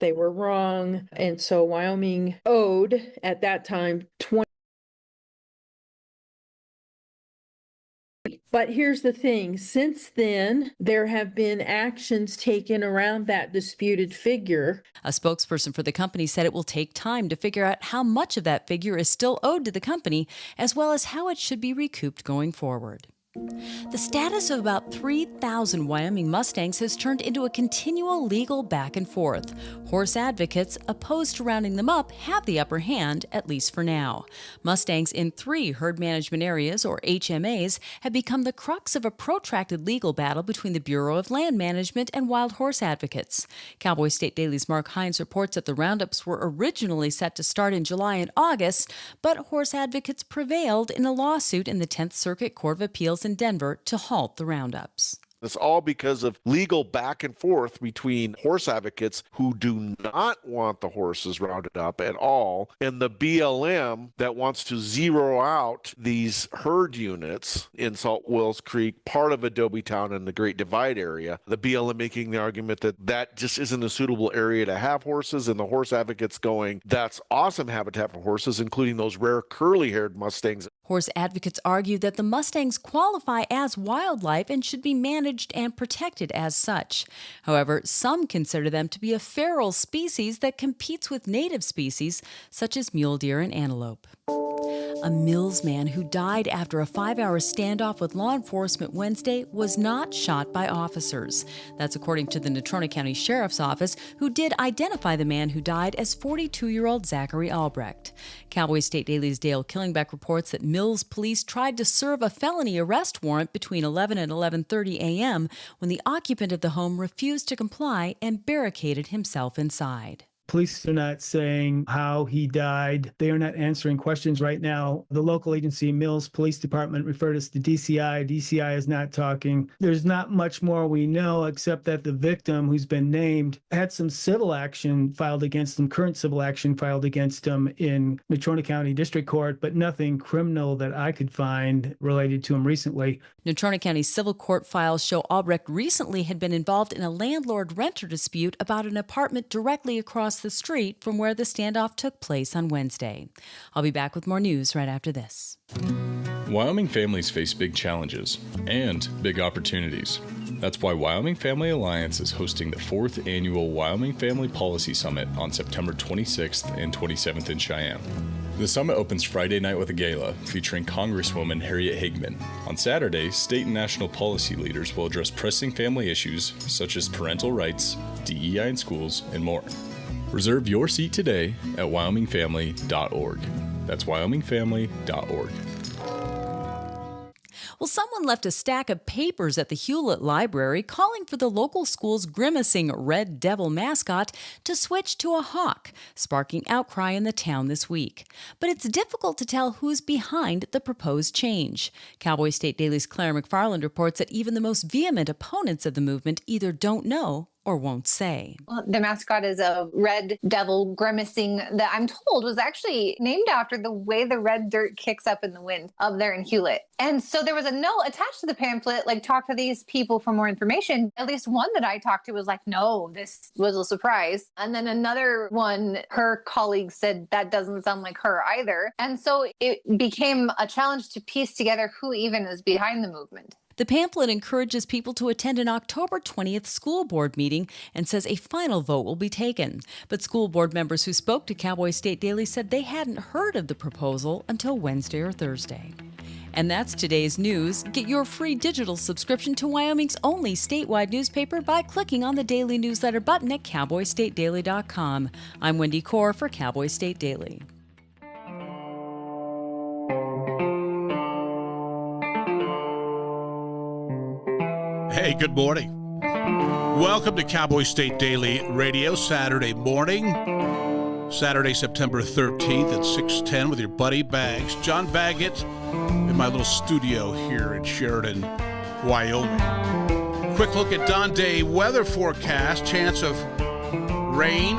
They were wrong. And so Wyoming owed at that time 20. But here's the thing, since then, there have been actions taken around that disputed figure. A spokesperson for the company said it will take time to figure out how much of that figure is still owed to the company, as well as how it should be recouped going forward. The status of about 3,000 Wyoming Mustangs has turned into a continual legal back and forth. Horse advocates opposed to rounding them up have the upper hand, at least for now. Mustangs in 3 herd management areas, or HMAs, have become the crux of a protracted legal battle between the Bureau of Land Management and wild horse advocates. Cowboy State Daily's Mark Hines reports that the roundups were originally set to start in July and August, but horse advocates prevailed in a lawsuit in the 10th Circuit Court of Appeals in Denver to halt the roundups. It's all because of legal back and forth between horse advocates who do not want the horses rounded up at all and the BLM that wants to zero out these herd units in Salt Wells Creek, part of Adobe Town and the Great Divide area. The BLM making the argument that that just isn't a suitable area to have horses, and the horse advocates going, that's awesome habitat for horses, including those rare curly-haired Mustangs. Horse advocates argue that the Mustangs qualify as wildlife and should be managed and protected as such. However, some consider them to be a feral species that competes with native species such as mule deer and antelope. A Mills man who died after a 5-hour standoff with law enforcement Wednesday was not shot by officers. That's according to the Natrona County Sheriff's Office, who did identify the man who died as 42-year-old Zachary Albrecht. Cowboy State Daily's Dale Killingbeck reports that Mills police tried to serve a felony arrest warrant between 11 and 11:30 a.m. when the occupant of the home refused to comply and barricaded himself inside. Police are not saying how he died. They are not answering questions right now. The local agency, Mills Police Department, referred us to DCI. DCI is not talking. There's not much more we know except that the victim, who's been named, had some civil action filed against him, current civil action filed against him in Natrona County District Court, but nothing criminal that I could find related to him recently. Natrona County civil court files show Albrecht recently had been involved in a landlord-renter dispute about an apartment directly across the street from where the standoff took place on Wednesday. I'll be back with more news right after this. Wyoming families face big challenges and big opportunities. That's why Wyoming Family Alliance is hosting the 4th annual Wyoming Family Policy Summit on September 26th and 27th in Cheyenne. The summit opens Friday night with a gala featuring Congresswoman Harriet Hagman. On Saturday, state and national policy leaders will address pressing family issues such as parental rights, DEI in schools, and more. Reserve your seat today at wyomingfamily.org. That's wyomingfamily.org. Well, someone left a stack of papers at the Hewlett Library calling for the local school's grimacing Red Devil mascot to switch to a hawk, sparking outcry in the town this week. But it's difficult to tell who's behind the proposed change. Cowboy State Daily's Claire McFarland reports that even the most vehement opponents of the movement either don't know or won't say. Well, the mascot is a red devil grimacing that I'm told was actually named after the way the red dirt kicks up in the wind up there in Hewlett. And so there was a note attached to the pamphlet, like, talk to these people for more information. At least one that I talked to was like, no, this was a surprise. And then another one, her colleague said that doesn't sound like her either. And so it became a challenge to piece together who even is behind the movement. The pamphlet encourages people to attend an October 20th school board meeting and says a final vote will be taken. But school board members who spoke to Cowboy State Daily said they hadn't heard of the proposal until Wednesday or Thursday. And that's today's news. Get your free digital subscription to Wyoming's only statewide newspaper by clicking on the daily newsletter button at cowboystatedaily.com. I'm Wendy Corr for Cowboy State Daily. Hey, good morning. Welcome to Cowboy State Daily Radio, Saturday morning, Saturday, September 13th at 6:10 with your buddy Bags. John Baggett in my little studio here in Sheridan, Wyoming. Quick look at Don Day weather forecast. Chance of rain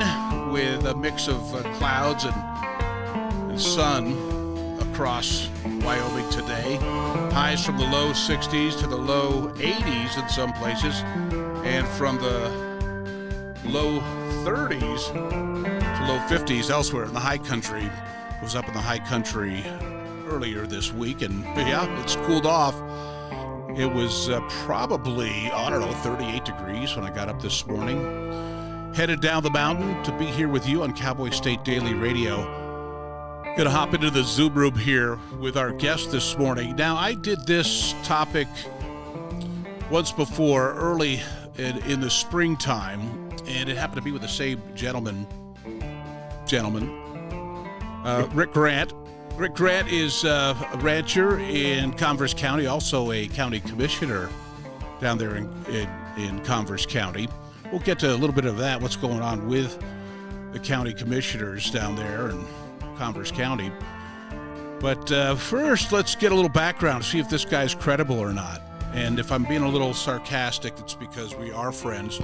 with a mix of clouds and sun across Wyoming today. Highs from the low 60s to the low 80s in some places, and from the low 30s to low 50s elsewhere in the high country. It was up in the high country earlier this week, and yeah, it's cooled off. It was probably, 38 degrees when I got up this morning. Headed down the mountain to be here with you on Cowboy State Daily Radio. Going to hop into the Zoom room here with our guest this morning. Now, I did this topic once before, early in the springtime, and it happened to be with the same gentleman, Rick Grant. Rick Grant is a rancher in Converse County, also a county commissioner down there in Converse County. We'll get to a little bit of that, what's going on with the county commissioners down there in Converse County. But first, let's get a little background, see if this guy's credible or not. And if I'm being a little sarcastic, it's because we are friends.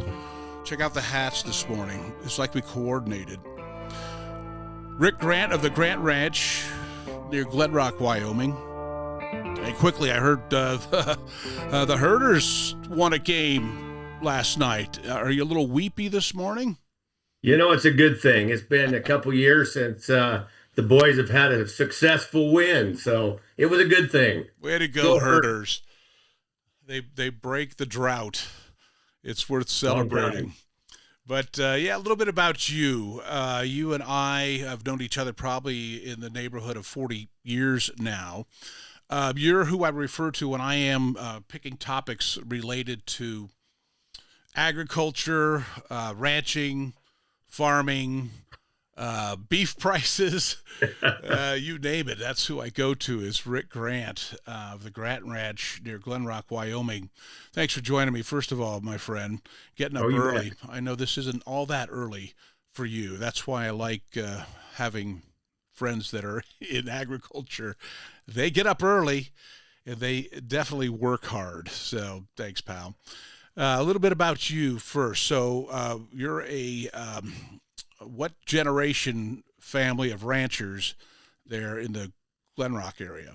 Check out the hats this morning. It's like we coordinated. Rick Grant of the Grant Ranch near Glen Rock, Wyoming. And quickly, I heard the Herders won a game last night. Are you a little weepy this morning? You know, it's a good thing. It's been a couple years since the boys have had a successful win, so it was a good thing. Way to go, Herders. They break the drought. It's worth celebrating. But, yeah, a little bit about you. You and I have known each other probably in the neighborhood of 40 years now. You're who I refer to when I am picking topics related to agriculture, ranching, farming, beef prices, you name it. That's who I go to, is Rick Grant of the Grant Ranch near Glen Rock, Wyoming. Thanks for joining me, first of all, my friend. Getting up early. I know this isn't all that early for you. That's why I like having friends that are in agriculture. They get up early, and they definitely work hard. So thanks, pal. A little bit about you first. So you're a what generation family of ranchers there in the Glen Rock area?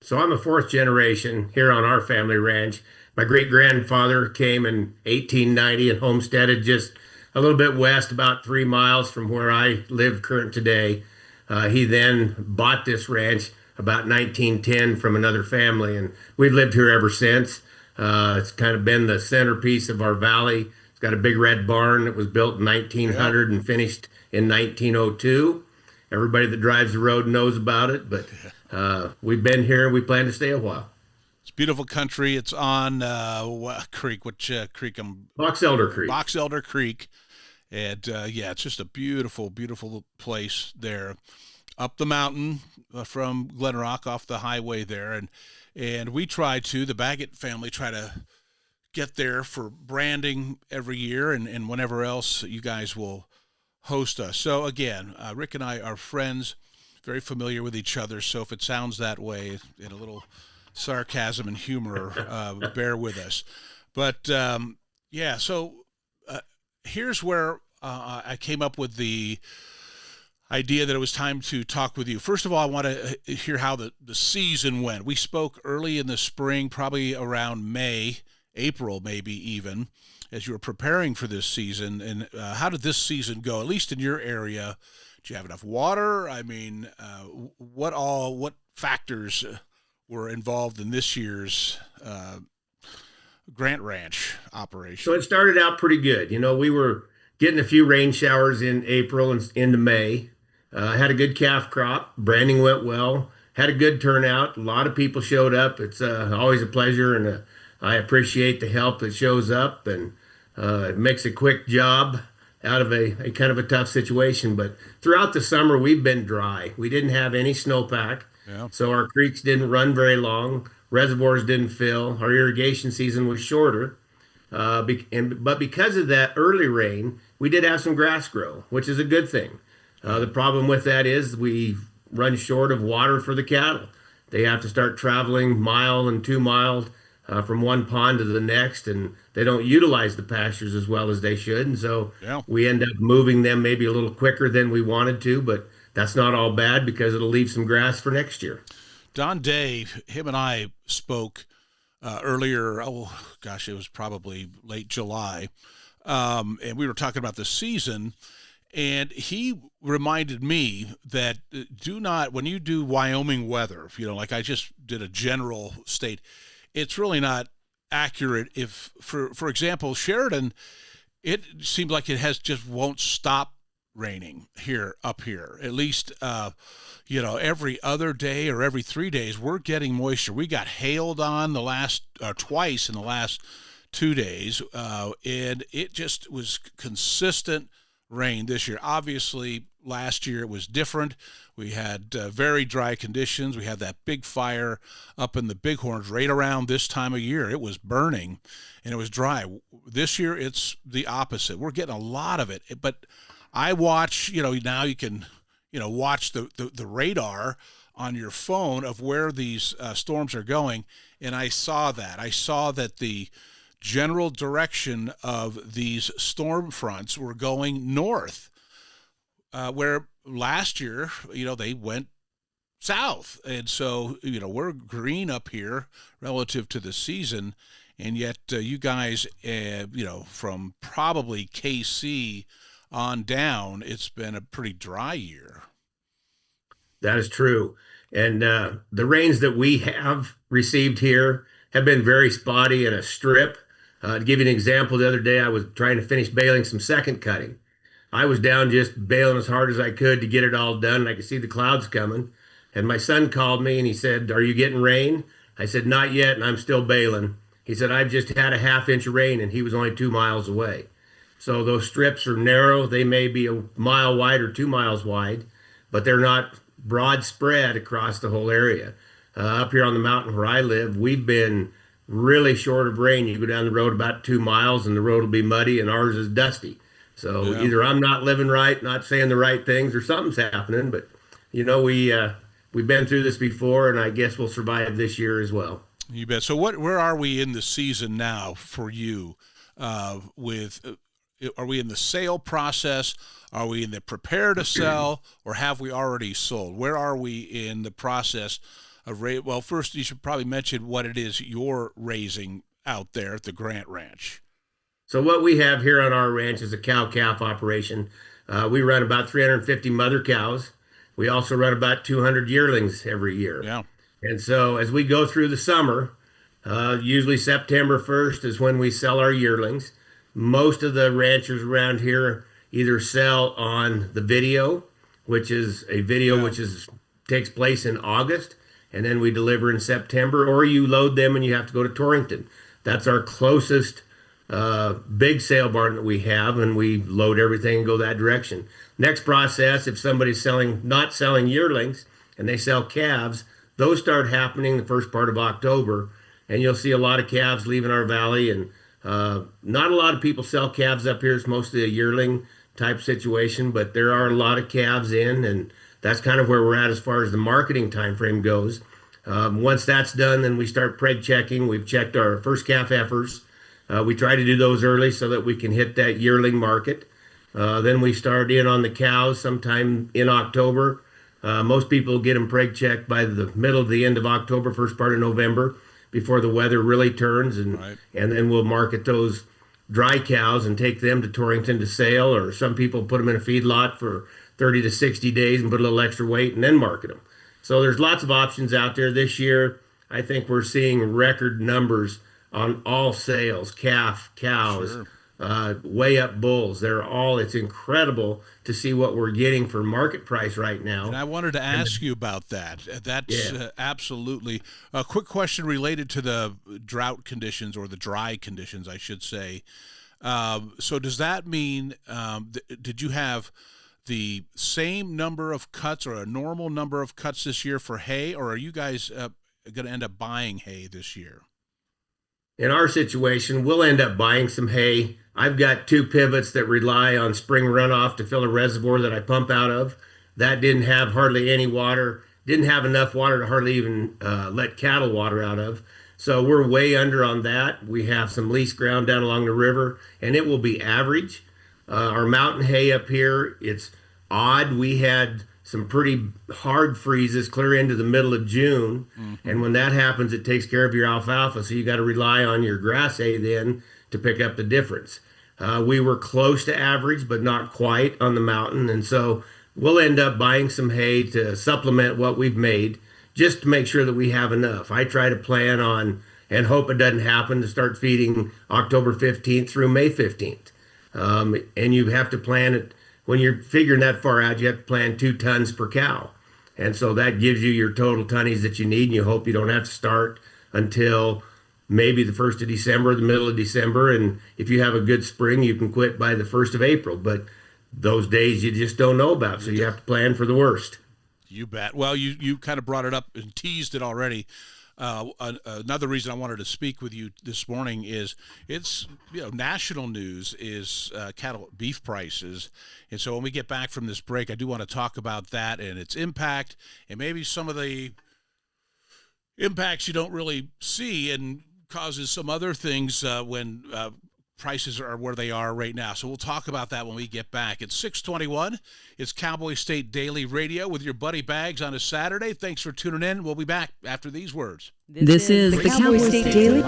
So I'm a fourth generation here on our family ranch. My great-grandfather came in 1890 and homesteaded just a little bit west, about 3 miles from where I live current today. He then bought this ranch about 1910 from another family, and we've lived here ever since. It's kind of been the centerpiece of our valley. It's got a big red barn that was built in 1900 and finished in 1902. Everybody that drives the road knows about it, but we've been here and we plan to stay a while. It's beautiful country. It's on what creek? Which creek? Box Elder Creek. Box Elder Creek. And yeah, it's just a beautiful, beautiful place there. Up the mountain from Glen Rock off the highway there. And we the Baggett family try to get there for branding every year and whenever else you guys will host us. So again, Rick and I are friends, very familiar with each other. So if it sounds that way, in a little sarcasm and humor, bear with us. But yeah, so here's where I came up with the idea that it was time to talk with you. First of all, I want to hear how the season went. We spoke early in the spring, probably around May, April maybe even, as you were preparing for this season. And how did this season go, at least in your area? Did you have enough water? I mean, what factors were involved in this year's Grant Ranch operation? So it started out pretty good. You know, we were getting a few rain showers in April and into May. Had a good calf crop. Branding went well. Had a good turnout. A lot of people showed up. It's always a pleasure, and I appreciate the help that shows up, and it makes a quick job out of a kind of a tough situation. But throughout the summer, we've been dry. We didn't have any snowpack, so our creeks didn't run very long. Reservoirs didn't fill. Our irrigation season was shorter. But because of that early rain, we did have some grass grow, which is a good thing. The problem with that is we run short of water for the cattle. They have to start traveling mile and 2 miles from one pond to the next, and they don't utilize the pastures as well as they should. And so we end up moving them maybe a little quicker than we wanted to, but that's not all bad because it'll leave some grass for next year. Don Day, him and I spoke earlier, it was probably late July, and we were talking about the season, and he reminded me that do not, when you do Wyoming weather, like I just did a general state, it's really not accurate. If, for example, Sheridan, it seems like it just won't stop raining up here. At least, every other day or every 3 days, we're getting moisture. We got hailed on twice in the last 2 days, and it just was consistent rain this year. Obviously, last year it was different. We had very dry conditions. We had that big fire up in the Bighorns right around this time of year. It was burning and it was dry. This year it's the opposite. We're getting a lot of it. But I watch, now you can, watch the radar on your phone of where these storms are going. And I saw that. I saw that the general direction of these storm fronts were going north, where last year, they went south. And so, we're green up here relative to the season. And yet you guys, from probably KC on down, it's been a pretty dry year. That is true. And the rains that we have received here have been very spotty and a strip. To give you an example, the other day I was trying to finish baling some second cutting. I was down just baling as hard as I could to get it all done, and I could see the clouds coming. And my son called me and he said, "Are you getting rain?" I said, "Not yet, and I'm still baling." He said, "I've just had a ½ inch of rain," and he was only 2 miles away. So those strips are narrow. They may be a mile wide or 2 miles wide, but they're not broad spread across the whole area. Up here on the mountain where I live, we've been really short of rain. You go down the road about 2 miles and the road will be muddy, and ours is dusty. So either I'm not living right, not saying the right things, or something's happening. But we've been through this before, and I guess we'll survive this year as well. You bet. So where are we in the season now for you? Are we in the sale process? Are we in the prepare to sell, or have we already sold? Where are we in the process of Well, first you should probably mention what it is you're raising out there at the Grant Ranch. So what we have here on our ranch is a cow-calf operation. We run about 350 mother cows. We also run about 200 yearlings every year. Yeah. And so as we go through the summer, usually September 1st is when we sell our yearlings. Most of the ranchers around here either sell on the video, which is a video takes place in August, and then we deliver in September, or you load them and you have to go to Torrington. That's our closest big sale barn that we have, and we load everything and go that direction. Next process, if somebody's not selling yearlings and they sell calves, those start happening the first part of October, and you'll see a lot of calves leaving our valley. And not a lot of people sell calves up here. It's mostly a yearling type situation, but there are a lot of calves in, and that's kind of where we're at as far as the marketing time frame goes. Once that's done, then we start preg checking. We've checked our first calf heifers. We try to do those early so that we can hit that yearling market. Then we start in on the cows sometime in October. Most people get them preg checked by the middle to the end of October, first part of November, before the weather really turns. And then we'll market those dry cows and take them to Torrington to sale, or some people put them in a feedlot for 30 to 60 days and put a little extra weight and then market them. So there's lots of options out there. This year, I think we're seeing record numbers on all sales, calf, cows, way up bulls. It's incredible to see what we're getting for market price right now. And I wanted to ask you about that. That's absolutely a quick question related to the drought conditions, or the dry conditions, I should say. So does that mean, did you have the same number of cuts or a normal number of cuts this year for hay, or are you guys going to end up buying hay this year? In our situation, we'll end up buying some hay. I've got 2 pivots that rely on spring runoff to fill a reservoir that I pump out of. That didn't have hardly any water, didn't have enough water to hardly even let cattle water out of. So we're way under on that. We have some lease ground down along the river, and it will be average. Our mountain hay up here, it's odd. We had some pretty hard freezes clear into the middle of June. Mm-hmm. And when that happens, it takes care of your alfalfa. So you got to rely on your grass hay then to pick up the difference. We were close to average, but not quite on the mountain. And so we'll end up buying some hay to supplement what we've made just to make sure that we have enough. I try to plan on and hope it doesn't happen to start feeding October 15th through May 15th. And you have to plan it when you're figuring that far out, you have to plan 2 tons per cow. And so that gives you your total tonnies that you need. And you hope you don't have to start until maybe the 1st of December, the middle of December. And if you have a good spring, you can quit by the 1st of April. But those days you just don't know about. So you have to plan for the worst. You bet. Well, you kind of brought it up and teased it already. Another reason I wanted to speak with you this morning is it's, national news is cattle beef prices. And so when we get back from this break, I do want to talk about that and its impact and maybe some of the impacts you don't really see and causes some other things when prices are where they are right now. So we'll talk about that when we get back. It's 6:21. It's Cowboy State Daily Radio with your buddy Bags on a Saturday. Thanks for tuning in. We'll be back after these words. This is the Cowboy State Daily.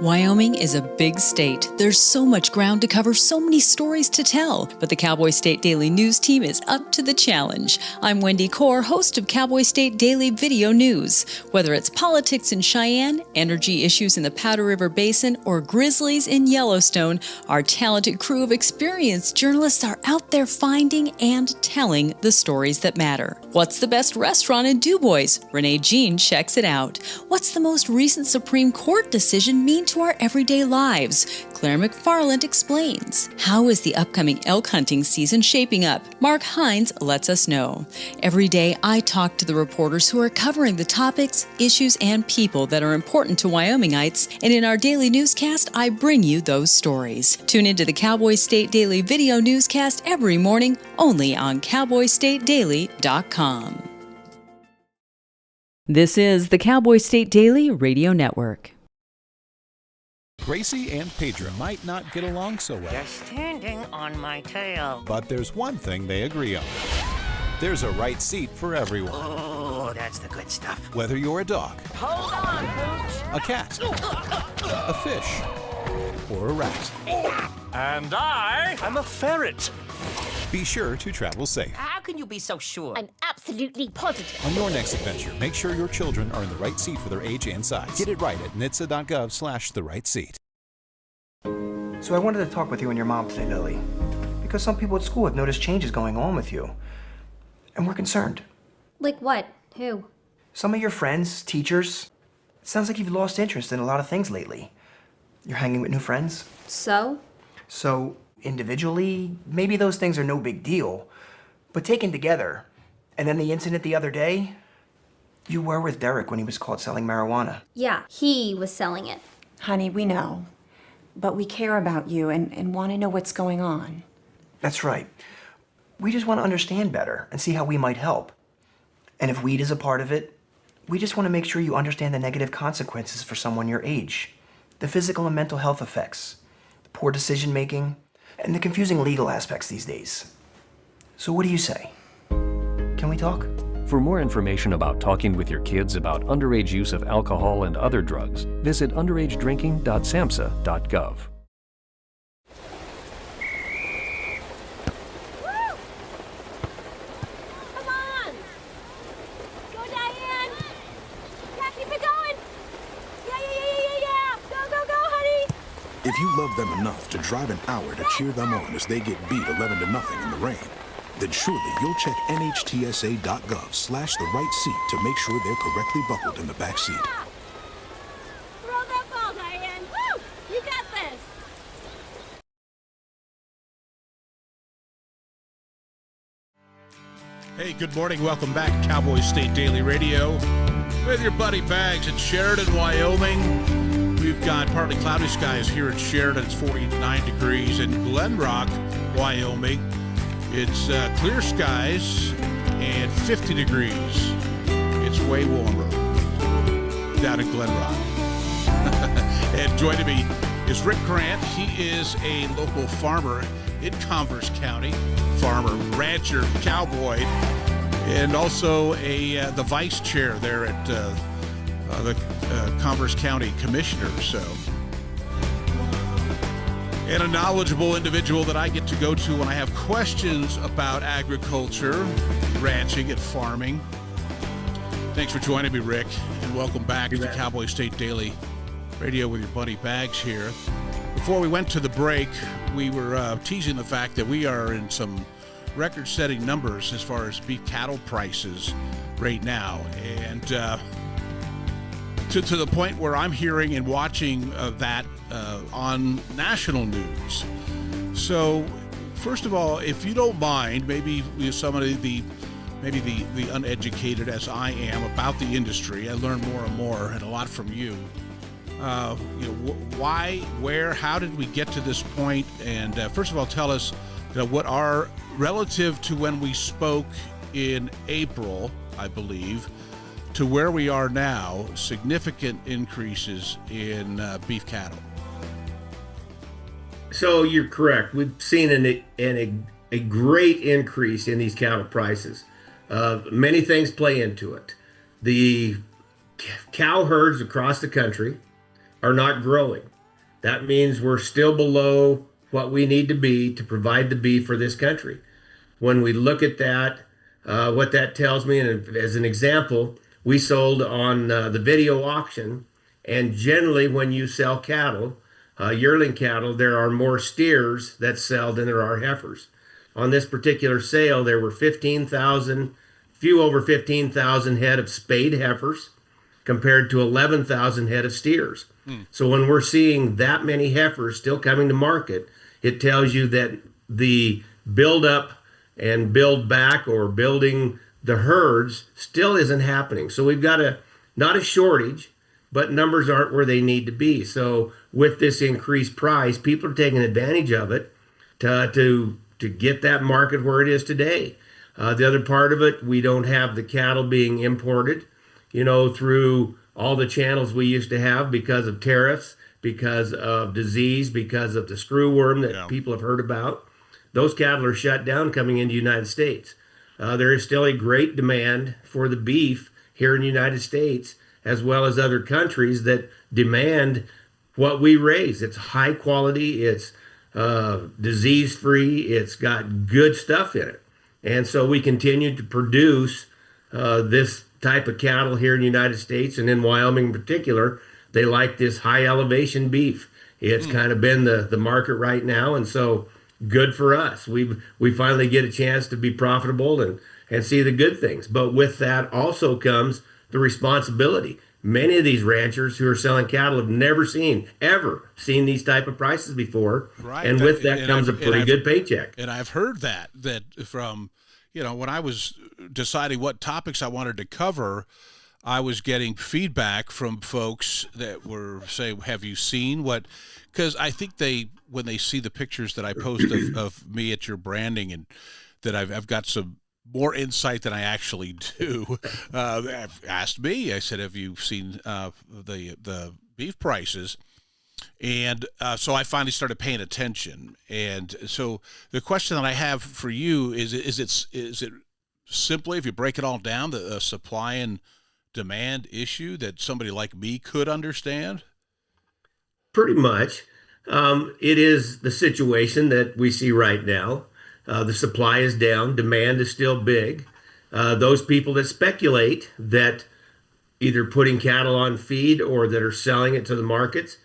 Wyoming is a big state. There's so much ground to cover, so many stories to tell. But the Cowboy State Daily News team is up to the challenge. I'm Wendy Core, host of Cowboy State Daily Video News. Whether it's politics in Cheyenne, energy issues in the Powder River Basin, or grizzlies in Yellowstone, our talented crew of experienced journalists are out there finding and telling the stories that matter. What's the best restaurant in DuBois? Renee Jean checks it out. What's the most recent Supreme Court decision mean to our everyday lives? Claire McFarland explains. How is the upcoming elk hunting season shaping up? Mark Hines lets us know. Every day, I talk to the reporters who are covering the topics, issues, and people that are important to Wyomingites, and in our daily newscast, I bring you those stories. Tune into the Cowboy State Daily Video Newscast every morning, only on CowboyStateDaily.com. This is the Cowboy State Daily Radio Network. Gracie and Pedro might not get along so well. You're standing on my tail. But there's one thing they agree on. There's a right seat for everyone. Oh, that's the good stuff. Whether you're a dog, Hold on, Pooch. a cat, a fish, or a rat. And I'm a ferret. Be sure to travel safe. How can you be so sure? I'm absolutely positive. On your next adventure, make sure your children are in the right seat for their age and size. Get it right at nhtsa.gov/the right seat. So I wanted to talk with you and your mom today, Lily, because some people at school have noticed changes going on with you, and we're concerned. Like what? Who? Some of your friends, teachers. It sounds like you've lost interest in a lot of things lately. You're hanging with new friends. So, individually, maybe those things are no big deal, but taken together, and then the incident the other day, you were with Derek when he was caught selling marijuana. yeah, he was selling it. Honey, we know. But we care about you and want to know what's going on. That's right. We just want to understand better and see how we might help. And if weed is a part of it, we just want to make sure you understand the negative consequences for someone your age, the physical and mental health effects, the poor decision making, and the confusing legal aspects these days. So what do you say? Can we talk? For more information about talking with your kids about underage use of alcohol and other drugs, visit underagedrinking.samhsa.gov. Come on! Go, Diane! Yeah, keep it going! Yeah! Go, honey! If you love them enough to drive an hour to cheer them on as they get beat 11-0 in the rain, then surely you'll check nhtsa.gov/the right seat to make sure they're correctly buckled in the back seat. Throw that ball, Diane! Woo! You got this! Hey, good morning. Welcome back to Cowboy State Daily Radio with your buddy Bags in Sheridan, Wyoming. We've got partly cloudy skies here in Sheridan. It's 49 degrees. In Glen Rock, Wyoming, it's clear skies and 50 degrees. It's way warmer down in Glen Rock. And joining me is Rick Grant. He is a local farmer in Converse County, farmer, rancher, cowboy, and also the vice chair there at the Converse County Commissioner. So and a knowledgeable individual that I get to go to when I have questions about agriculture, ranching, and farming. Thanks for joining me, Rick, and welcome back to the Cowboy State Daily Radio with your buddy Bags here. Before we went to the break, we were teasing the fact that we are in some record-setting numbers as far as beef cattle prices right now, and to the point where I'm hearing and watching that on national news. So, first of all, if you don't mind, maybe some of the uneducated as I am about the industry, I learn more and more, and a lot from you. Why, where, how did we get to this point? And first of all, tell us what are, relative to when we spoke in April, I believe, to where we are now, significant increases in beef cattle. So you're correct. We've seen a great increase in these cattle prices. Many things play into it. The cow herds across the country are not growing. That means we're still below what we need to be to provide the beef for this country. When we look at that, what that tells me, and as an example, we sold on the video auction, and generally when you sell cattle, yearling cattle, there are more steers that sell than there are heifers. On this particular sale, there were few over 15,000 head of spayed heifers compared to 11,000 head of steers. So when we're seeing that many heifers still coming to market, it tells you that the build up and build back or building the herds still isn't happening. So we've got not a shortage, but numbers aren't where they need to be. So with this increased price, people are taking advantage of it to get that market where it is today. The other part of it, we don't have the cattle being imported, through all the channels we used to have because of tariffs, because of disease, because of the screwworm that people have heard about. Those cattle are shut down coming into the United States. There is still a great demand for the beef here in the United States, as well as other countries that demand what we raise. It's high quality, it's disease-free, it's got good stuff in it. And so we continue to produce this type of cattle here in the United States, and in Wyoming in particular, they like this high elevation beef. It's kind of been the market right now, and so good for us. We finally get a chance to be profitable and see the good things. But with that also comes the responsibility. Many of these ranchers who are selling cattle have never ever seen these type of prices before. Right. And with that comes a pretty good paycheck. And I've heard that from, when I was deciding what topics I wanted to cover, I was getting feedback from folks that were saying, have you seen what, because I think when they see the pictures that I post of me at your branding, and that I've got some more insight than I actually do. Asked me, I said, have you seen the beef prices? And so I finally started paying attention. And so the question that I have for you is it simply, if you break it all down, the supply and demand issue that somebody like me could understand? Pretty much. It is the situation that we see right now. The supply is down, demand is still big. Those people that speculate that either putting cattle on feed or that are selling it to the markets,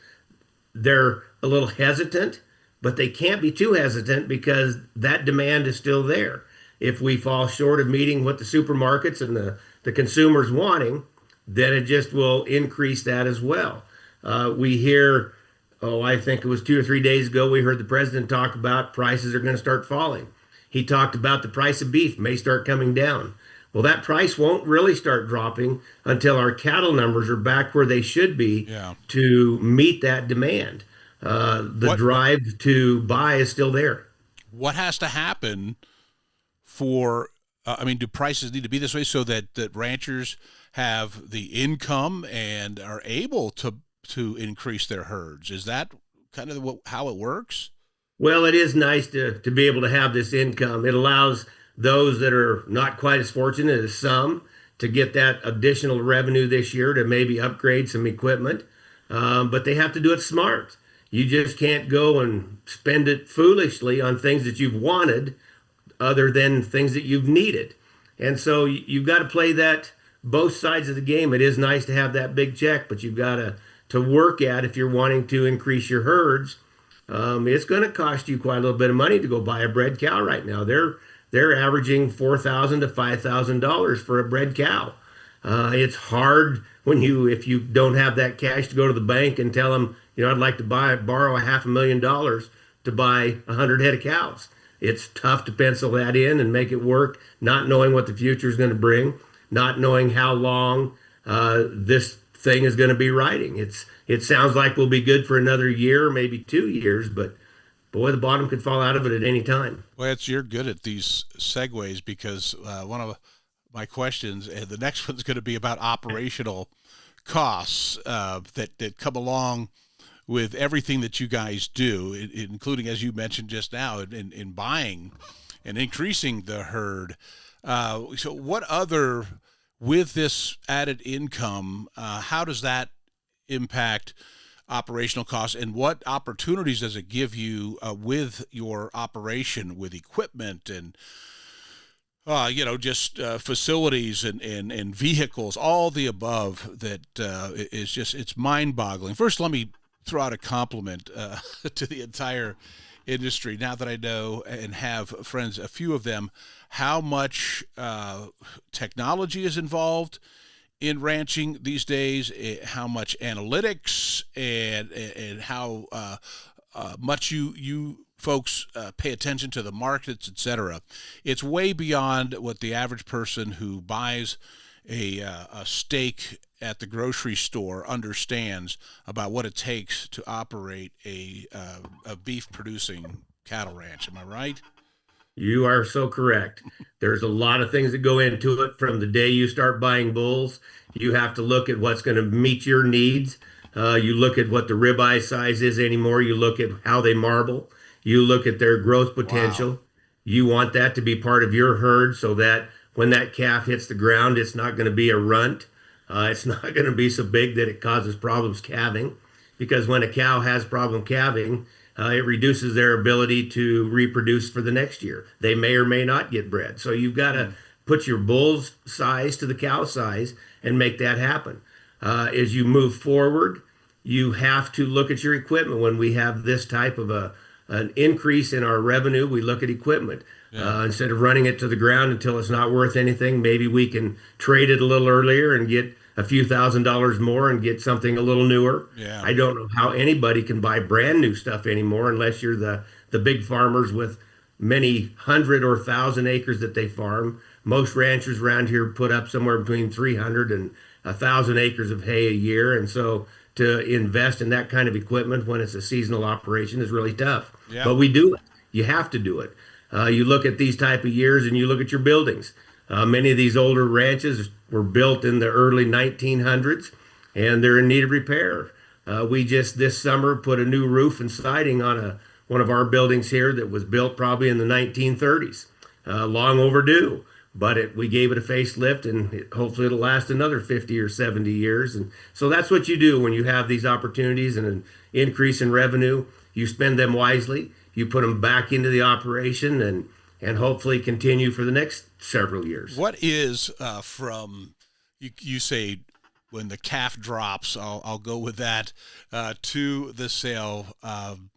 they're a little hesitant, but they can't be too hesitant because that demand is still there. If we fall short of meeting what the supermarkets and the consumers wanting, then it just will increase that as well. We hear, I think it was 2 or 3 days ago, we heard the president talk about prices are going to start falling. He talked about the price of beef may start coming down. Well, that price won't really start dropping until our cattle numbers are back where they should be to meet that demand. The drive to buy is still there. What has to happen for, do prices need to be this way so that ranchers have the income and are able to increase their herds? Is that kind of how it works? Well, it is nice to be able to have this income. It allows those that are not quite as fortunate as some to get that additional revenue this year to maybe upgrade some equipment. But they have to do it smart. You just can't go and spend it foolishly on things that you've wanted other than things that you've needed. And so you've got to play that both sides of the game. It is nice to have that big check, but you've got to work at if you're wanting to increase your herds. It's going to cost you quite a little bit of money to go buy a bred cow right now. They're averaging $4,000 to $5,000 for a bred cow. It's hard if you don't have that cash to go to the bank and tell them, I'd like to borrow $500,000 to buy 100 head of cows. It's tough to pencil that in and make it work, not knowing what the future is going to bring, not knowing how long this thing is going to be riding. It sounds like we'll be good for another year, maybe 2 years, but boy, the bottom could fall out of it at any time. Well, you're good at these segues because one of my questions, and the next one's going to be about operational costs that come along with everything that you guys do, including, as you mentioned just now, in buying and increasing the herd. So what other, with this added income, how does that impact operational costs, and what opportunities does it give you with your operation, with equipment and just facilities and vehicles, all the above that is just, it's mind-boggling. First, let me throw out a compliment to the entire industry, now that I know and have friends, a few of them, how much technology is involved in ranching these days, how much analytics and how much you folks pay attention to the markets, etc. It's way beyond what the average person who buys a steak at the grocery store understands about what it takes to operate a beef producing cattle ranch. Am I right? You are so correct. There's a lot of things that go into it from the day you start buying bulls. You have to look at what's going to meet your needs. You look at what the ribeye size is anymore. You look at how they marble. You look at their growth potential. Wow. You want that to be part of your herd so that when that calf hits the ground, it's not going to be a runt. It's not going to be so big that it causes problems calving, because when a cow has problem calving, it reduces their ability to reproduce for the next year. They may or may not get bred. So you've got to put your bull's size to the cow size and make that happen. As you move forward, you have to look at your equipment. When we have this type of an increase in our revenue, we look at equipment. Yeah. Instead of running it to the ground until it's not worth anything, maybe we can trade it a little earlier and get a few $1,000s more and get something a little newer. Yeah. I don't know how anybody can buy brand new stuff anymore unless you're the big farmers with many 100 or 1,000 acres that they farm. Most ranchers around here put up somewhere between 300 and 1,000 acres of hay a year. And so to invest in that kind of equipment when it's a seasonal operation is really tough. Yeah. But we do it. You have to do it. You look at these type of years and you look at your buildings. Many of these older ranches were built in the early 1900s and they're in need of repair. We just this summer put a new roof and siding on one of our buildings here that was built probably in the 1930s. Long overdue, but we gave it a facelift, and hopefully it'll last another 50 or 70 years. And so that's what you do when you have these opportunities and an increase in revenue. You spend them wisely. You put them back into the operation and hopefully continue for the next several years. What is from you say when the calf drops, I'll go with that, to the sale, on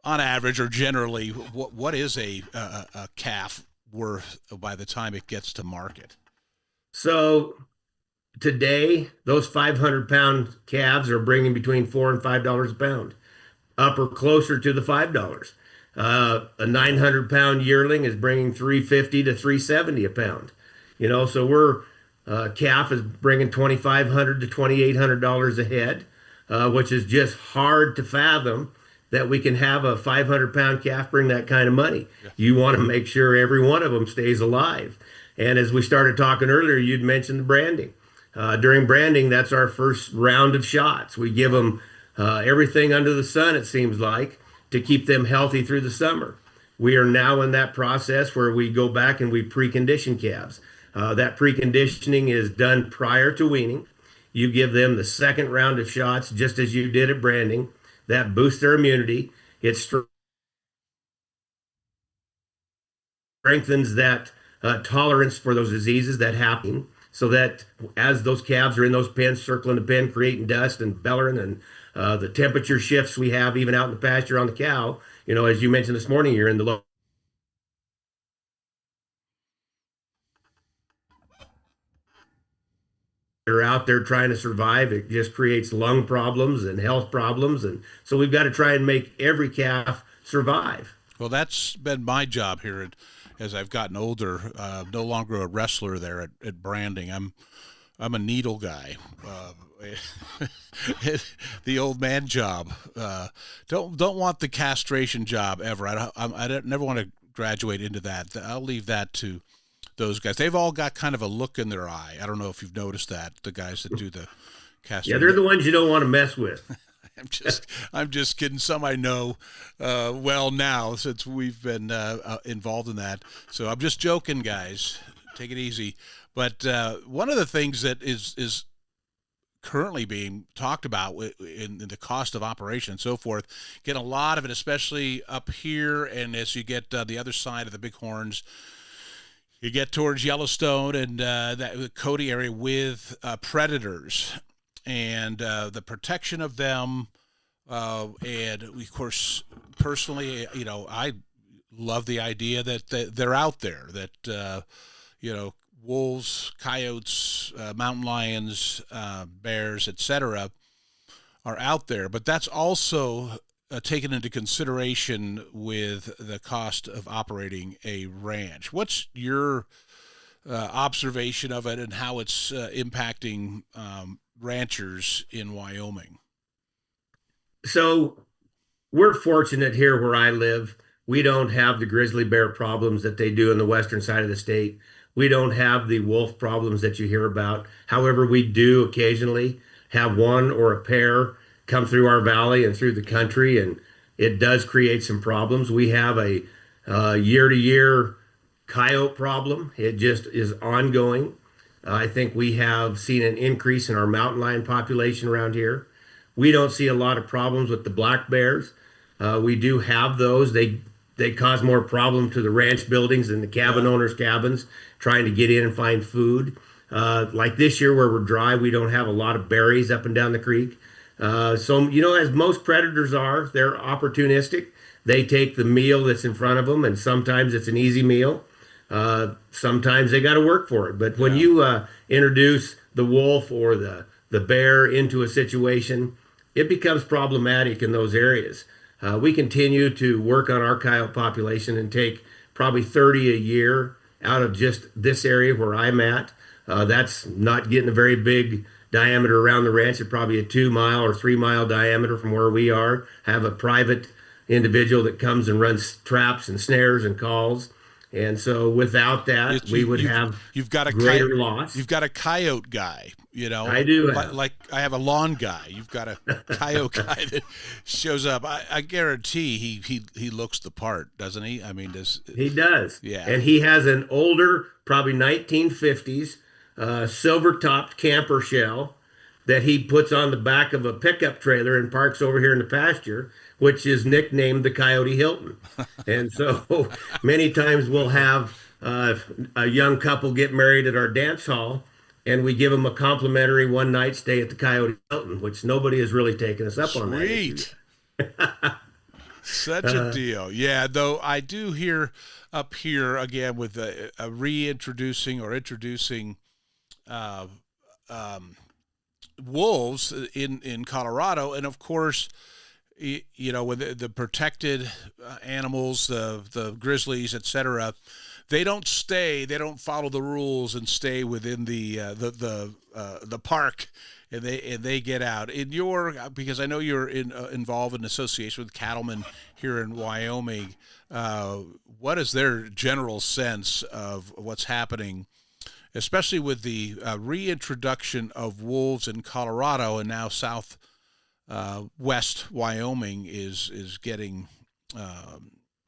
average or generally, what is a calf worth by the time it gets to market? So today, those 500-pound calves are bringing between $4 and $5 a pound, up or closer to the $5. A 900-pound yearling is bringing $350 to $370 a pound. So calf is bringing $2,500 to $2,800 a head, which is just hard to fathom that we can have a 500-pound calf bring that kind of money. Yeah. You want to make sure every one of them stays alive. And as we started talking earlier, you'd mentioned the branding. During branding, that's our first round of shots. We give them everything under the sun, it seems like, to keep them healthy through the summer. We are now in that process where we go back and we precondition calves. That preconditioning is done prior to weaning. You give them the second round of shots, just as you did at branding. that boosts their immunity. It strengthens that tolerance for those diseases that happen, so that as those calves are in those pens, circling the pen, creating dust and bellering, and the temperature shifts we have even out in the pasture on the cow, as you mentioned this morning, you're in the low. They're out there trying to survive. It just creates lung problems and health problems. And so we've got to try and make every calf survive. Well, that's been my job here as I've gotten older. No longer a wrestler there at branding. I'm a needle guy. The old man job. Don't want the castration job ever. I never want to graduate into that. I'll leave that to those guys. They've all got kind of a look in their eye. I don't know if you've noticed that, the guys that do the castration. Yeah, they're the ones you don't want to mess with. I'm just kidding. Some I know well now, since we've been involved in that. So I'm just joking, guys. Take it easy. But one of the things that is currently being talked about in the cost of operation and so forth, getting a lot of it, especially up here, and as you get the other side of the Bighorns, you get towards Yellowstone and that Cody area with predators and the protection of them. And of course, personally, I love the idea that they're out there, that, wolves, coyotes, mountain lions, bears, etc., are out there. But that's also taken into consideration with the cost of operating a ranch. What's your observation of it and how it's impacting ranchers in Wyoming? So we're fortunate here where I live. We don't have the grizzly bear problems that they do in the western side of the state. We don't have the wolf problems that you hear about. However, we do occasionally have one or a pair come through our valley and through the country, and it does create some problems. We have a year-to-year coyote problem. It just is ongoing. I think we have seen an increase in our mountain lion population around here. We don't see a lot of problems with the black bears. We do have those. They cause more problem to the ranch buildings and the cabin owners' cabins trying to get in and find food. Like this year where we're dry, we don't have a lot of berries up and down the creek. So, as most predators are, they're opportunistic. They take the meal that's in front of them, and sometimes it's an easy meal. Sometimes they got to work for it. But when you introduce the wolf or the bear into a situation, it becomes problematic in those areas. We continue to work on our coyote population and take probably 30 a year out of just this area where I'm at. That's not getting a very big diameter around the ranch. It's probably a 2-mile or 3-mile diameter from where we are. Have a private individual that comes and runs traps and snares and calls. And so without that, we would have greater loss. You've got a coyote guy, I do. Like I have a lawn guy. You've got a coyote guy that shows up. I guarantee he looks the part, doesn't he? I mean, he does. Yeah. And he has an older, probably 1950s, silver-topped camper shell that he puts on the back of a pickup trailer and parks over here in the pasture, which is nicknamed the Coyote Hilton. And so many times we'll have a young couple get married at our dance hall, and we give them a complimentary one-night stay at the Coyote Hilton, which nobody has really taken us up on that. Sweet. Such a deal. Yeah, though I do hear up here, again, with a reintroducing or introducing wolves in Colorado, and of course, with the protected animals, the grizzlies, etc., they don't follow the rules and stay within the park, and they get out. Because I know you're involved in association with cattlemen here in Wyoming. What is their general sense of what's happening, especially with the reintroduction of wolves in Colorado, and now west Wyoming is getting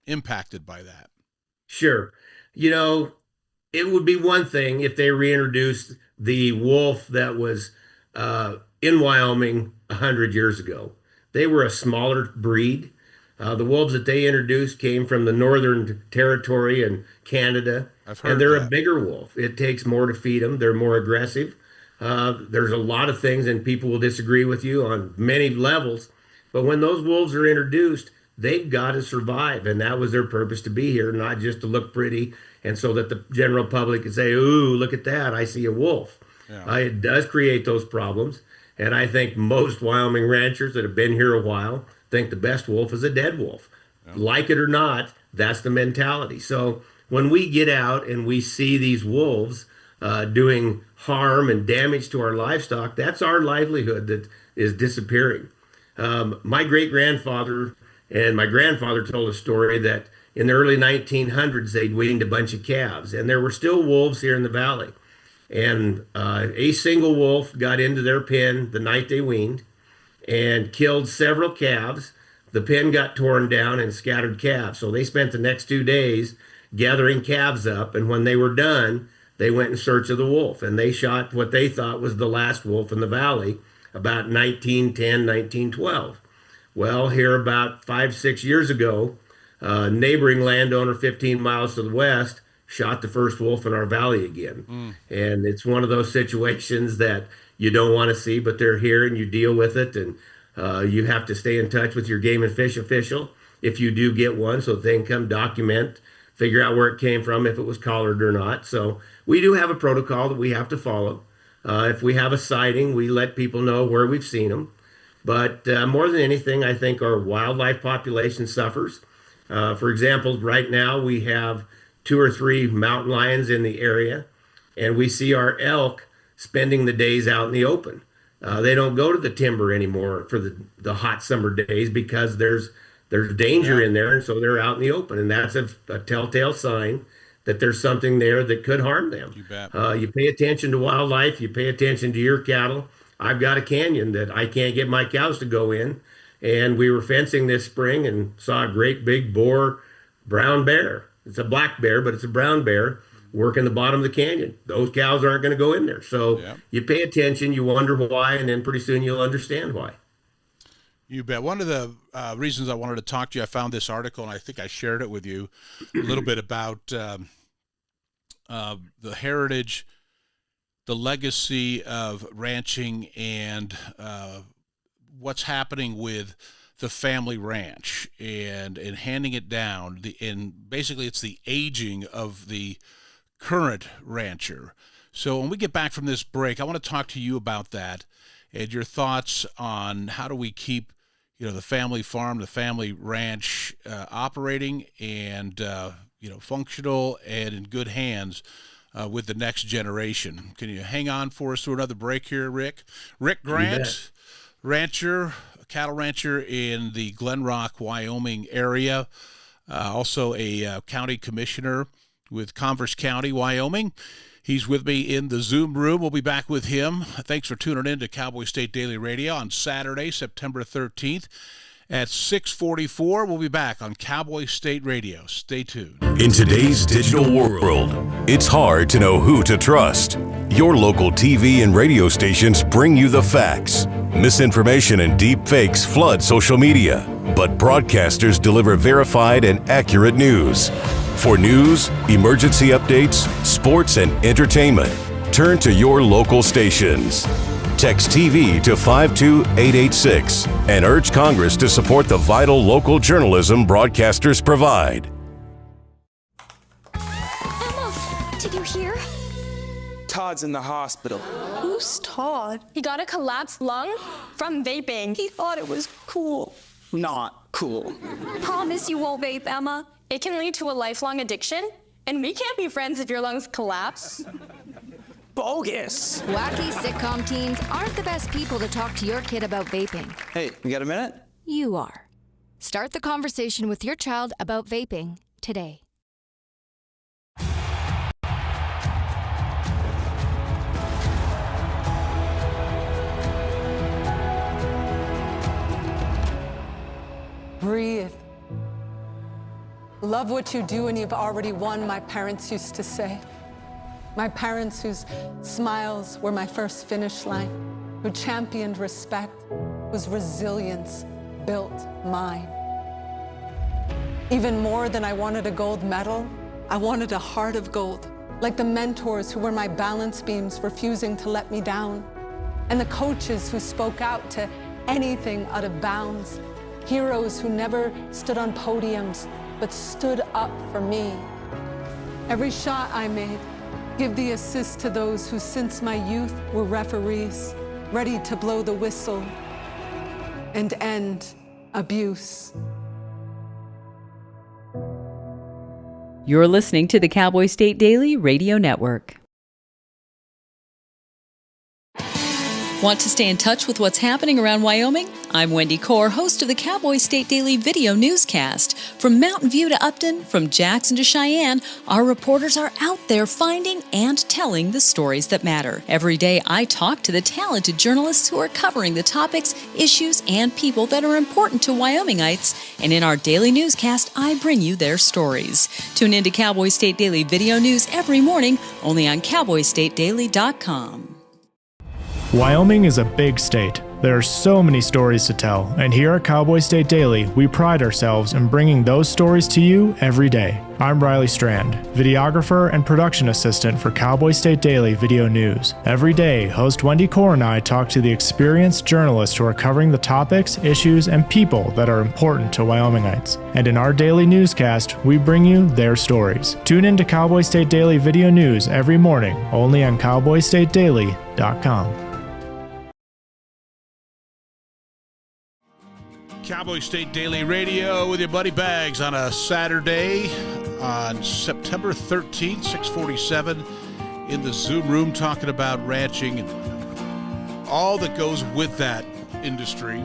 impacted by that? Sure. It would be one thing if they reintroduced the wolf that was in Wyoming 100 years ago. they were a smaller breed. The wolves that they introduced came from the Northern Territory and Canada, and they're a bigger wolf. It takes more to feed them. They're more aggressive. There's a lot of things, and people will disagree with you on many levels, but when those wolves are introduced, they've got to survive, and that was their purpose to be here, not just to look pretty and so that the general public can say, ooh, look at that, I see a wolf. Yeah. It does create those problems, and I think most Wyoming ranchers that have been here a while think the best wolf is a dead wolf. Yeah. Like it or not, that's the mentality. So when we get out and we see these wolves doing harm and damage to our livestock, that's our livelihood that is disappearing. My great-grandfather and my grandfather told a story that in the early 1900s, they'd weaned a bunch of calves, and there were still wolves here in the valley. And a single wolf got into their pen the night they weaned and killed several calves. The pen got torn down and scattered calves. So they spent the next 2 days gathering calves up, and when they were done, they went in search of the wolf, and they shot what they thought was the last wolf in the valley about 1910, 1912. Well, here about 5-6 years ago, a neighboring landowner 15 miles to the west shot the first wolf in our valley again. And it's one of those situations that you don't want to see, but they're here and you deal with it. And you have to stay in touch with your game and fish official if you do get one, so they can come document, figure out where it came from, if it was collared or not. So we do have a protocol that we have to follow. If we have a sighting, we let people know where we've seen them. But more than anything, I think our wildlife population suffers. For example, right now we have 2 or 3 mountain lions in the area, and we see our elk spending the days out in the open. They don't go to the timber anymore for the hot summer days because there's danger in there, and so they're out in the open, and that's a telltale sign that there's something there that could harm them. You bet. You pay attention to wildlife, you pay attention to your cattle. I've got a canyon that I can't get my cows to go in, and we were fencing this spring and saw a great big boar brown bear. It's a black bear, but it's a brown bear working the bottom of the canyon. Those cows aren't going to go in there. So you pay attention, you wonder why, and then pretty soon you'll understand why. You bet. One of the reasons I wanted to talk to you, I found this article, and I think I shared it with you a little bit about the heritage, the legacy of ranching, and what's happening with the family ranch and handing it down. And basically it's the aging of the current rancher. So when we get back from this break, I want to talk to you about that and your thoughts on how do we keep, the family farm, the family ranch operating and, functional and in good hands with the next generation. Can you hang on for us through another break here, Rick? Rick Grant, rancher, cattle rancher in the Glen Rock, Wyoming area, also a county commissioner with Converse County, Wyoming. He's with me in the Zoom room. We'll be back with him. Thanks for tuning in to Cowboy State Daily Radio on Saturday, September 13th at 6:44. We'll be back on Cowboy State Radio. Stay tuned. In today's digital world, it's hard to know who to trust. Your local TV and radio stations bring you the facts. Misinformation and deep fakes flood social media, but broadcasters deliver verified and accurate news. For news, emergency updates, sports, and entertainment, turn to your local stations. Text TV to 52886 and urge Congress to support the vital local journalism broadcasters provide. Emma, did you hear? Todd's in the hospital. Who's Todd? He got a collapsed lung from vaping. He thought it was cool. Not cool. Promise you won't vape, Emma. It can lead to a lifelong addiction, and we can't be friends if your lungs collapse. Bogus. Wacky sitcom teens aren't the best people to talk to your kid about vaping. Hey, you got a minute? You are. Start the conversation with your child about vaping today. Breathe. Love what you do and you've already won, my parents used to say. My parents whose smiles were my first finish line, who championed respect, whose resilience built mine. Even more than I wanted a gold medal, I wanted a heart of gold, like the mentors who were my balance beams refusing to let me down, and the coaches who spoke out to anything out of bounds, heroes who never stood on podiums, but stood up for me. Every shot I made, give the assist to those who since my youth were referees, ready to blow the whistle and end abuse. You're listening to the Cowboy State Daily Radio Network. Want to stay in touch with what's happening around Wyoming? I'm Wendy Core, host of the Cowboy State Daily Video Newscast. From Mountain View to Upton, from Jackson to Cheyenne, our reporters are out there finding and telling the stories that matter. Every day, I talk to the talented journalists who are covering the topics, issues, and people that are important to Wyomingites. And in our daily newscast, I bring you their stories. Tune in to Cowboy State Daily Video News every morning, only on CowboyStateDaily.com. Wyoming is a big state. There are so many stories to tell, and here at Cowboy State Daily, we pride ourselves in bringing those stories to you every day. I'm Riley Strand, videographer and production assistant for Cowboy State Daily Video News. Every day, host Wendy Core and I talk to the experienced journalists who are covering the topics, issues, and people that are important to Wyomingites. And in our daily newscast, we bring you their stories. Tune in to Cowboy State Daily Video News every morning, only on CowboyStateDaily.com. Cowboy State Daily Radio with your buddy Bags on a Saturday on September 13th, 6:47 in the Zoom room, talking about ranching and all that goes with that industry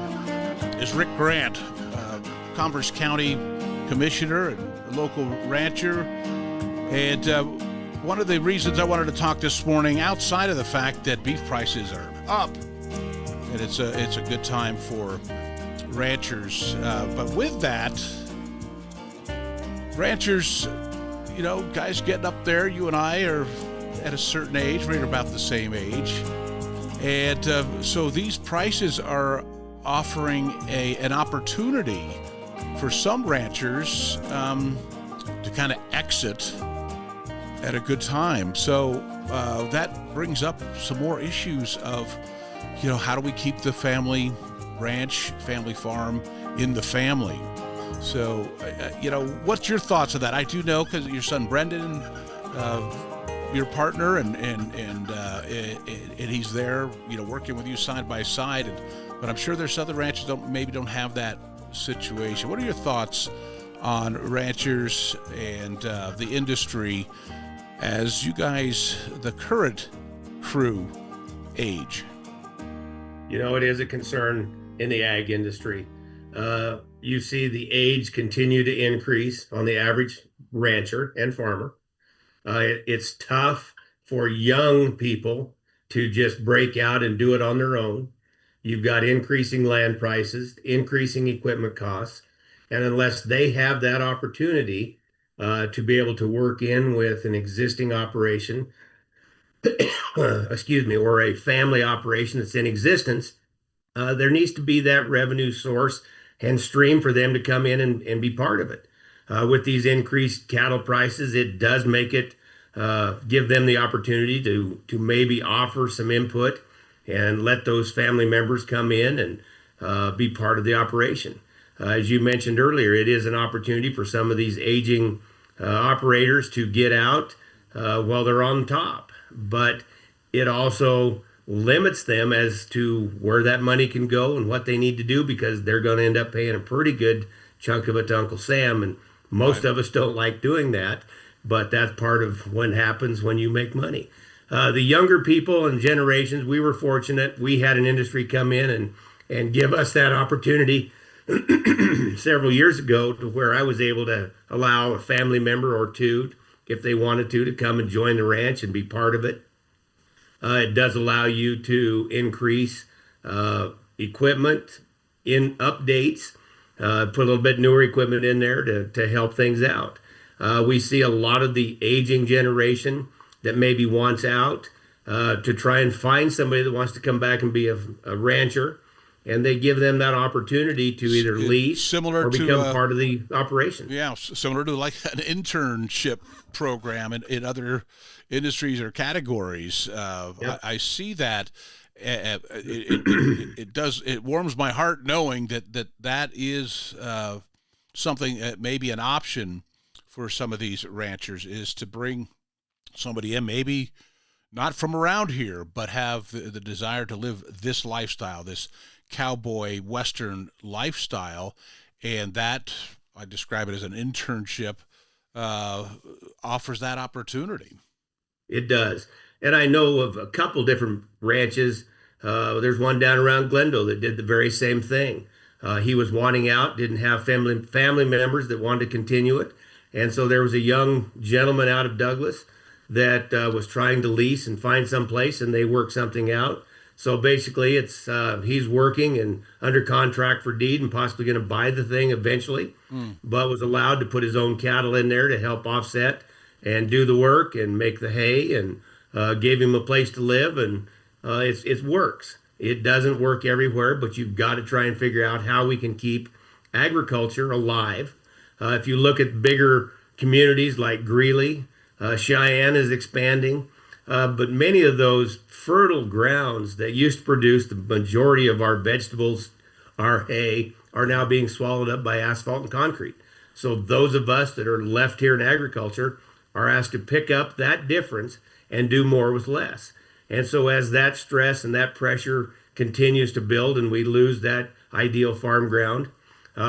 is Rick Grant, Converse County Commissioner and a local rancher. And one of the reasons I wanted to talk this morning, outside of the fact that beef prices are up, and it's a good time for ranchers, but with that, ranchers, you know, guys getting up there, you and I are at a certain age, right about the same age, and so these prices are offering an opportunity for some ranchers to kind of exit at a good time. So that brings up some more issues of, you know, how do we keep the family ranch, family farm in the family? So, you know, what's your thoughts of that? I do know, because your son Brendan, your partner, and he's there, you know, working with you side by side. But I'm sure there's other ranchers don't have that situation. What are your thoughts on ranchers and the industry as you guys, the current crew, age? You know, it is a concern in the ag industry. You see the age continue to increase on the average rancher and farmer. It's tough for young people to just break out and do it on their own. You've got increasing land prices, increasing equipment costs, and unless they have that opportunity to be able to work in with an existing operation, excuse me, or a family operation that's in existence, there needs to be that revenue source and stream for them to come in and be part of it. With these increased cattle prices, it does make it give them the opportunity to maybe offer some input and let those family members come in and be part of the operation. As you mentioned earlier, it is an opportunity for some of these aging operators to get out while they're on top, but it also limits them as to where that money can go and what they need to do, because they're going to end up paying a pretty good chunk of it to Uncle Sam. And most of us don't like doing that, but that's part of what happens when you make money. The younger people and generations, we were fortunate. We had an industry come in and give us that opportunity several years ago, to where I was able to allow a family member or two, if they wanted to come and join the ranch and be part of it. It does allow you to increase equipment in updates, put a little bit newer equipment in there to help things out. We see a lot of the aging generation that maybe wants out to try and find somebody that wants to come back and be a rancher. and they give them that opportunity to either lease similar or to, become part of the operation. Yeah, similar to like an internship program in other industries or categories. I see that. It warms my heart knowing that is something, maybe an option for some of these ranchers, is to bring somebody in, maybe not from around here, but have the desire to live this lifestyle, this cowboy Western lifestyle. And that, I describe it as an internship, offers that opportunity. It does. And I know of a couple different ranches. There's one down around Glendale that did the very same thing. He was wanting out, didn't have family members that wanted to continue it. And so there was a young gentleman out of Douglas that was trying to lease and find some place, and they worked something out. So basically, it's he's working and under contract for deed and possibly going to buy the thing eventually, but was allowed to put his own cattle in there to help offset and do the work and make the hay, and gave him a place to live. And it works. It doesn't work everywhere, but you've got to try and figure out how we can keep agriculture alive. If you look at bigger communities like Greeley, Cheyenne is expanding, but many of those fertile grounds that used to produce the majority of our vegetables, our hay, are now being swallowed up by asphalt and concrete. So those of us that are left here in agriculture are asked to pick up that difference and do more with less. And so as that stress and that pressure continues to build and we lose that ideal farm ground,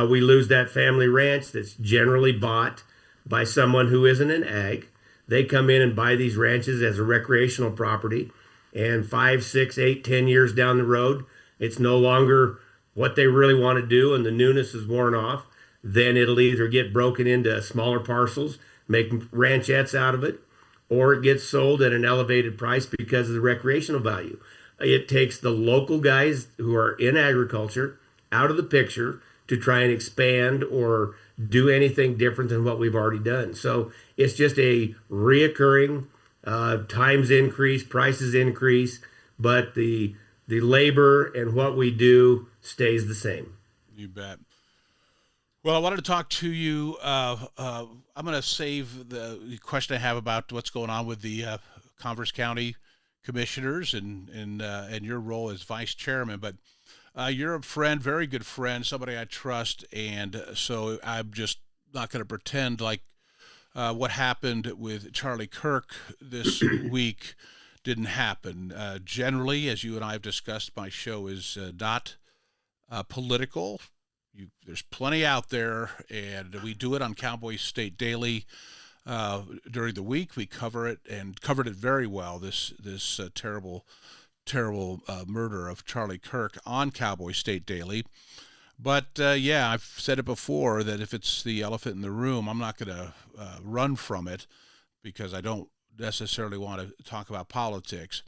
we lose that family ranch that's generally bought by someone who isn't in ag. They come in and buy these ranches as a recreational property, and 5, 6, 8, 10 years down the road, it's no longer what they really want to do and the newness is worn off. Then it'll either get broken into smaller parcels, make ranchettes out of it, or it gets sold at an elevated price because of the recreational value. It takes the local guys who are in agriculture out of the picture to try and expand or do anything different than what we've already done. So it's just a reoccurring, times increase, prices increase, but the labor and what we do stays the same. You bet. Well, I wanted to talk to you. I'm going to save the question I have about what's going on with the Converse County commissioners and your role as vice chairman. But you're a friend, very good friend, somebody I trust, and so I'm just not going to pretend like what happened with Charlie Kirk this week didn't happen. Generally, as you and I have discussed, my show is not political. There's plenty out there, and we do it on Cowboy State Daily during the week. We cover it and covered it very well. This terrible murder of Charlie Kirk on Cowboy State Daily. But yeah, I've said it before that if it's the elephant in the room, I'm not going to run from it because I don't necessarily want to talk about politics.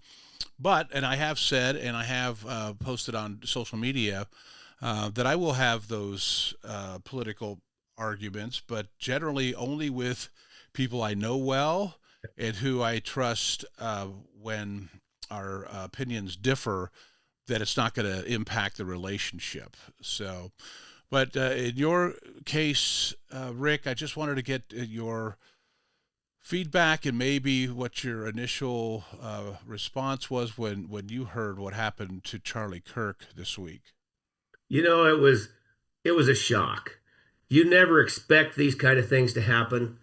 But, and I have said, and I have posted on social media, that I will have those political arguments, but generally only with people I know well and who I trust when our opinions differ, that it's not going to impact the relationship. So, but in your case, Rick, I just wanted to get your feedback and maybe what your initial response was when you heard what happened to Charlie Kirk this week. You know, it was a shock. You never expect these kind of things to happen.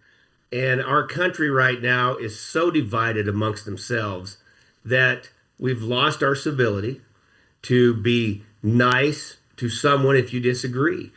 And our country right now is so divided amongst themselves that we've lost our civility to be nice to someone if you disagree.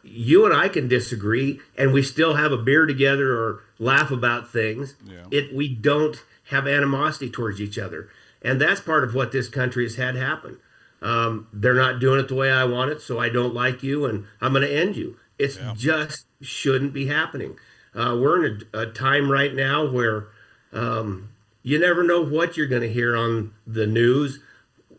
You and I can disagree and we still have a beer together or laugh about things. Yeah. We don't have animosity towards each other. And that's part of what this country has had happen. They're not doing it the way I want it, so I don't like you and I'm going to end you. It's just shouldn't be happening. We're in a time right now where you never know what you're going to hear on the news,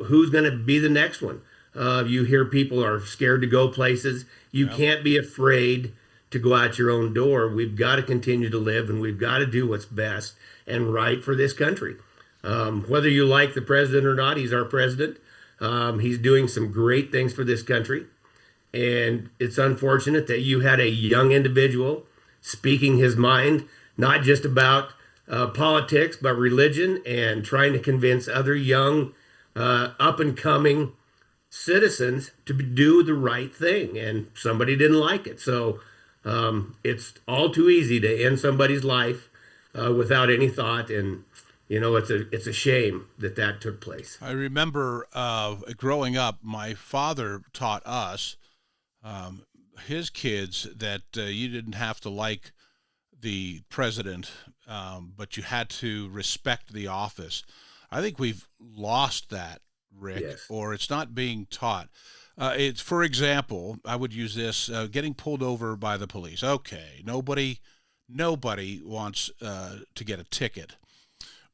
who's going to be the next one. You hear people are scared to go places. You can't be afraid to go out your own door. We've got to continue to live, and we've got to do what's best and right for this country. Whether you like the president or not, he's our president. He's doing some great things for this country. And it's unfortunate that you had a young individual speaking his mind, not just about politics, but religion, and trying to convince other young, up and coming citizens to do the right thing. And somebody didn't like it. So it's all too easy to end somebody's life without any thought. And, you know, it's a shame that that took place. I remember growing up, my father taught us, his kids, that you didn't have to like the president, but you had to respect the office. I think we've lost that, Rick, Yes. or it's not being taught. It's, for example, I would use this, getting pulled over by the police. Okay, nobody wants to get a ticket.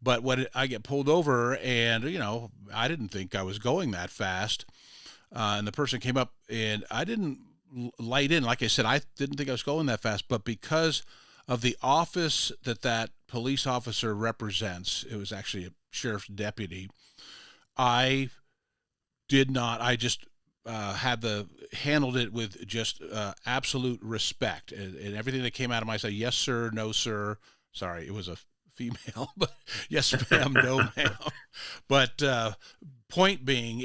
But when I get pulled over and, you know, I didn't think I was going that fast, and the person came up and I didn't light in. Like I said, I didn't think I was going that fast, but because of the office that police officer represents, it was actually a sheriff's deputy, I just handled it with just absolute respect, and everything that came out of my side, yes, sir, no, sir. Sorry, it was a female, but yes, ma'am, no, ma'am. But point being,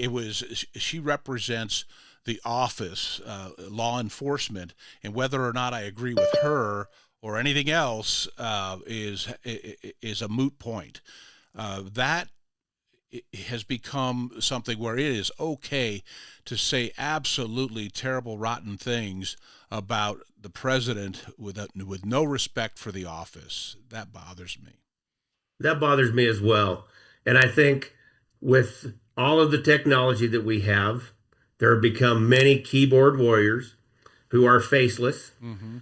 she represents the office, law enforcement, and whether or not I agree with her or anything else is a moot point. That has become something where it is okay to say absolutely terrible, rotten things about the president with no respect for the office. That bothers me. That bothers me as well. And I think with all of the technology that we have, there have become many keyboard warriors who are faceless,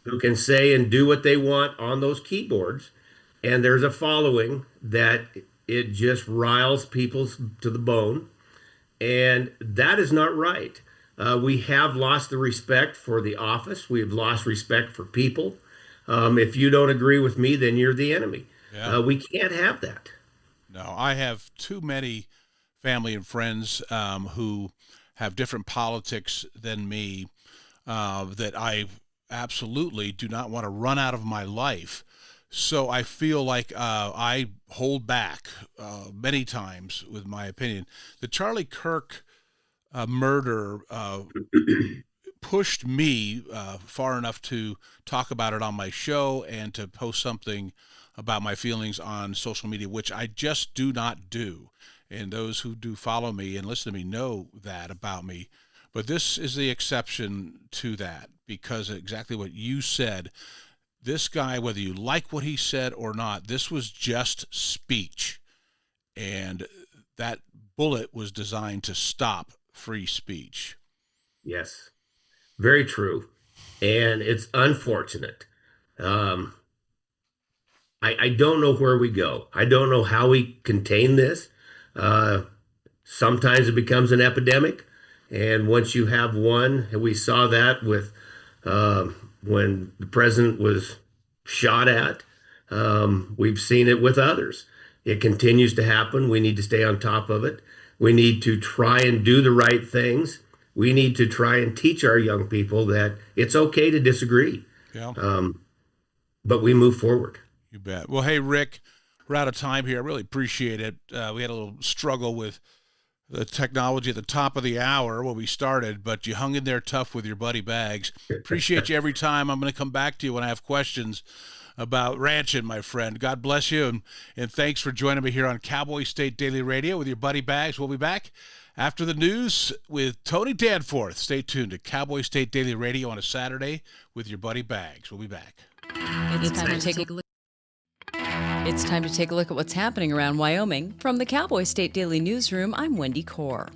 who can say and do what they want on those keyboards. And there's a following that it just riles people to the bone. And that is not right. We have lost the respect for the office. We have lost respect for people. If you don't agree with me, then you're the enemy. Yeah. We can't have that. No, I have too many family and friends who have different politics than me that I absolutely do not want to run out of my life. So I feel like I hold back many times with my opinion. The Charlie Kirk murder pushed me far enough to talk about it on my show and to post something about my feelings on social media, which I just do not do. And those who do follow me and listen to me know that about me. But this is the exception to that, because exactly what you said, this guy, whether you like what he said or not, this was just speech. And that bullet was designed to stop free speech. Yes, very true. And it's unfortunate. I don't know where we go. I don't know how we contain this. Sometimes it becomes an epidemic. And once you have one, and we saw that with when the president was shot at, we've seen it with others. It continues to happen. We need to stay on top of it. We need to try and do the right things. We need to try and teach our young people that it's okay to disagree. Yeah. But we move forward. You bet. Well, hey, Rick, we're out of time here. I really appreciate it. We had a little struggle with the technology at the top of the hour when we started, but you hung in there tough with your buddy Bags. Appreciate you every time. I'm going to come back to you when I have questions about ranching, my friend. God bless you, and thanks for joining me here on Cowboy State Daily Radio with your buddy Bags. We'll be back after the news with Tony Danforth. Stay tuned to Cowboy State Daily Radio on a Saturday with your buddy Bags. We'll be back. It's time to take a look. It's time to take a look at what's happening around Wyoming. From the Cowboy State Daily Newsroom, I'm Wendy Core.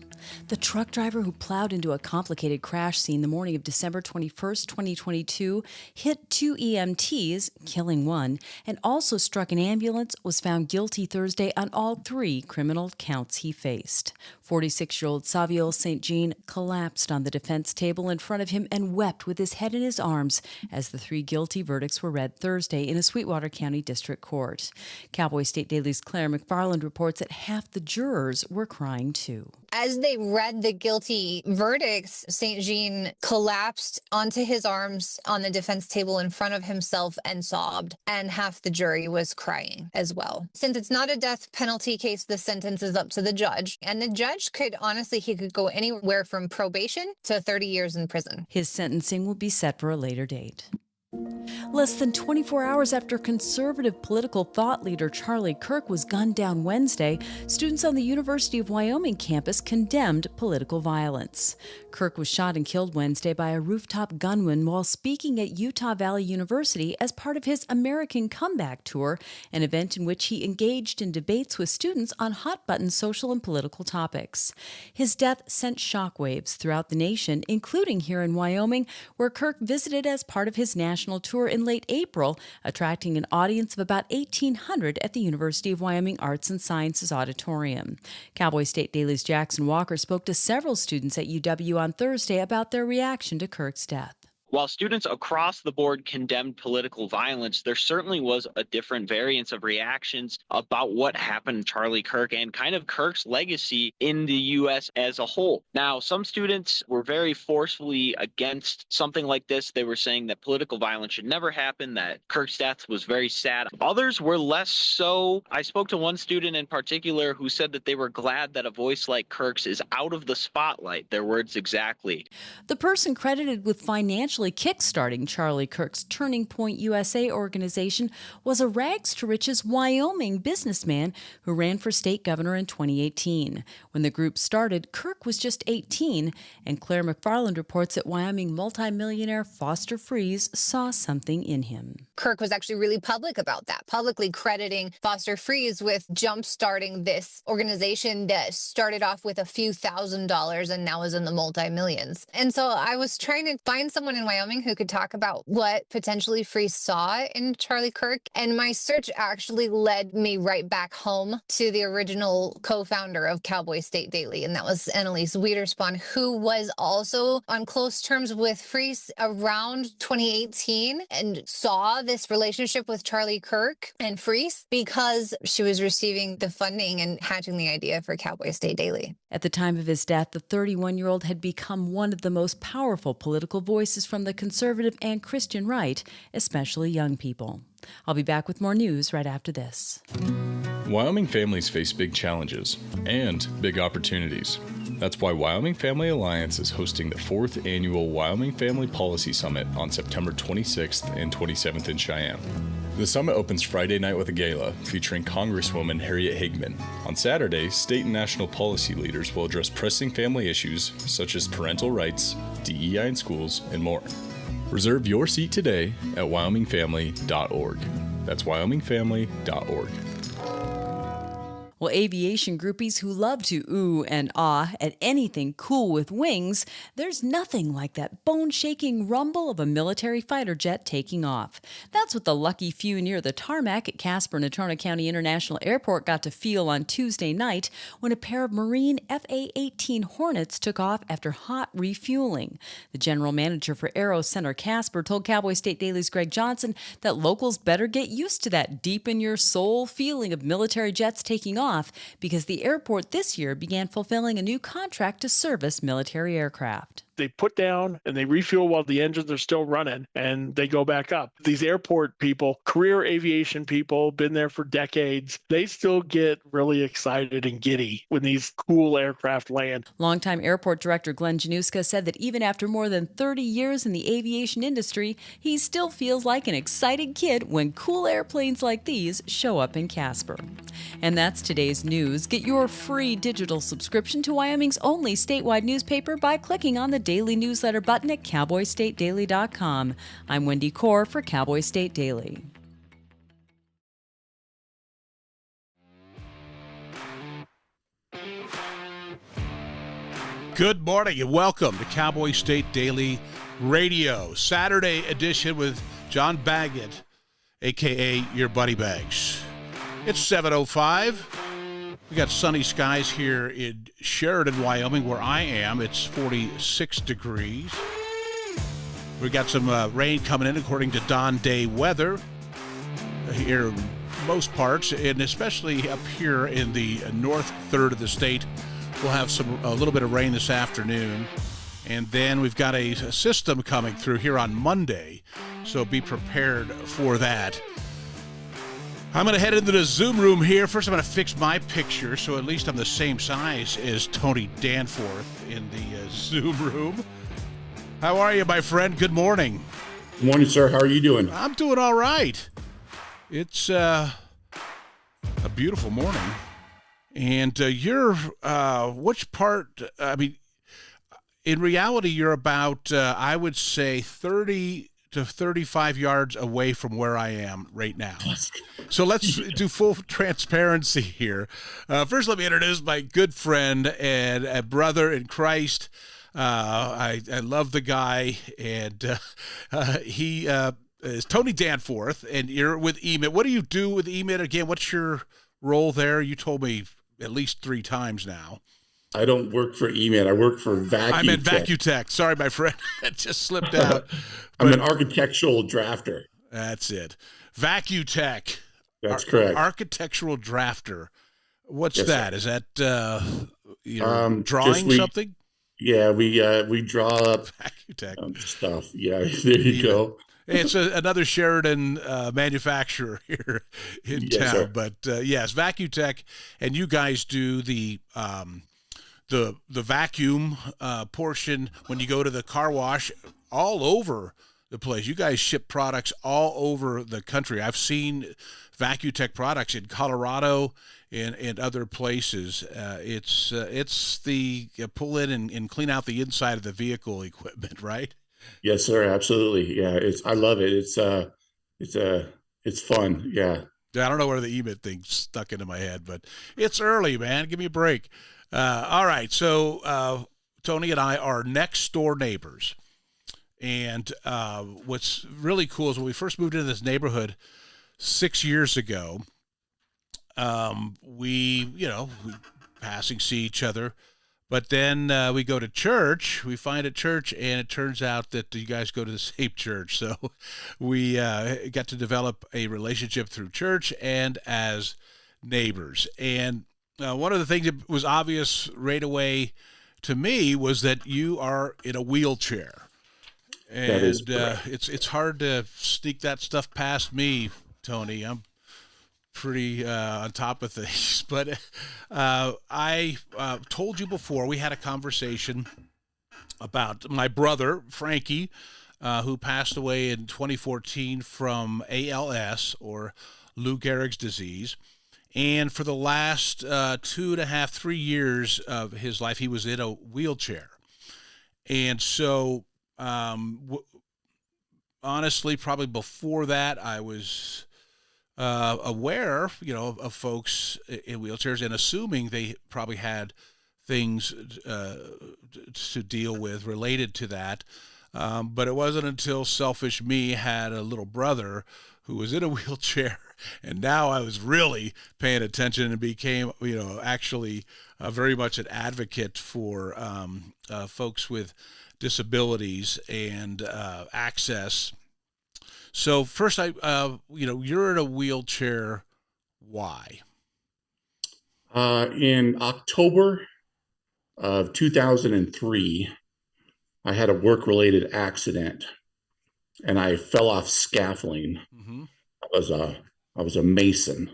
The truck driver who plowed into a complicated crash scene the morning of December 21st, 2022, hit 2 EMTs, killing one, and also struck an ambulance, was found guilty Thursday on all 3 criminal counts he faced. 46-year-old Saviol St. Jean collapsed on the defense table in front of him and wept with his head in his arms as the 3 guilty verdicts were read Thursday in a Sweetwater County District Court. Cowboy State Daily's Claire McFarland reports that half the jurors were crying too. As they read the guilty verdicts, St. Jean collapsed onto his arms on the defense table in front of himself and sobbed, and half the jury was crying as well. Since it's not a death penalty case, the sentence is up to the judge, and the judge could he could go anywhere from probation to 30 years in prison. His sentencing will be set for a later date. Less than 24 hours after conservative political thought leader Charlie Kirk was gunned down Wednesday, students on the University of Wyoming campus condemned political violence. Kirk was shot and killed Wednesday by a rooftop gunman while speaking at Utah Valley University as part of his American Comeback Tour, an event in which he engaged in debates with students on hot-button social and political topics. His death sent shockwaves throughout the nation, including here in Wyoming, where Kirk visited as part of his national tour in late April, attracting an audience of about 1,800 at the University of Wyoming Arts and Sciences Auditorium. Cowboy State Daily's Jackson Walker spoke to several students at UW on Thursday about their reaction to Kirk's death. While students across the board condemned political violence, there certainly was a different variance of reactions about what happened to Charlie Kirk and kind of Kirk's legacy in the U.S. as a whole. Now, some students were very forcefully against something like this. They were saying that political violence should never happen, that Kirk's death was very sad. Others were less so. I spoke to one student in particular who said that they were glad that a voice like Kirk's is out of the spotlight, their words exactly. The person credited with financially kickstarting Charlie Kirk's Turning Point USA organization was a rags-to-riches Wyoming businessman who ran for state governor in 2018. When the group started, Kirk was just 18, and Claire McFarland reports that Wyoming multimillionaire Foster Freeze saw something in him. Kirk was actually really public about that, publicly crediting Foster Freeze with jump-starting this organization that started off with a few $1,000s and now is in the multi-millions. And so I was trying to find someone in Wyoming who could talk about what potentially Freeze saw in Charlie Kirk. And my search actually led me right back home to the original co-founder of Cowboy State Daily, and that was Annalise Wiederspan, who was also on close terms with Freeze around 2018 and saw this relationship with Charlie Kirk and Freeze because she was receiving the funding and hatching the idea for Cowboy State Daily. At the time of his death, the 31-year-old had become one of the most powerful political voices from the conservative and Christian right, especially young people. I'll be back with more news right after this. Wyoming families face big challenges and big opportunities. That's why Wyoming Family Alliance is hosting the 4th annual Wyoming Family Policy Summit on September 26th and 27th in Cheyenne. The summit opens Friday night with a gala featuring Congresswoman Harriet Hagman. On Saturday, state and national policy leaders will address pressing family issues such as parental rights, DEI in schools, and more. Reserve your seat today at wyomingfamily.org. That's wyomingfamily.org. Well, aviation groupies who love to ooh and ah at anything cool with wings, there's nothing like that bone-shaking rumble of a military fighter jet taking off. That's what the lucky few near the tarmac at Casper-Natrona County International Airport got to feel on Tuesday night when a pair of Marine FA-18 Hornets took off after hot refueling. The general manager for Aero Center Casper told Cowboy State Daily's Greg Johnson that locals better get used to that deep-in-your-soul feeling of military jets taking off because the airport this year began fulfilling a new contract to service military aircraft. They put down and they refuel while the engines are still running and they go back up. These airport people, career aviation people, been there for decades, they still get really excited and giddy when these cool aircraft land. Longtime airport director Glenn Januska said that even after more than 30 years in the aviation industry, he still feels like an excited kid when cool airplanes like these show up in Casper. And that's today's news. Get your free digital subscription to Wyoming's only statewide newspaper by clicking on the daily newsletter button at cowboystatedaily.com. I'm Wendy Core for Cowboy State Daily. Good morning and welcome to Cowboy State Daily Radio, Saturday edition with John Baggett, a.k.a. your Buddy Bags. It's 7:05. We got sunny skies here in Sheridan, Wyoming, where I am. It's 46 degrees. We got some rain coming in according to Dawn Day weather here in most parts, and especially up here in the north third of the state. we'll have a little bit of rain this afternoon. And then we've got a system coming through here on Monday, so be prepared for that. I'm going to head into the Zoom room here. First, I'm going to fix my picture, so at least I'm the same size as Tony Danforth in the Zoom room. How are you, my friend? Good morning. Good morning, sir. How are you doing? I'm doing all right. It's a beautiful morning. And you're, which part, I mean, in reality, you're about, I would say, 30 to 35 yards away from where I am right now. So let's do full transparency here. First, let me introduce my good friend and a brother in Christ. I love the guy, and he is Tony Danforth, and you're with EMIT. What do you do with EMIT again? What's your role there? You told me at least 3 times now. I don't work for EMIT. I work for Vacutech. I meant Vacutech. Sorry, my friend. It just slipped out. I'm an architectural drafter. That's it. Vacutech. That's correct. Architectural drafter. What's Yes, that? sir. Is that drawing something? Yeah, we draw up Vacutech stuff. Yeah, there you go. It's another Sheridan manufacturer here in town. Sir. But yes, Vacutech, and you guys do the vacuum portion when you go to the car wash all over the place. You guys ship products all over the country. I've seen Vacutech products in Colorado and other places. It's the pull in and clean out the inside of the vehicle equipment, right? Yes, sir. Absolutely. Yeah, I love it. It's fun. Yeah. I don't know where the EMIT thing's stuck into my head, but it's early, man. Give me a break. All right. So Tony and I are next door neighbors. And what's really cool is when we first moved into this neighborhood 6 years ago, we passing see each other. But then we go to church, we find a church, and it turns out that you guys go to the same church. So we got to develop a relationship through church and as neighbors. And one of the things that was obvious right away to me was that you are in a wheelchair. And That is correct. It's hard to sneak that stuff past me, Tony. I'm pretty on top of things, but I told you before, we had a conversation about my brother Frankie, who passed away in 2014 from ALS, or Lou Gehrig's disease, and for the last 2.5, 3 years of his life he was in a wheelchair. And so honestly, probably before that, I was aware, of folks in wheelchairs and assuming they probably had things to deal with related to that. But it wasn't until selfish me had a little brother who was in a wheelchair, and now I was really paying attention and became, actually very much an advocate for folks with disabilities and access. So first, you're in a wheelchair. Why? In October of 2003, I had a work-related accident, and I fell off scaffolding. Mm-hmm. I was a mason,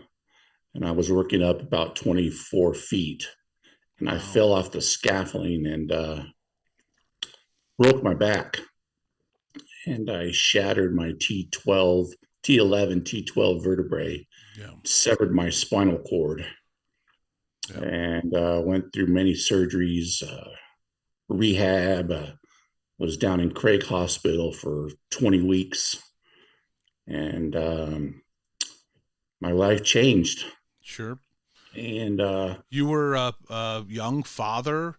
and I was working up about 24 feet, and I fell off the scaffolding and broke my back. And I shattered my T11, T12 vertebrae, severed my spinal cord, and went through many surgeries, rehab, was down in Craig Hospital for 20 weeks. And my life changed. Sure. And you were a young father,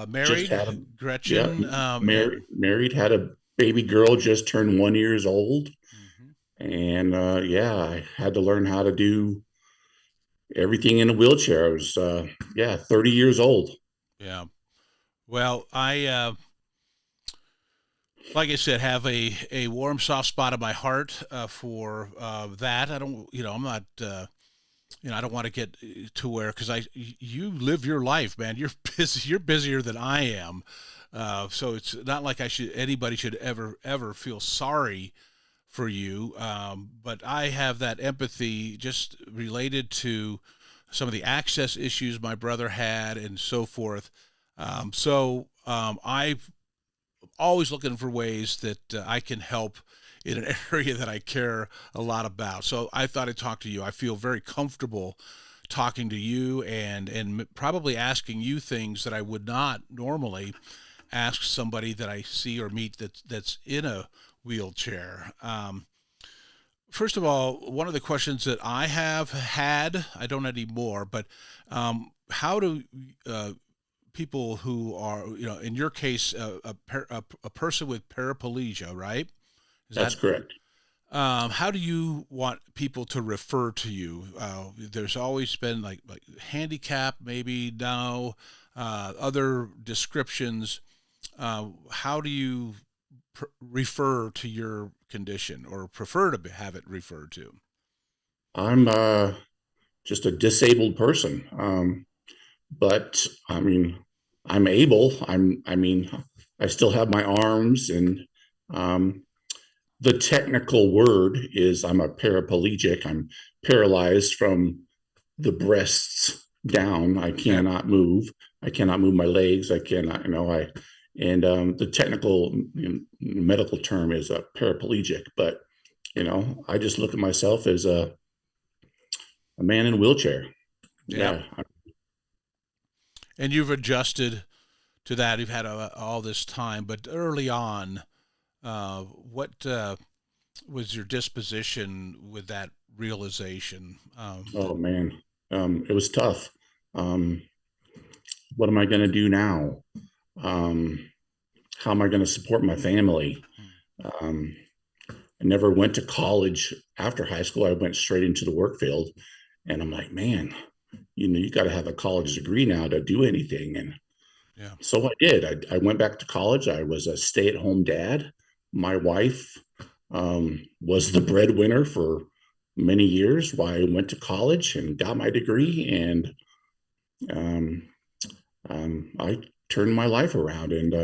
married, Gretchen? Yeah, married, had a baby girl, just turned 1 year old. And I had to learn how to do everything in a wheelchair. I was 30 years old. Yeah. Well, I like I said, have a warm, soft spot in my heart for that. I don't, I'm not I don't want to get to where, because you live your life, man. You're busy. You're busier than I am. So it's not like anybody should ever feel sorry for you. But I have that empathy just related to some of the access issues my brother had and so forth. I'm always looking for ways that I can help in an area that I care a lot about. So I thought I'd talk to you. I feel very comfortable talking to you and probably asking you things that I would not normally ask somebody that I see or meet that's in a wheelchair. First of all, one of the questions that I have had, I don't anymore, but how do people who are, in your case, a person with paraplegia, right? That's correct. How do you want people to refer to you? There's always been like handicap, maybe now, other descriptions. How do you refer to your condition, or prefer to have it referred to? I'm just a disabled person. But I mean, I'm able. I still have my arms, and the technical word is I'm a paraplegic. I'm paralyzed from the breasts down. I cannot move. I cannot move my legs. I cannot, the technical medical term is a paraplegic. But, I just look at myself as a man in a wheelchair. Yeah. And you've adjusted to that. You've had all this time, but early on, what was your disposition with that realization? Oh man, it was tough. What am I going to do now? How am I going to support my family? I never went to college after high school. I went straight into the work field, and I'm like, man, you got to have a college degree now to do anything. And so I did. I went back to college. I was a stay-at-home dad. My wife was the breadwinner for many years while I went to college and got my degree. And I turned my life around. And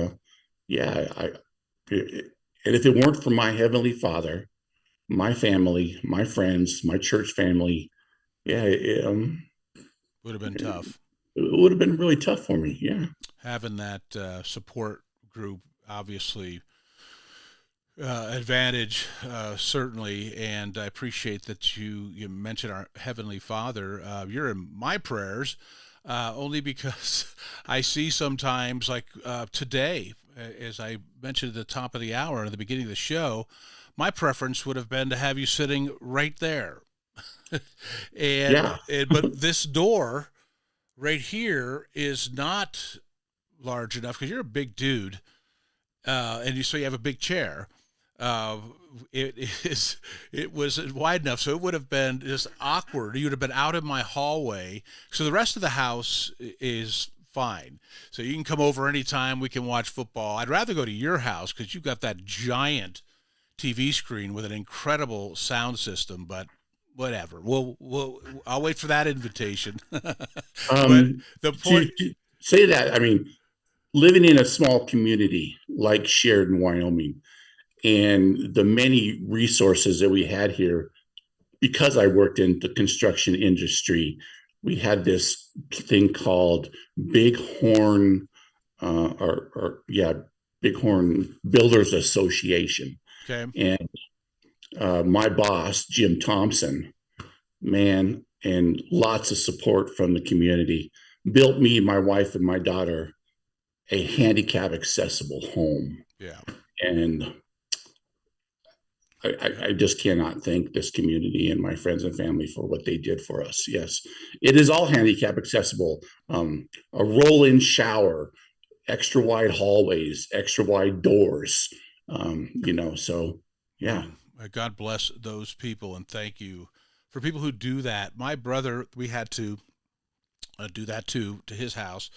and if it weren't for my Heavenly Father, my family, my friends, my church family, would have been tough. It would have been really tough for me. Yeah. Having that support group, obviously, advantage, certainly. And I appreciate that you mentioned our Heavenly Father. You're in my prayers, only because I see sometimes, like today, as I mentioned at the top of the hour, at the beginning of the show, my preference would have been to have you sitting right there. But this door right here is not large enough, because you're a big dude, so you have a big chair. It wasn't wide enough, so it would have been just awkward. You would have been out in my hallway. So the rest of the house is fine. So you can come over anytime. We can watch football. I'd rather go to your house because you've got that giant TV screen with an incredible sound system, but whatever. I'll wait for that invitation. But the point, to say that, I mean, living in a small community like Sheridan, Wyoming, and the many resources that we had here, because I worked in the construction industry, we had this thing called Bighorn, Bighorn Builders Association. Okay. And my boss, Jim Thompson, man, and lots of support from the community, built me, my wife, and my daughter a handicap accessible home. Yeah. And I just cannot thank this community and my friends and family for what they did for us. Yes, it is all handicap accessible. A roll-in shower, extra wide hallways, extra wide doors. So yeah. God bless those people, and thank you for people who do that. My brother, we had to do that too, to his house.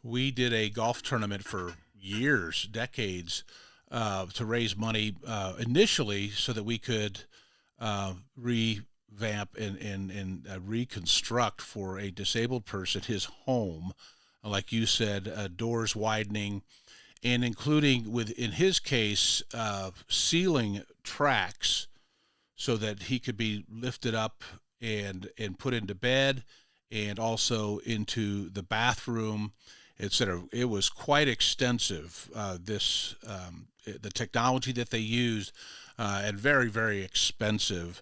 We did a golf tournament for years, decades, to raise money initially so that we could revamp and reconstruct for a disabled person his home, like you said, doors widening, and including in his case, sealing tracks so that he could be lifted up and put into bed and also into the bathroom, etc. It was quite extensive, the technology that they used, and very, very expensive.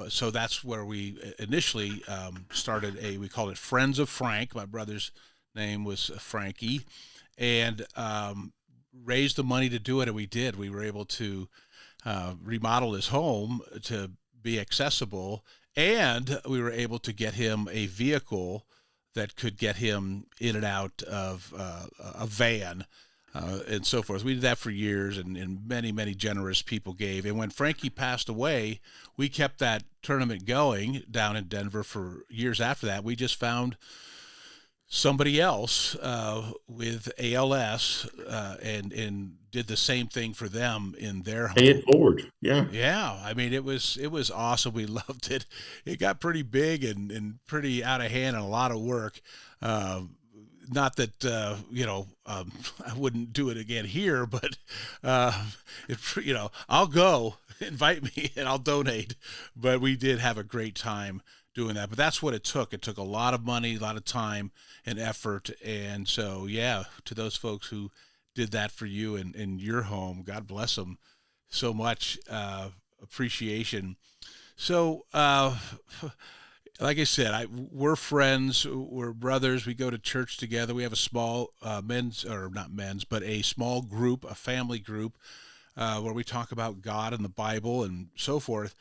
So that's where we initially started we called it Friends of Frank. My brother's name was Frankie, and raised the money to do it, and we did. We were able to remodel his home to be accessible, and we were able to get him a vehicle that could get him in and out of a van, and so forth. We did that for years, and many, many generous people gave. And when Frankie passed away, we kept that tournament going down in Denver for years after that. We just found somebody else with ALS and did the same thing for them in their home. Pay it forward. Yeah. Yeah. I mean, it was awesome. We loved it. It got pretty big and pretty out of hand and a lot of work. Not that, I wouldn't do it again here, but, I'll go, invite me and I'll donate. But we did have a great time doing that. But that's what it took. It took a lot of money, a lot of time and effort. And so, yeah, to those folks who did that for you in your home, God bless them so much. Appreciation. So, like I said, we're friends, we're brothers, we go to church together. We have a small a small group, a family group, where we talk about God and the Bible and so forth.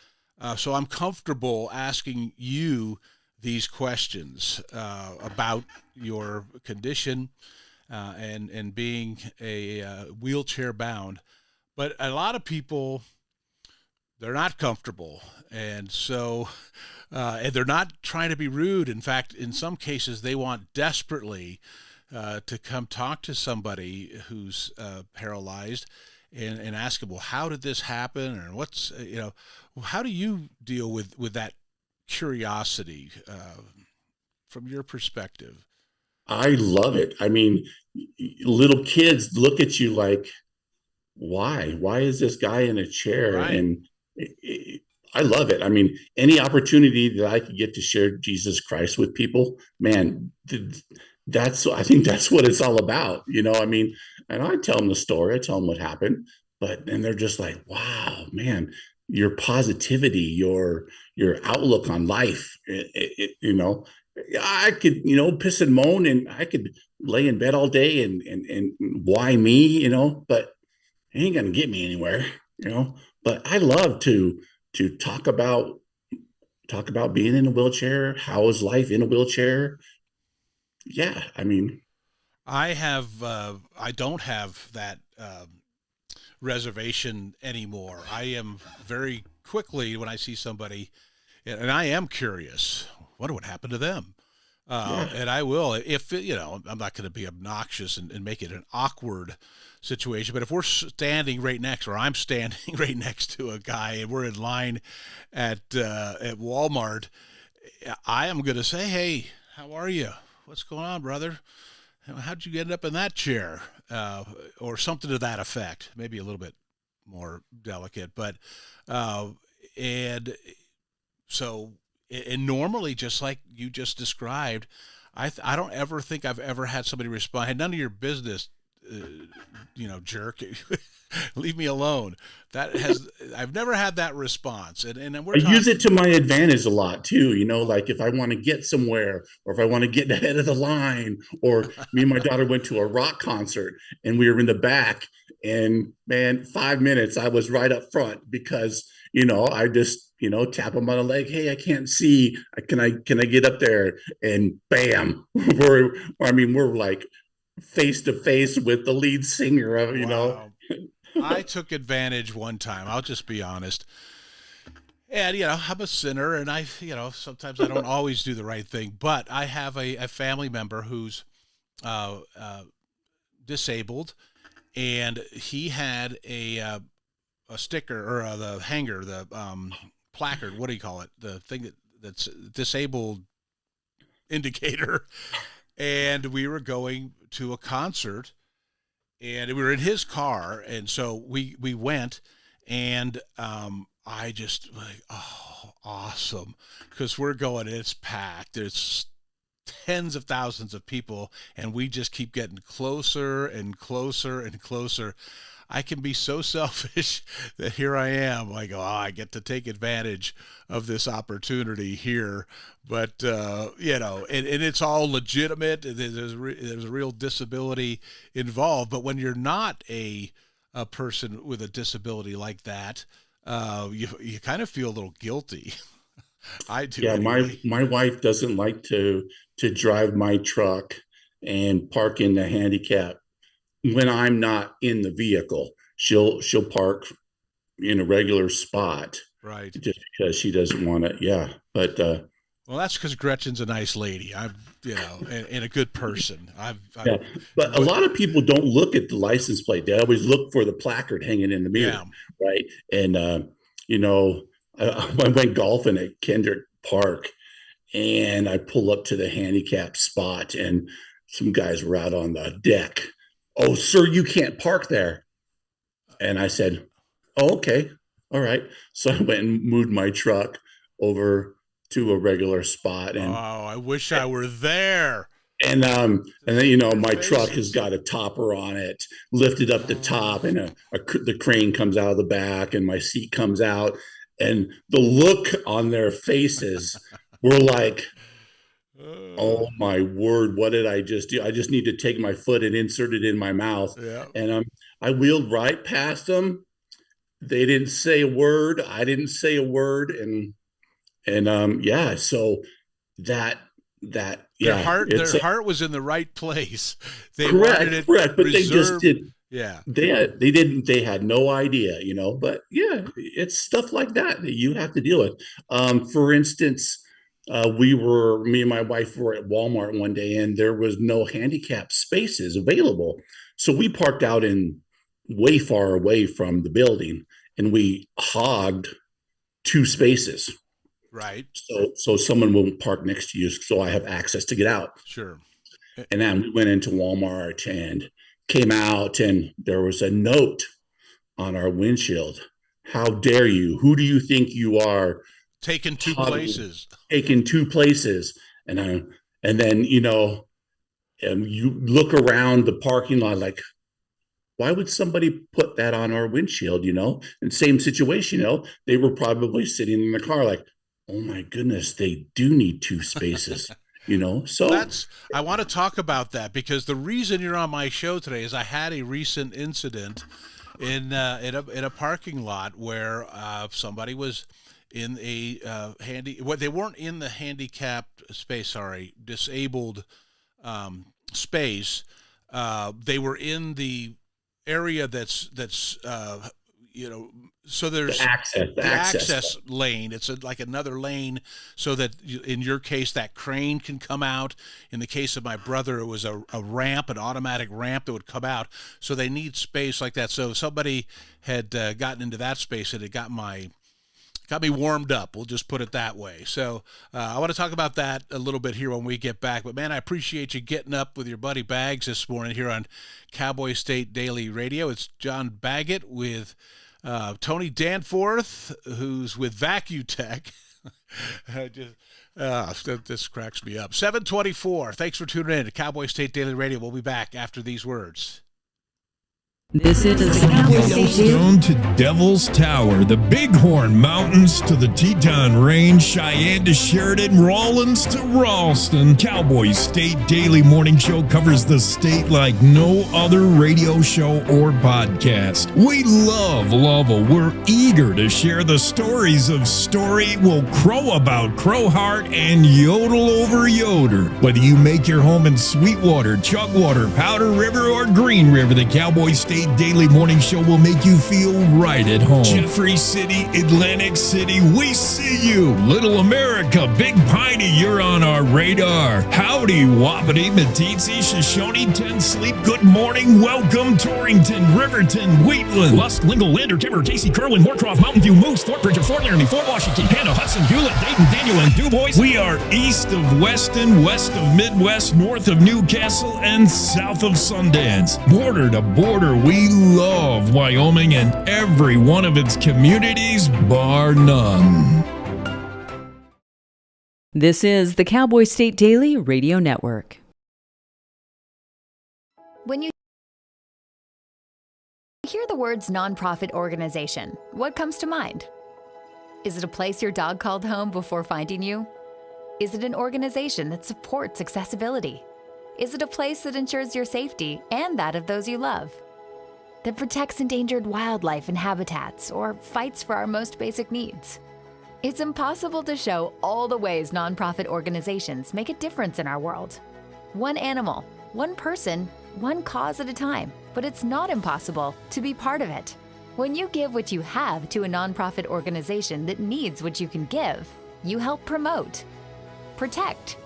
So I'm comfortable asking you these questions about your condition and being a wheelchair bound. But a lot of people, they're not comfortable. And so, and they're not trying to be rude. In fact, in some cases, they want desperately to come talk to somebody who's paralyzed and ask them, well, how did this happen? Or what's, how do you deal with that curiosity from your perspective? I love it. I mean, little kids look at you like, why? Why is this guy in a chair? Right. And I love it. I mean, any opportunity that I could get to share Jesus Christ with people, man, I think that's what it's all about. I mean, and I tell them the story, I tell them what happened, and they're just like, wow, man, your positivity, your outlook on life, I could, piss and moan, and I could lay in bed all day and why me, but it ain't gonna get me anywhere, But I love to talk about being in a wheelchair. How is life in a wheelchair? Yeah, I mean, I don't have that reservation anymore. I am very quickly when I see somebody, and I am curious, what would happen to them? And I will, if I'm not going to be obnoxious and make it an awkward situation, but if we're standing right next, or I'm standing right next to a guy and we're in line at Walmart, I am going to say, hey, how are you? What's going on, brother? How'd you end up in that chair? Or something to that effect, maybe a little bit more delicate, but, and so, and normally, just like you just described, I don't ever think I've ever had somebody respond, hey, none of your business, jerk, leave me alone. I've never had that response. And I use it to my advantage a lot too, like if I want to get somewhere, or if I want to get ahead of the line, or me and my daughter went to a rock concert and we were in the back, and man, 5 minutes, I was right up front because, I just, tap them on the leg. Hey, I can't see. Can I get up there? And bam, we're like face to face with the lead singer of, Wow. I took advantage one time. I'll just be honest. And, I'm a sinner, and sometimes I don't always do the right thing, but I have a family member who's disabled, and he had a sticker, or the hanger, the placard. What do you call it? The thing that's disabled indicator. And we were going to a concert, and we were in his car, and so we went, and I just like, oh, awesome, because we're going, and it's packed. There's tens of thousands of people, and we just keep getting closer and closer and closer. I can be so selfish that here I am. I go, I get to take advantage of this opportunity here. But, and it's all legitimate. There's a real disability involved. But when you're not a person with a disability like that, you kind of feel a little guilty. I do. Yeah, anyway. my wife doesn't like to drive my truck and park in the handicap when I'm not in the vehicle. She'll park in a regular spot, right? Just because she doesn't want it. Yeah, but well, that's because Gretchen's a nice lady. I'm, and a good person. Yeah, but a lot of people don't look at the license plate. They always look for the placard hanging in the mirror, right? And I went golfing at Kendrick Park, and I pull up to the handicap spot, and some guys were out on the deck. "Oh, sir, you can't park there." And I said, "Oh, okay. All right." So I went and moved my truck over to a regular spot. And I wish I were there. And then, my truck has got a topper on it, lifted up the top, and the crane comes out of the back, and my seat comes out. And the look on their faces were like, "Oh my word, what did I just do? I just need to take my foot and insert it in my mouth." Yeah. And I wheeled right past them. They didn't say a word. I didn't say a word. So their heart was in the right place. They correct, but they just did. Yeah. They had no idea, but yeah, it's stuff like that you have to deal with. For instance, me and my wife were at Walmart one day, and there was no handicap spaces available. So we parked out in way far away from the building, and we hogged 2 spaces. Right. So someone won't park next to you, so I have access to get out. Sure. And then we went into Walmart and came out, and there was a note on our windshield. "How dare you? Who do you think you are? Taking 2 places." Taking 2 places. And then, you look around the parking lot like, why would somebody put that on our windshield, And same situation, they were probably sitting in the car like, "Oh my goodness, they do need 2 spaces." So I want to talk about that, because the reason you're on my show today is I had a recent incident in a parking lot where somebody was in a they weren't in the handicapped space, disabled space. They were in the area that's so there's the access lane. It's like another lane, so that in your case that crane can come out. In the case of my brother, it was a ramp, an automatic ramp that would come out. So they need space like that. So somebody had gotten into that space, and it got me warmed up. We'll just put it that way. So I want to talk about that a little bit here when we get back. But, man, I appreciate you getting up with your buddy Bags this morning here on Cowboy State Daily Radio. It's John Baggett with Tony Danforth, who's with VacuTech. This cracks me up. 7:24. Thanks for tuning in to Cowboy State Daily Radio. We'll be back after these words. This is Yellowstone to Devil's Tower, the Bighorn Mountains to the Teton Range, Cheyenne to Sheridan, Rawlins to Ralston. Cowboy State Daily Morning Show covers the state like no other radio show or podcast. We love Lovell. We're eager to share the stories of Story, Will Crow About Crowheart, and Yodel Over Yoder. Whether you make your home in Sweetwater, Chugwater, Powder River, or Green River, the Cowboy State State Daily Morning Show will make you feel right at home. Jeffrey City, Atlantic City, we see you. Little America, Big Piney, you're on our radar. Howdy, Wapiti, Meeteetse, Shoshone, Ten Sleep, good morning, welcome, Torrington, Riverton, Wheatland, Lusk, Lingle, Lander, Timber, Casey, Kerwin, Moorcroft, Mountain View, Moose, Fort Bridger, Fort Laramie, Fort Washington, Hannah, Hudson, Hewlett, Dayton, Daniel, and DuBois. We are east of Weston, west of Midwest, north of Newcastle, and south of Sundance. Border to border, we love Wyoming and every one of its communities, bar none. This is the Cowboy State Daily Radio Network. When you hear the words nonprofit organization, what comes to mind? Is it a place your dog called home before finding you? Is it an organization that supports accessibility? Is it a place that ensures your safety and that of those you love? That protects endangered wildlife and habitats or fights for our most basic needs? It's impossible to show all the ways nonprofit organizations make a difference in our world. One animal, one person, one cause at a time, but it's not impossible to be part of it. When you give what you have to a nonprofit organization that needs what you can give, you help promote, protect,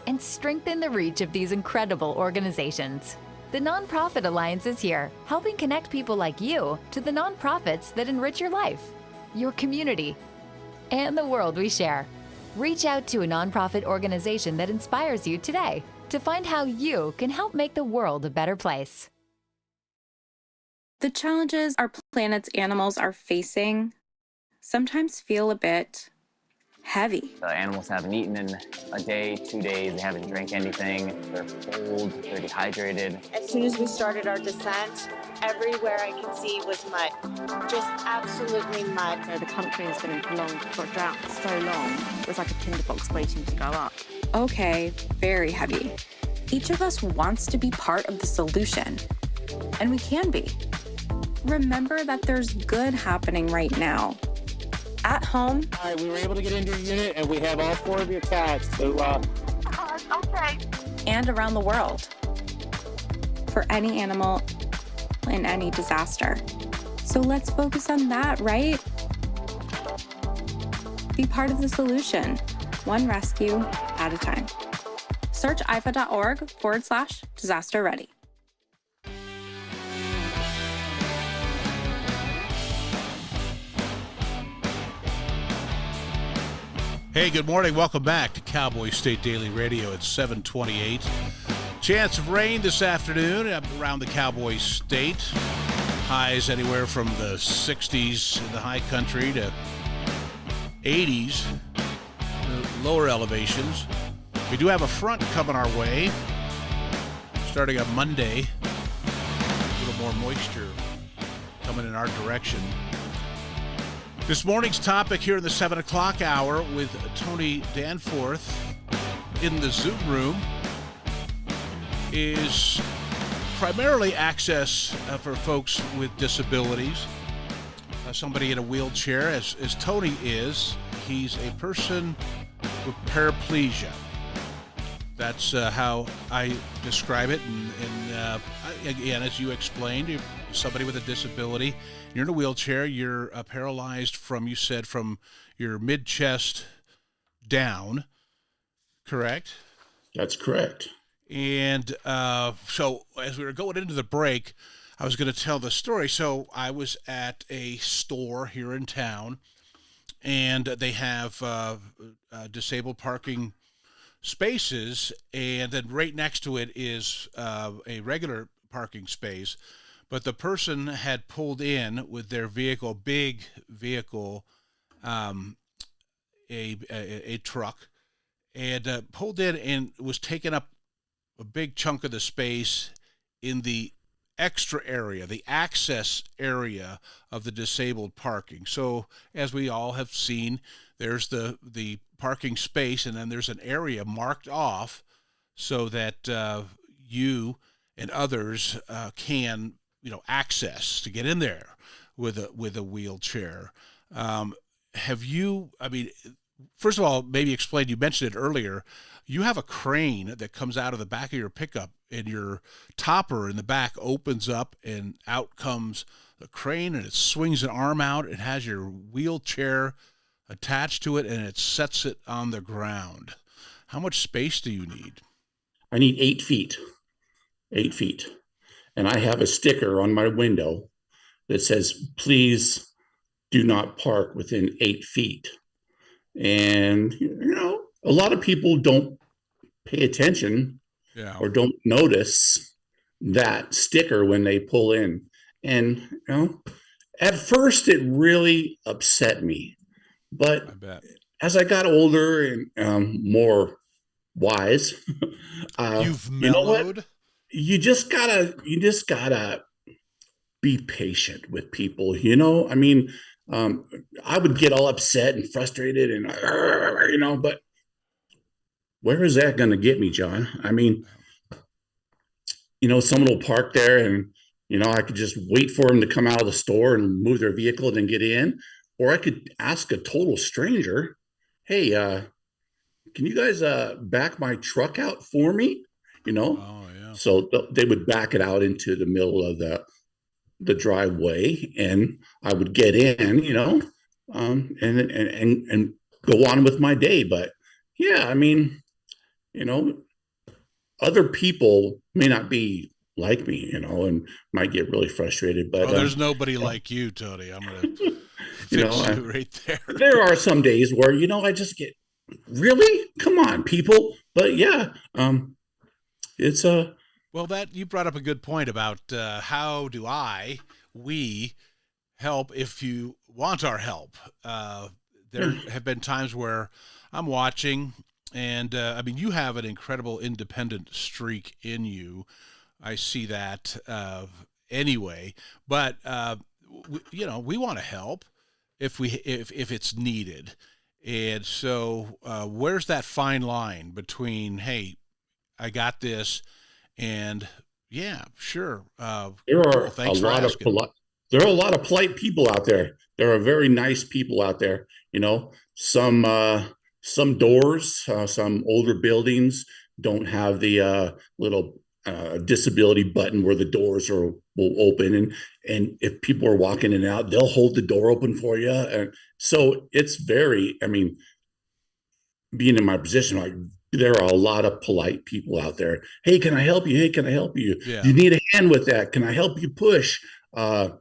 and strengthen the reach of these incredible organizations. The Nonprofit Alliance is here, helping connect people like you to the nonprofits that enrich your life, your community, and the world we share. Reach out to a nonprofit organization that inspires you today to find how you can help make the world a better place. The challenges our planet's animals are facing sometimes feel a bit heavy. The animals haven't eaten in a day, 2 days, they haven't drank anything, they're cold, they're dehydrated. As soon as we started our descent, everywhere I could see was mud, just absolutely mud. The country has been in prolonged drought for so long, it was like a tinderbox waiting to go up. Okay, very heavy. Each of us wants to be part of the solution, and we can be. Remember that there's good happening right now. At home. All right, we were able to get into your unit, and we have all 4 of your cats. So, okay. And around the world. For any animal in any disaster. So let's focus on that, right? Be part of the solution, one rescue at a time. Search ifa.org/disaster ready. Hey, good morning. Welcome back to Cowboy State Daily Radio at 7:28. Chance of rain this afternoon around the Cowboy State. Highs anywhere from the 60s in the high country to 80s, the lower elevations. We do have a front coming our way starting on Monday. A little more moisture coming in our direction. This morning's topic here in the 7 o'clock hour with Tony Danforth in the Zoom room is primarily access for folks with disabilities. Somebody in a wheelchair, as Tony is. He's a person with paraplegia. That's how I describe it. And again, as you explained, you're somebody with a disability. You're in a wheelchair. You're paralyzed from your mid-chest down, correct? That's correct. And so as we were going into the break, I was going to tell the story. So I was at a store here in town, and they have disabled parking spaces, and then right next to it is a regular parking space. But the person had pulled in with their vehicle, big vehicle, a truck, and pulled in and was taking up a big chunk of the space in the extra area, the access area of the disabled parking. So as we all have seen, there's the parking space, and then there's an area marked off so that you and others can access to get in there with a wheelchair. Have you, first of all, maybe explain, you mentioned it earlier, you have a crane that comes out of the back of your pickup, and your topper in the back opens up, and out comes the crane, and it swings an arm out. It has your wheelchair attached to it, and it sets it on the ground. How much space do you need? I need 8 feet. 8 feet. And I have a sticker on my window that says, please do not park within 8 feet. And, a lot of people don't pay attention or don't notice that sticker when they pull in. And, at first it really upset me. But as I got older and more wise, you've mellowed. You know what? You just gotta be patient with people. I mean, I would get all upset and frustrated, and but where is that going to get me, John? I mean, someone will park there, and I could just wait for them to come out of the store and move their vehicle and then get in, or I could ask a total stranger, "Hey, can you guys back my truck out for me?" So they would back it out into the middle of the driveway, and I would get in, and go on with my day. But yeah, I mean, other people may not be like me, and might get really frustrated. But there's nobody like you, Tony. I'm gonna fix you right there. There are some days where I just get, really, come on, people. But yeah, it's well, that you brought up a good point about how do we help if you want our help. There have been times where I'm watching, and I mean, you have an incredible independent streak in you. I see that anyway, but we want to help if it's needed. And so where's that fine line between, hey, I got this, and yeah, sure. There are a lot of polite people out there. There are very nice people out there. Some doors, some older buildings don't have the little disability button where the doors will open, and if people are walking in and out, they'll hold the door open for you. And so it's very, I mean, being in my position, like, there are a lot of polite people out there. Hey, can I help you? Hey, can I help you? Yeah. Do you need a hand with that? Can I help you push? I'll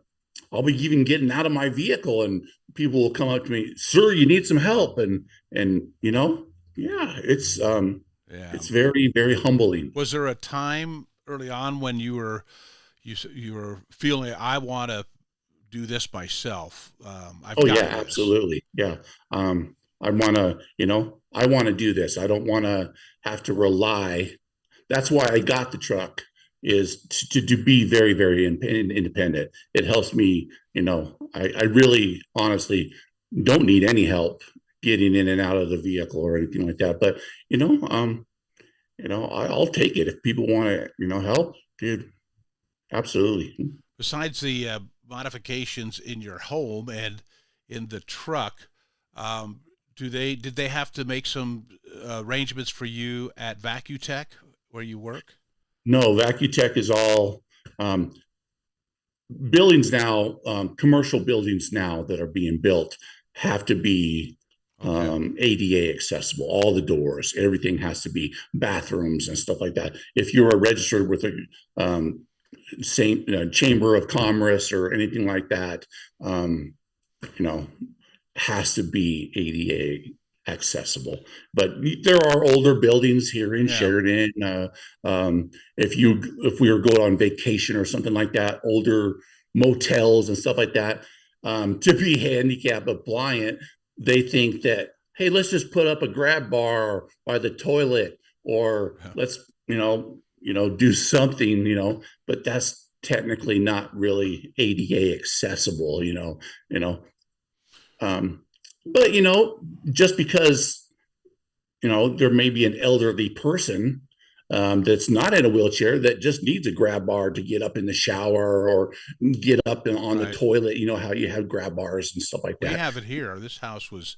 be even getting out of my vehicle, and people will come up to me, sir, you need some help. And it's very, very humbling. Was there a time early on when you were feeling, I want to do this myself? Absolutely. Yeah. I want to do this. I don't want to have to rely. That's why I got the truck, is to be very, very independent. It helps me, I really honestly don't need any help getting in and out of the vehicle or anything like that. But, I'll take it if people want to, help, dude. Absolutely. Besides the modifications in your home and in the truck, did they have to make some arrangements for you at VacuTech where you work? No, VacuTech is all buildings now, commercial buildings now that are being built have to be ADA accessible. All the doors, everything has to be, bathrooms and stuff like that. If you're registered with a Chamber of Commerce or anything like that, has to be ADA accessible. But there are older buildings here in Sheridan. If we were going on vacation or something like that, older motels and stuff like that, to be handicap compliant, they think that, hey, let's just put up a grab bar by the toilet, or let's do something, but that's technically not really ADA accessible, but just because there may be an elderly person that's not in a wheelchair that just needs a grab bar to get up in the shower or get up on the toilet, how you have grab bars and stuff like that. We have it here. This house was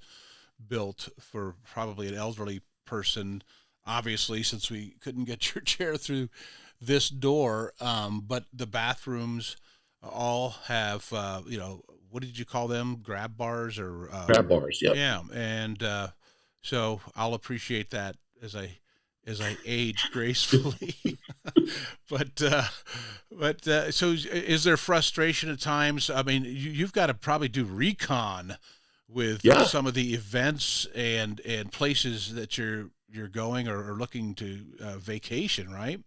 built for probably an elderly person, obviously, since we couldn't get your chair through this door. But the bathrooms all have, what did you call them? Grab bars or Grab bars, yep. Yeah, and so I'll appreciate that as I age gracefully. but so is there frustration at times? I mean, you've got to probably do recon with some of the events and places that you're going or looking to vacation, right?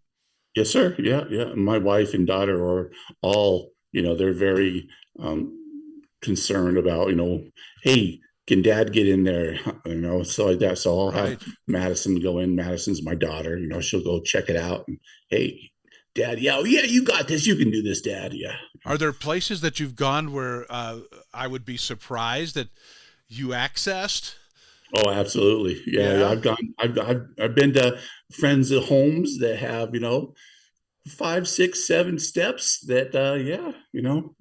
Yes, sir. Yeah, yeah. My wife and daughter are all, they're very concerned about, hey, can dad get in there? So like that. So I'll have Madison go in. Madison's my daughter, she'll go check it out. And, hey, dad, yeah, you got this. You can do this, dad. Yeah. Are there places that you've gone where I would be surprised that you accessed? Oh, absolutely. Yeah. I've been to friends' homes that have, 5, 6, 7 steps that,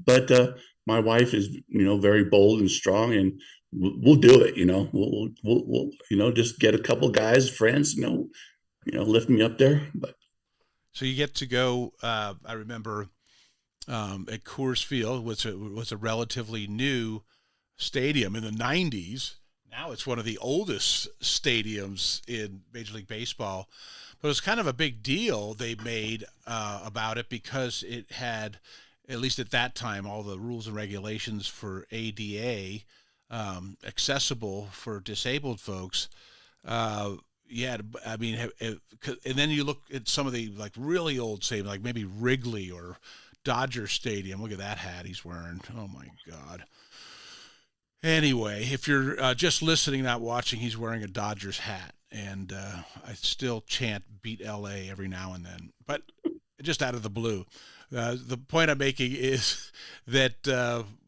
but my wife is, very bold and strong, and we'll do it. We'll just get a couple guys, friends, lift me up there. But so you get to go. I remember at Coors Field, which was a relatively new stadium in the 90s. Now it's one of the oldest stadiums in Major League Baseball. But it was kind of a big deal they made about it because it had, at least at that time, all the rules and regulations for ADA accessible for disabled folks. I mean, and then you look at some of the like really old stadiums, like maybe Wrigley or Dodger Stadium. Look at that hat he's wearing. Oh, my God. Anyway, if you're just listening, not watching, he's wearing a Dodgers hat. And I still chant "Beat LA" every now and then, but just out of the blue. The point I'm making is that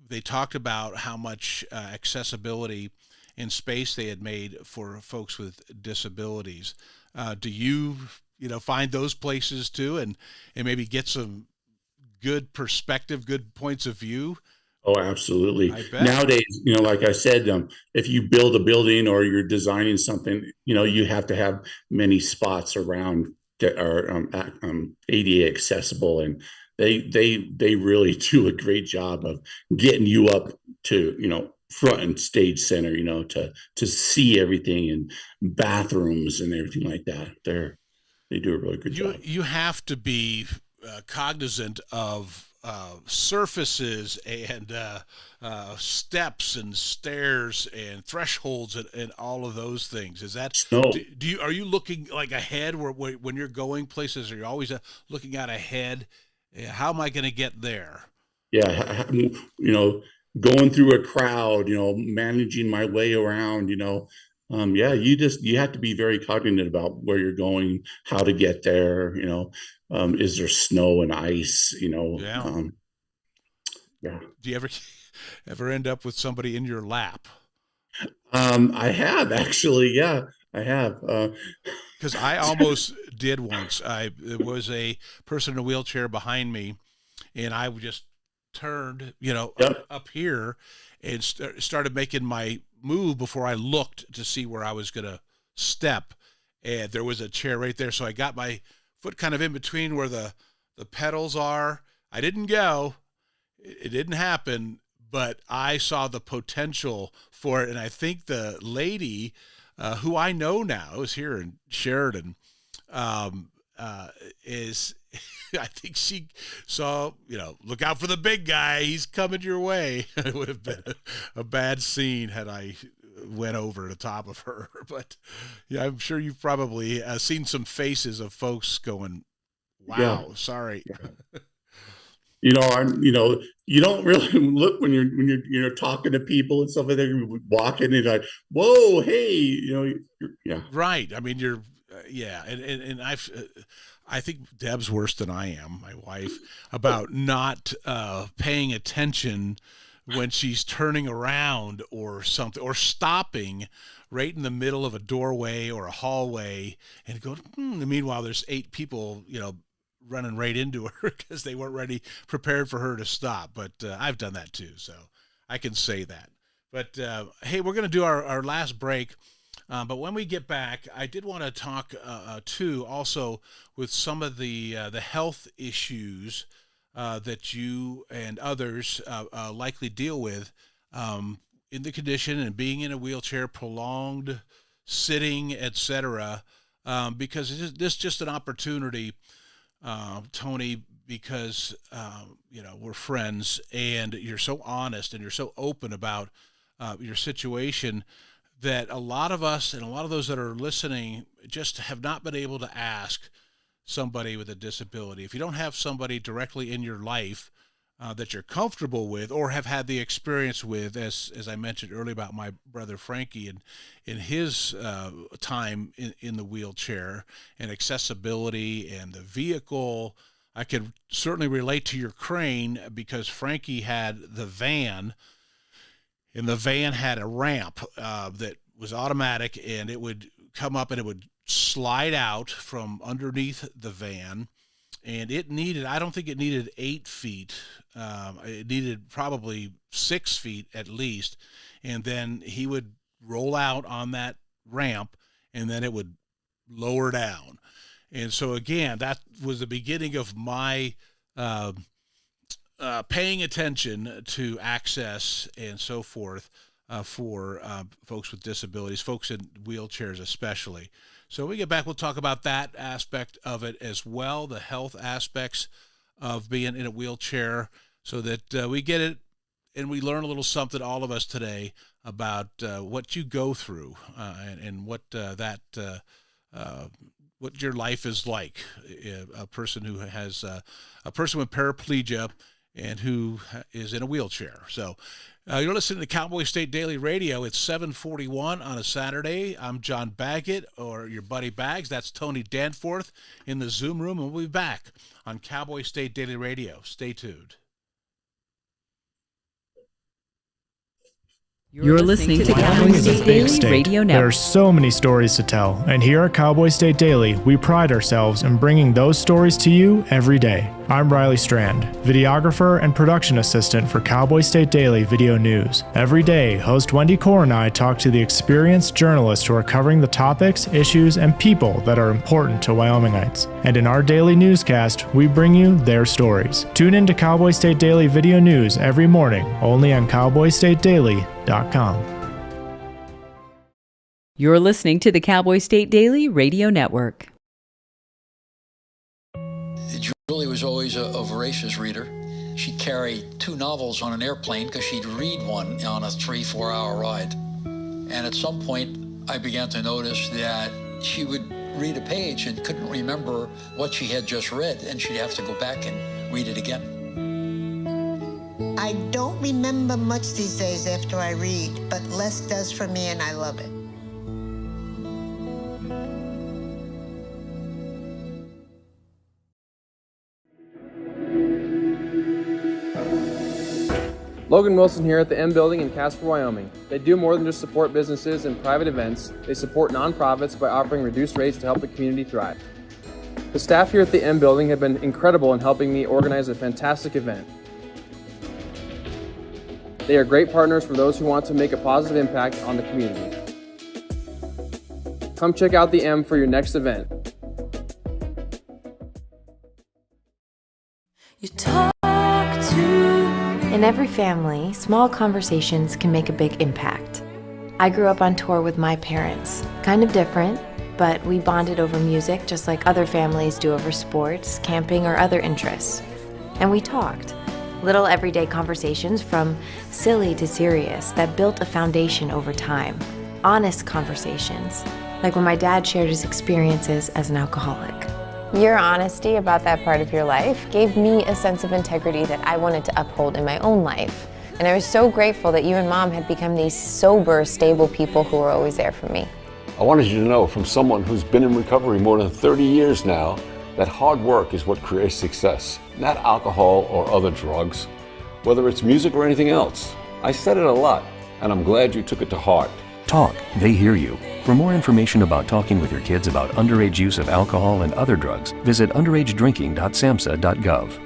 they talked about how much accessibility in space they had made for folks with disabilities. Do you find those places too, and maybe get some good perspective, good points of view? Oh, absolutely. Nowadays, like I said, if you build a building or you're designing something, you have to have many spots around that are ADA accessible, and they really do a great job of getting you up to front and stage center, to see everything, and bathrooms and everything like that. They do a really good job. You have to be cognizant of surfaces and steps and stairs and thresholds and all of those things. Is that are you looking like ahead when you're going places? Are you always looking out ahead? How am I going to get there? Yeah, going through a crowd, managing my way around, you have to be very cognizant about where you're going, how to get there, is there snow and ice, Yeah. Do you ever end up with somebody in your lap? I have actually. Yeah, I have. Because I almost did once. There was a person in a wheelchair behind me, and I just turned, up here and started making my move before I looked to see where I was going to step. And there was a chair right there. So I got my foot kind of in between where the pedals are. I didn't go. It didn't happen, but I saw the potential for it. And I think the lady who I know now is here in Sheridan is... I think she saw, look out for the big guy. He's coming your way. It would have been a bad scene had I went over the top of her. But yeah, I'm sure you've probably seen some faces of folks going, wow, sorry. Yeah. You don't really look when you're talking to people and stuff like that. You're walking and like, whoa, hey, yeah. Right. I mean, you're, and I think Deb's worse than I am, my wife, about not paying attention when she's turning around or something, or stopping right in the middle of a doorway or a hallway and go, meanwhile, there's 8 people, running right into her because they weren't prepared for her to stop. But I've done that too, so I can say that But hey, we're going to do our last break. But when we get back, I did want to talk too also with some of the health issues that you and others likely deal with in the condition and being in a wheelchair, prolonged sitting, etc. Because this is just an opportunity, Tony, because we're friends and you're so honest and you're so open about your situation, that a lot of us and a lot of those that are listening just have not been able to ask somebody with a disability. If you don't have somebody directly in your life that you're comfortable with or have had the experience with, as I mentioned earlier about my brother Frankie and in his time in the wheelchair and accessibility and the vehicle, I can certainly relate to your crane because Frankie had the van, and the van had a ramp that was automatic, and it would come up and it would slide out from underneath the van. And it needed, I don't think it needed 8 feet. It needed probably 6 feet at least. And then he would roll out on that ramp, and then it would lower down. And so, again, that was the beginning of my paying attention to access and so forth for folks with disabilities, folks in wheelchairs especially. So when we get back, we'll talk about that aspect of it as well, the health aspects of being in a wheelchair, so that we get it and we learn a little something, all of us today, about what you go through and what what your life is like. A person who has a person with paraplegia and who is in a wheelchair. So you're listening to Cowboy State Daily Radio. It's 7:41 on a Saturday. I'm John Baggett, or your buddy Bags. That's Tony Danforth in the Zoom room, and we'll be back on Cowboy State Daily Radio. Stay tuned. You're listening to the Cowboy State Daily Radio Network. There are so many stories to tell, and here at Cowboy State Daily, we pride ourselves in bringing those stories to you every day. I'm Riley Strand, videographer and production assistant for Cowboy State Daily Video News. Every day, host Wendy Core and I talk to the experienced journalists who are covering the topics, issues, and people that are important to Wyomingites. And in our daily newscast, we bring you their stories. Tune in to Cowboy State Daily Video News every morning, only on cowboystatedaily.com. You're listening to the Cowboy State Daily Radio Network. Julie was always a voracious reader. She'd carry 2 novels on an airplane because she'd read one on a 3-4 hour ride. And at some point, I began to notice that she would read a page and couldn't remember what she had just read, and she'd have to go back and read it again. I don't remember much these days after I read, but less does for me, and I love it. Logan Wilson here at the M Building in Casper, Wyoming. They do more than just support businesses and private events. They support nonprofits by offering reduced rates to help the community thrive. The staff here at the M Building have been incredible in helping me organize a fantastic event. They are great partners for those who want to make a positive impact on the community. Come check out the M for your next event. In every family, small conversations can make a big impact. I grew up on tour with my parents. Kind of different, but we bonded over music just like other families do over sports, camping, or other interests. And we talked. Little everyday conversations from silly to serious that built a foundation over time. Honest conversations, like when my dad shared his experiences as an alcoholic. Your honesty about that part of your life gave me a sense of integrity that I wanted to uphold in my own life. And I was so grateful that you and Mom had become these sober, stable people who were always there for me. I wanted you to know, from someone who's been in recovery more than 30 years now, that hard work is what creates success, not alcohol or other drugs, whether it's music or anything else. I said it a lot, and I'm glad you took it to heart. Talk, they hear you. For more information about talking with your kids about underage use of alcohol and other drugs, visit underagedrinking.samhsa.gov.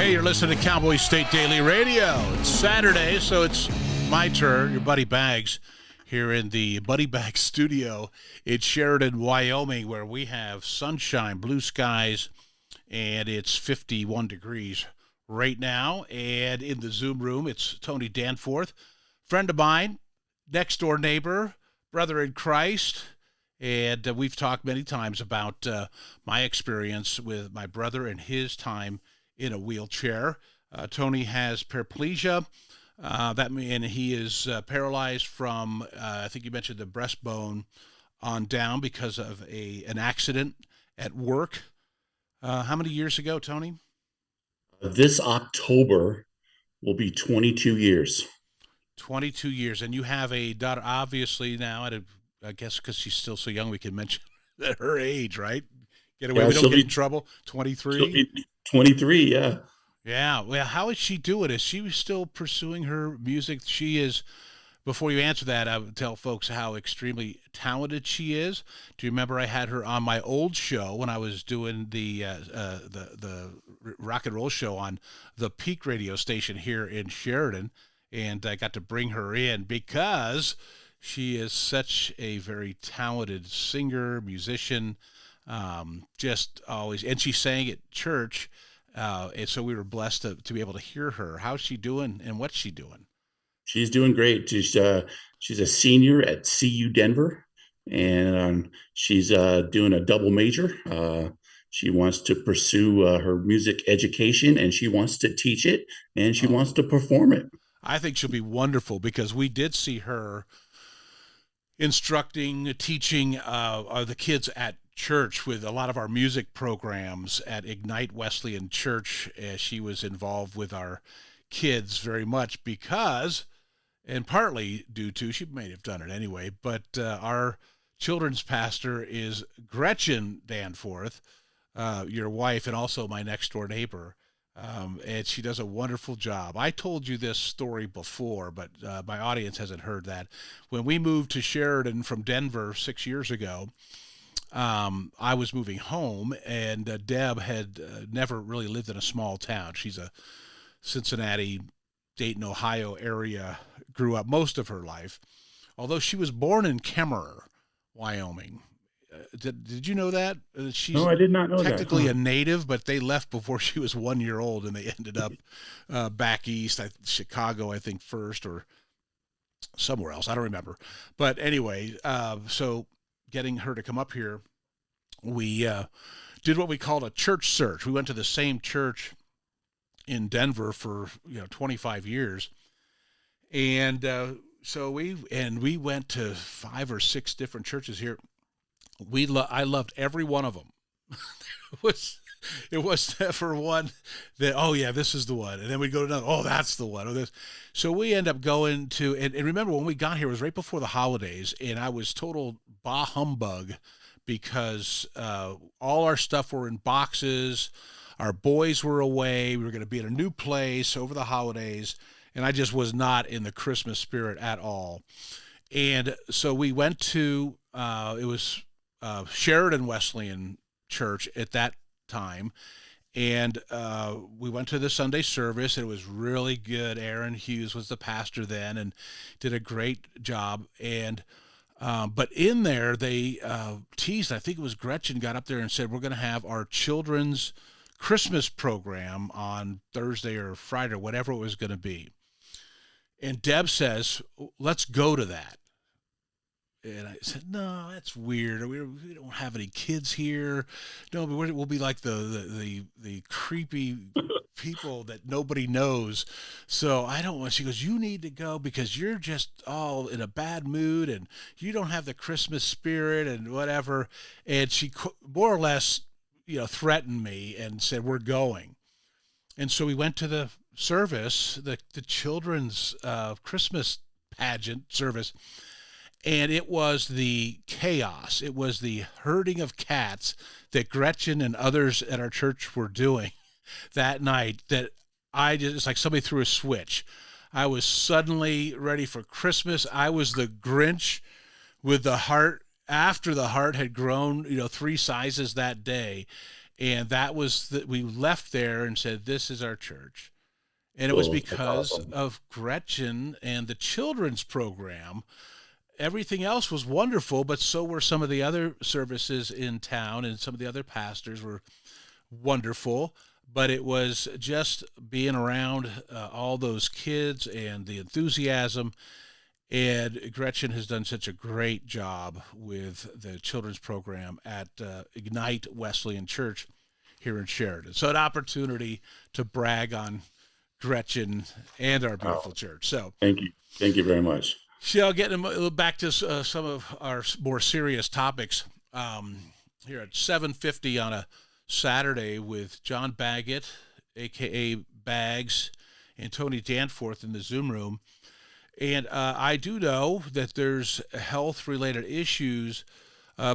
Hey, you're listening to Cowboy State Daily Radio. It's Saturday, so it's my turn, your buddy Bags, here in the Buddy Bags studio in Sheridan, Wyoming, where we have sunshine, blue skies, and it's 51 degrees right now. And in the Zoom room, it's Tony Danforth, friend of mine, next door neighbor, brother in Christ. And we've talked many times about my experience with my brother and his time in a wheelchair. Tony has paraplegia. And he is paralyzed from, I think you mentioned the breastbone on down because of an accident at work. How many years ago, Tony? This October will be 22 years. 22 years. And you have a daughter, obviously now, I guess because she's still so young, we can mention that her age, right? Get away. Yeah, we don't get in trouble. 23? 23, yeah. Yeah. Well, how is she doing? Is she still pursuing her music? She is. Before you answer that, I would tell folks how extremely talented she is. Do you remember I had her on my old show when I was doing the rock and roll show on the Peak radio station here in Sheridan, and I got to bring her in because she is such a very talented singer, musician, just always, and she sang at church. And so we were blessed to be able to hear her. How's she doing and what's she doing? She's doing great. She's a senior at CU Denver, and she's doing a double major. She wants to pursue her music education, and she wants to teach it, and she wants to perform it. I think she'll be wonderful because we did see her instructing, teaching the kids at church with a lot of our music programs at Ignite Wesleyan Church. She was involved with our kids very much because, and partly due to, she may have done it anyway, but our children's pastor is Gretchen Danforth, your wife, and also my next door neighbor. And she does a wonderful job. I told you this story before, but my audience hasn't heard that. When we moved to Sheridan from Denver 6 years ago, I was moving home, and Deb had never really lived in a small town. She's a Cincinnati, Dayton, Ohio area, grew up most of her life, although she was born in Kemmerer, Wyoming. Did you know that? No, I did not know technically that. A native, but they left before she was 1 year old, and they ended up back east, Chicago, I think, first, or somewhere else. I don't remember. But anyway, so getting her to come up here, we did what we called a church search. We went to the same church in Denver for 25 years, and so we went to 5 or 6 different churches here. I loved every one of them. it was for one that, oh yeah, this is the one, and then we'd go to another, oh, that's the one, or this. So we end up going to, and remember when we got here, it was right before the holidays, and I was total bah humbug because all our stuff were in boxes, our boys were away, we were going to be in a new place over the holidays, and I just was not in the Christmas spirit at all. And so we went to, it was Sheridan Wesleyan Church at that time, and we went to the Sunday service. It was really good. Aaron Hughes was the pastor then and did a great job. And but in there they teased, I think it was Gretchen got up there and said, we're going to have our children's Christmas program on Thursday or Friday or whatever it was going to be. And Deb says, let's go to that. And I said, no, that's weird. We don't have any kids here. No, but we'll be like the creepy people that nobody knows. So I don't want. She goes, you need to go because you're just all in a bad mood and you don't have the Christmas spirit and whatever. And she more or less, threatened me and said, we're going. And so we went to the service, the children's Christmas pageant service. And it was the chaos. It was the herding of cats that Gretchen and others at our church were doing that night that it's like somebody threw a switch. I was suddenly ready for Christmas. I was the Grinch with the heart after the heart had grown, 3 sizes that day. And that was that we left there and said, this is our church. And it was because awesome. of Gretchen and the children's program. Everything else was wonderful, but so were some of the other services in town, and some of the other pastors were wonderful. But it was just being around all those kids and the enthusiasm. And Gretchen has done such a great job with the children's program at Ignite Wesleyan Church here in Sheridan. So an opportunity to brag on Gretchen and our beautiful church. So thank you very much. So getting back to some of our more serious topics here at 7:50 on a Saturday with John Baggett, aka Bags, and Tony Danforth in the Zoom room. And I do know that there's health-related issues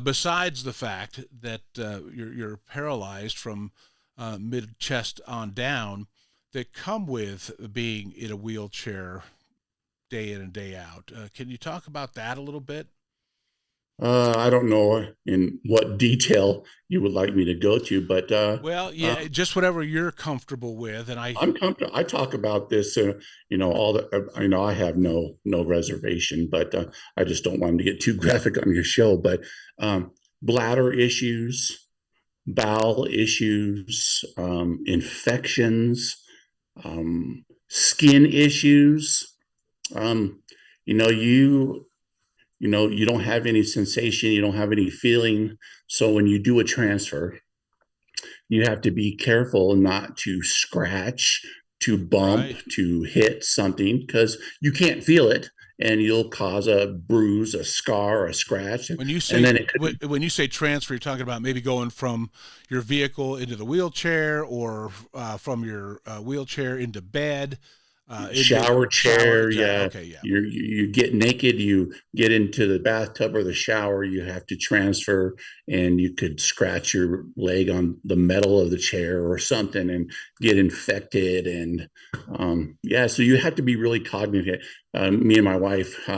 besides the fact that you're paralyzed from mid-chest on down that come with being in a wheelchair day in and day out. Can you talk about that a little bit? I don't know in what detail you would like me to go to, but just whatever you're comfortable with. And I'm comfortable. I talk about this, I have no reservation, but I just don't want to get too graphic on your show. But bladder issues, bowel issues, infections, skin issues. You don't have any sensation, you don't have any feeling. So when you do a transfer, you have to be careful not to scratch, to bump, to hit something, because you can't feel it, and you'll cause a bruise, a scar, a scratch. When you say transfer, you're talking about maybe going from your vehicle into the wheelchair, or from your wheelchair into bed. Shower chair, yeah. Okay, yeah. You get naked, you get into the bathtub or the shower, you have to transfer, and you could scratch your leg on the metal of the chair or something and get infected. And so you have to be really cognizant. Me and my wife,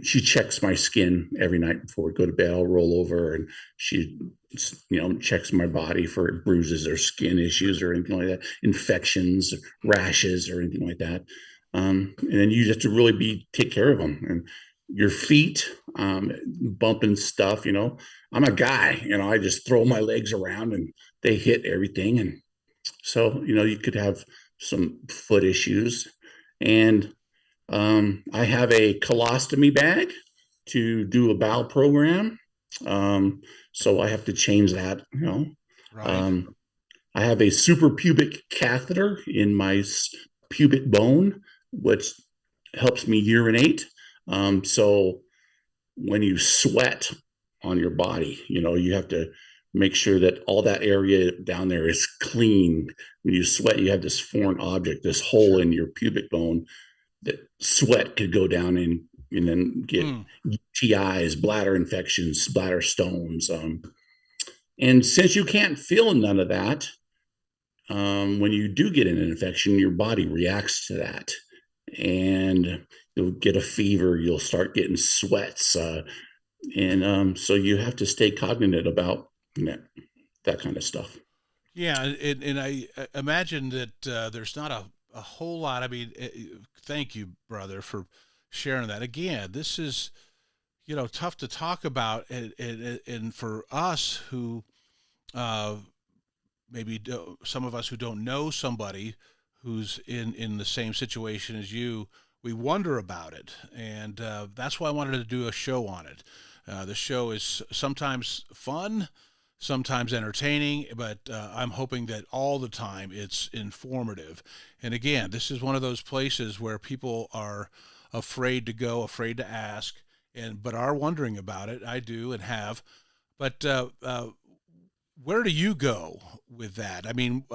she checks my skin every night before we go to bed. I'll roll over, and she checks my body for bruises or skin issues or anything like that, infections, rashes, or anything like that. And then you have to really take care of them. And your feet, bumping stuff, I'm a guy, I just throw my legs around and they hit everything. And so, you could have some foot issues. And I have a colostomy bag to do a bowel program. So I have to change that, Right. I have a suprapubic catheter in my pubic bone, which helps me urinate. So when you sweat on your body, you have to make sure that all that area down there is clean. When you sweat, you have this foreign object, this hole in your pubic bone that sweat could go down in and then get UTIs, bladder infections, bladder stones. And since you can't feel none of that, when you do get an infection, your body reacts to that. And you'll get a fever, you'll start getting sweats. So you have to stay cognizant about that kind of stuff. Yeah, and I imagine that there's not a whole lot. I mean, thank you, brother, for sharing that. Again, this is, tough to talk about, and for us who, maybe some of us who don't know somebody who's in the same situation as you, we wonder about it, and that's why I wanted to do a show on it. The show is sometimes fun, sometimes entertaining, but I'm hoping that all the time it's informative. And again, this is one of those places where people are afraid to go, afraid to ask, but are wondering about it. I do and have. But where do you go with that? I mean,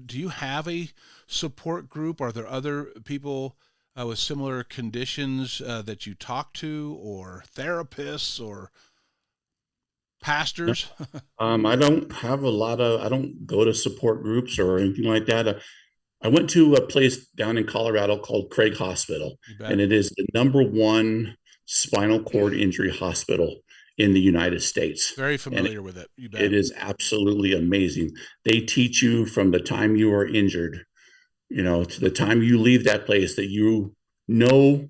do you have a support group? Are there other people with similar conditions that you talk to, or therapists, or pastors? I don't have I don't go to support groups or anything like that. I went to a place down in Colorado called Craig Hospital, and it is the #1 spinal cord injury hospital in the United States. Very familiar with it. You bet. It is absolutely amazing. They teach you from the time you are injured, to the time you leave that place, that you know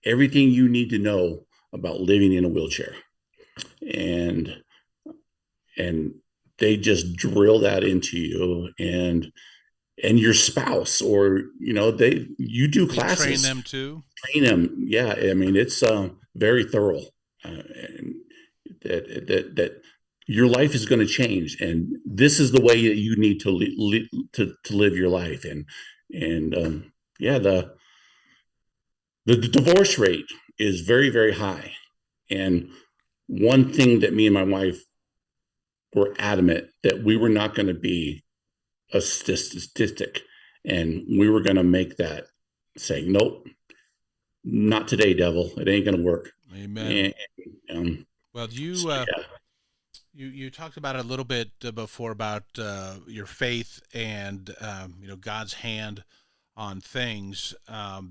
everything you need to know about living in a wheelchair. And they just drill that into you, and your spouse, or you do classes. Train them too. Train them, yeah. I mean, it's very thorough, and that your life is going to change, and this is the way that you need to live your life. And yeah, the divorce rate is very, very high. And one thing that me and my wife were adamant that we were not going to be a statistic, and we were going to make that say, nope, not today, devil. It ain't going to work. Amen. And, well, you talked about it a little bit before about your faith and God's hand on things. A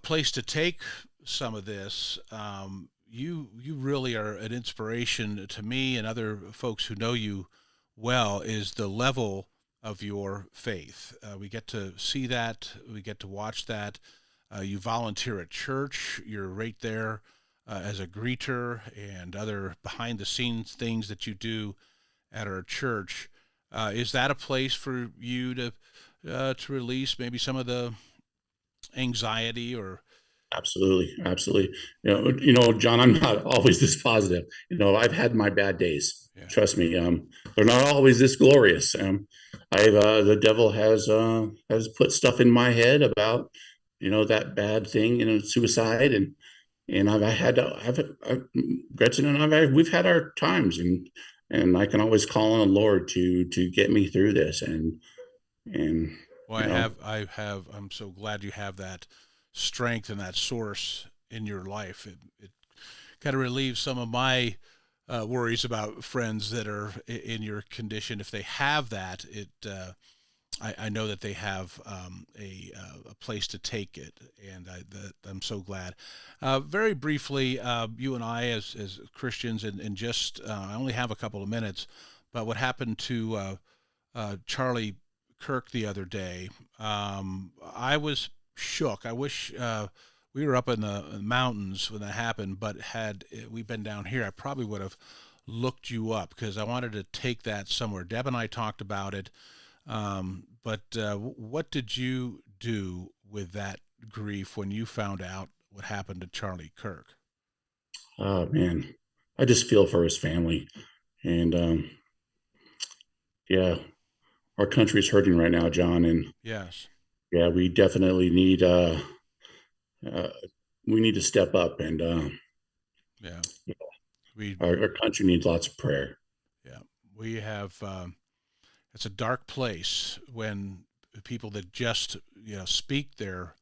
place to take some of this. You really are an inspiration to me and other folks who know you well, is the level of your faith. We get to see that. We get to watch that. You volunteer at church. You're right there as a greeter and other behind-the-scenes things that you do at our church. Is that a place for you to release maybe some of the anxiety or? Absolutely. John, I'm not always this positive. I've had my bad days. Yeah. Trust me. They're not always this glorious. The devil has put stuff in my head about, that bad thing, suicide, and Gretchen and we've had our times, and I can always call on the Lord to get me through this. Well, I'm so glad you have that strength and that source in your life. It kind of relieves some of my worries about friends that are in your condition. If they have that, I know that they have a place to take it, and I'm so glad. Very briefly, you and I as Christians, and just I only have a couple of minutes, but what happened to Charlie Kirk the other day, I was shook. I wish we were up in the mountains when that happened, but had we been down here, I probably would have looked you up, because I wanted to take that somewhere. Deb and I talked about it, but what did you do with that grief when you found out what happened to Charlie Kirk? Oh, man, I just feel for his family, and yeah, our country is hurting right now, John, and yes. Yeah, we definitely need to step up, and our country needs lots of prayer. Yeah, we have. It's a dark place when people that just speak their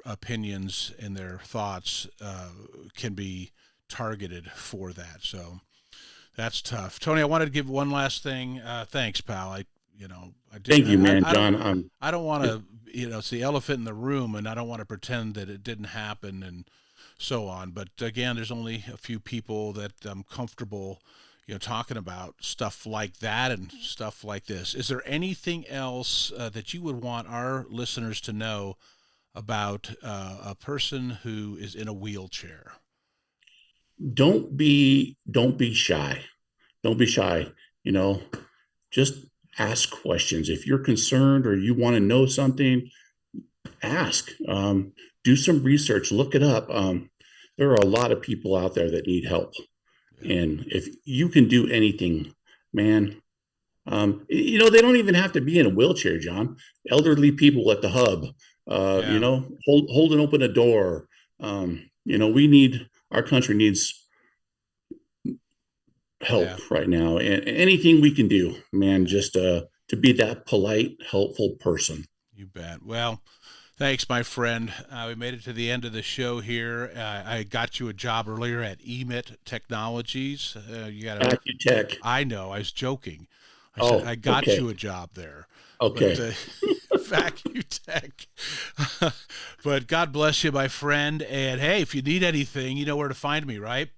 opinions and their thoughts can be targeted for that. So that's tough. Tony, I wanted to give one last thing. Thanks, pal. Thank you, man, John. I don't want to, it's the elephant in the room, and I don't want to pretend that it didn't happen and so on. But again, there's only a few people that I'm comfortable, talking about stuff like that and stuff like this. Is there anything else that you would want our listeners to know about a person who is in a wheelchair? Don't be shy. Don't be shy. Just ask questions. If you're concerned or you want to know something, ask. Do some research. Look it up. There are a lot of people out there that need help. And if you can do anything, man, they don't even have to be in a wheelchair, John. Elderly people at the hub, holding open a door. Our country needs help right now, and anything we can do, man, just to be that polite, helpful person. You bet. Well, thanks, my friend. We made it to the end of the show here. I got you a job earlier at Emit Technologies. You got Accutech. I know. I was joking. I said, I got you a job there. Okay. But, vacuum tech. But God bless you, my friend. And hey, if you need anything, you know where to find me, right?